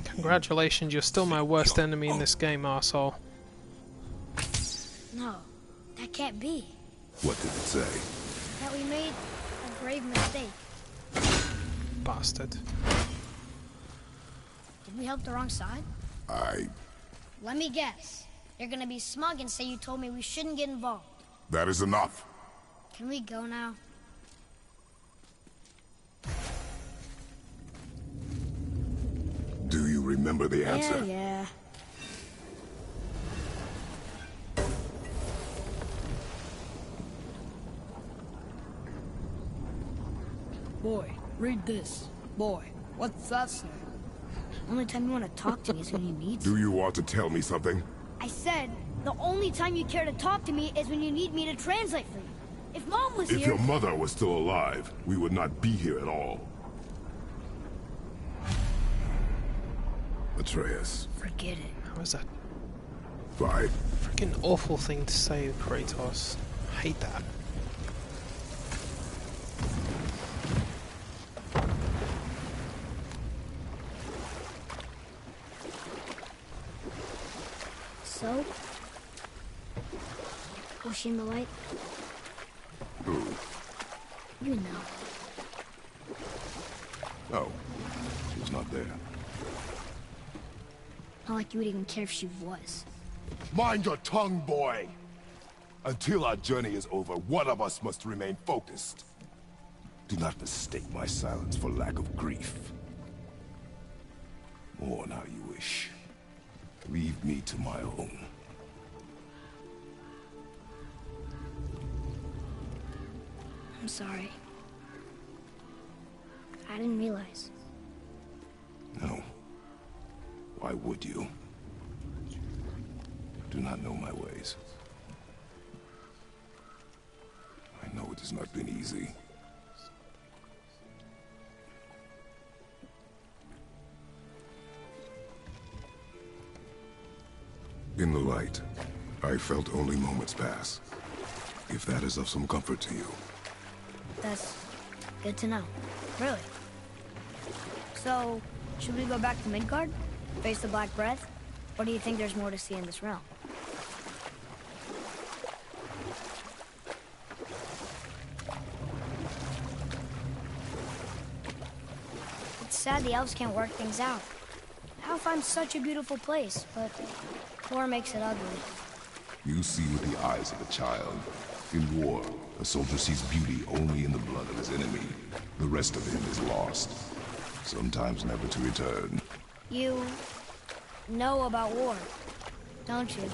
Congratulations, you're still my worst enemy in this game, arsehole. No, that can't be. What did it say? That we made a grave mistake. Bastard. Did we help the wrong side? Let me guess. You're gonna be smug and say you told me we shouldn't get involved. That is enough. Can we go now? Do you remember the answer? Yeah. Boy, read this. Boy, what's that say? Only time you want to talk to me is when you need Do you want to tell me something? I said, the only time you care to talk to me is when you need me to translate for you. If Mom was If here... your mother was still alive, we would not be here at all. Atreus. Forget it. How is that? Fine. Freaking awful thing to say, Kratos. I hate that. So? Was she in the light? Who? You know. No. She was not there. Not like you would even care if she was. Mind your tongue, boy! Until our journey is over, one of us must remain focused. Do not mistake my silence for lack of grief. Mourn how you wish. Leave me to my own. I'm sorry. I didn't realize. No. Why would you? Do not know my ways. I know it has not been easy. In the light, I felt only moments pass. If that is of some comfort to you. That's good to know. Really. So, should we go back to Midgard? Face the Black Breath? Or do you think there's more to see in this realm? It's sad the elves can't work things out. Alfheim's such a beautiful place, but war makes it ugly. You see with the eyes of a child. In war, a soldier sees beauty only in the blood of his enemy. The rest of him is lost. Sometimes never to return. You know about war, don't you?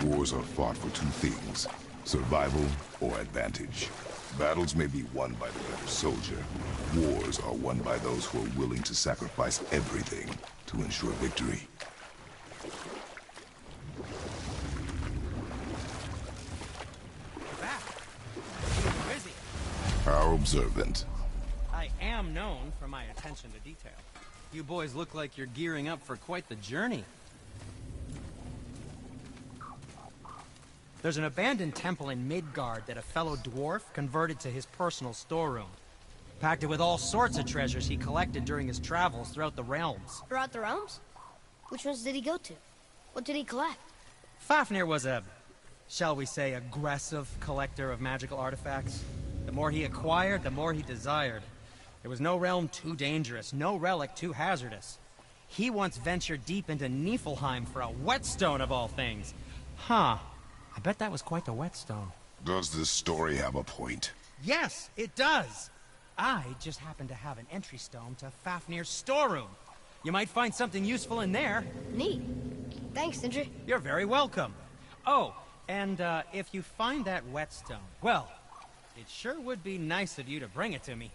Wars are fought for two things, survival or advantage. Battles may be won by the better soldier. Wars are won by those who are willing to sacrifice everything to ensure victory. Busy. How observant. I am known for my attention to detail. You boys look like you're gearing up for quite the journey. There's an abandoned temple in Midgard that a fellow dwarf converted to his personal storeroom. Packed it with all sorts of treasures he collected during his travels throughout the realms. Throughout the realms? Which ones did he go to? What did he collect? Fafnir was a, shall we say, aggressive collector of magical artifacts. The more he acquired, the more he desired. There was no realm too dangerous, no relic too hazardous. He once ventured deep into Niflheim for a whetstone of all things. Huh. I bet that was quite the whetstone. Does this story have a point? Yes, it does. I just happen to have an entry stone to Fafnir's storeroom. You might find something useful in there. Neat. Thanks, Sindri. You're very welcome. Oh, and if you find that whetstone, well, it sure would be nice of you to bring it to me.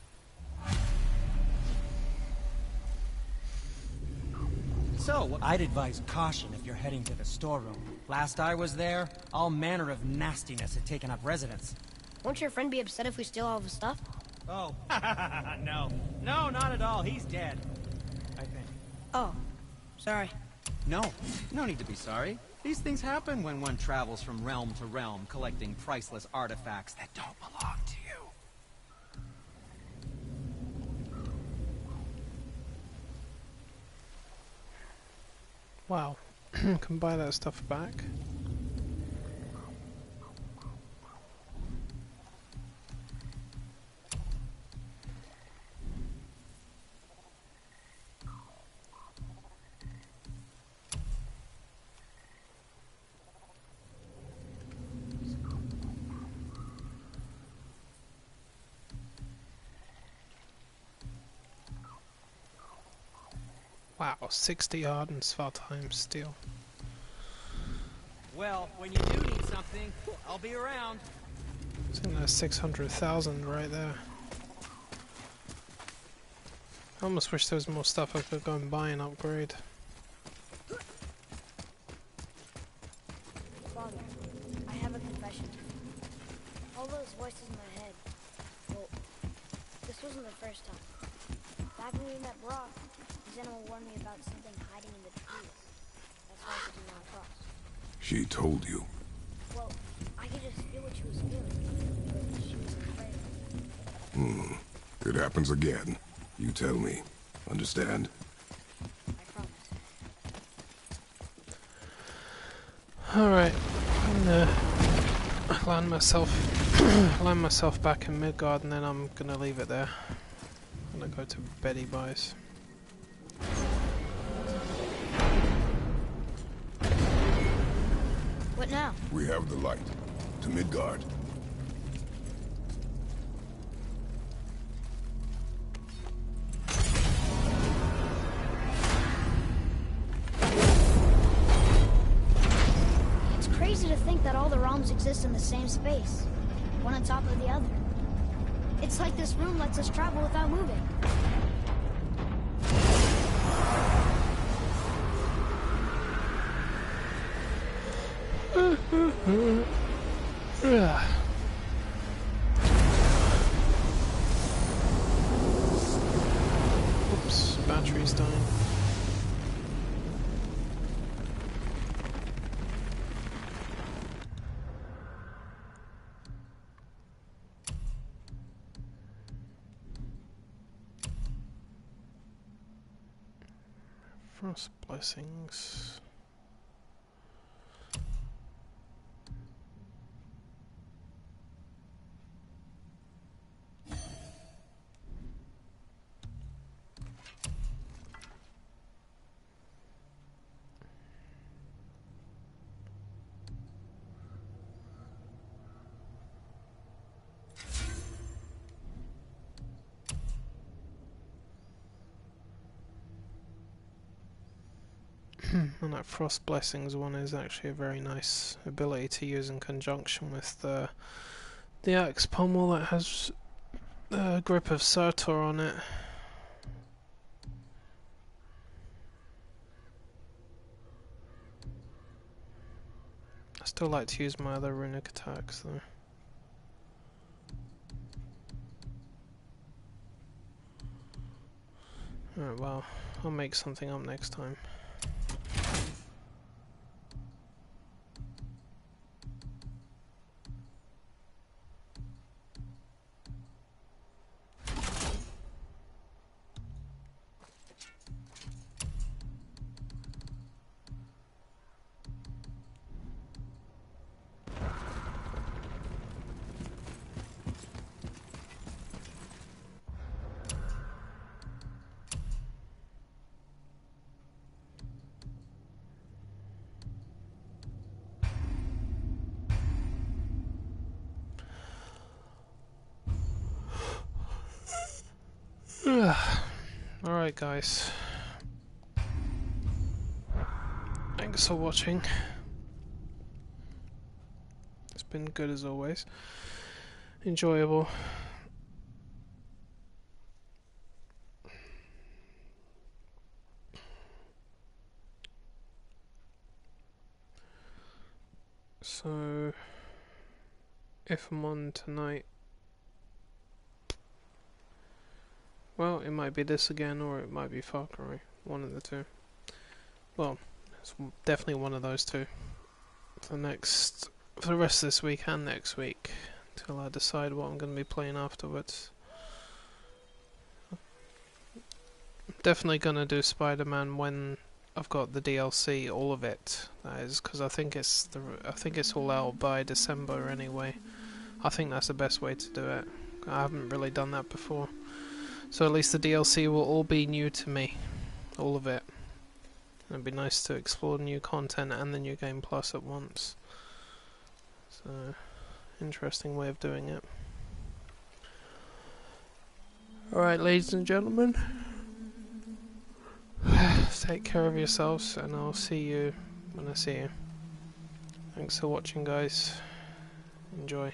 So, I'd advise caution if you're heading to the storeroom. Last I was there, all manner of nastiness had taken up residence. Won't your friend be upset if we steal all of his stuff? Oh, no. No, not at all. He's dead. I think. Oh, sorry. No, no need to be sorry. These things happen when one travels from realm to realm, collecting priceless artifacts that don't belong to you. Wow. Can buy that stuff back. Wow, 60 hard and Svartheim steel. Well, when you do need something, I'll be around. I think that's 600,000 right there. I almost wish there was more stuff I could go and buy and upgrade. Father, I have a confession. All those voices in my head, well, this wasn't the first time. Back when we met Brock, his animal warned me about something hiding in the trees. That's why she did not cross. She told you. Well, I could just feel what she was feeling, but she was afraid. It happens again. You tell me. Understand? I promise. Alright, I'm gonna land myself back in Midgard, and then I'm gonna leave it there. I'm gonna go to Betty Buys. What now? We have the light. To Midgard. It's crazy to think that all the realms exist in the same space, one on top of the other. It's like this room lets us travel without moving. Oops, battery's dying. Frost blessings. And that Frost Blessings one is actually a very nice ability to use in conjunction with the axe pommel that has the grip of Surtur on it. I still like to use my other runic attacks though. Alright, well, I'll make something up next time. Alright guys, thanks for watching. It's been good as always, enjoyable. So if I'm on tonight, well, it might be this again, or it might be Far Cry. One of the two. Well, it's definitely one of those two. For the rest of this week and next week, until I decide what I'm going to be playing afterwards. I'm definitely going to do Spider-Man when I've got the DLC, all of it. That is because I think it's all out by December anyway. I think that's the best way to do it. I haven't really done that before. So at least the DLC will all be new to me. All of it. It'd be nice to explore new content and the new game plus at once. So, interesting way of doing it. Alright, ladies and gentlemen. Take care of yourselves, and I'll see you when I see you. Thanks for watching, guys. Enjoy.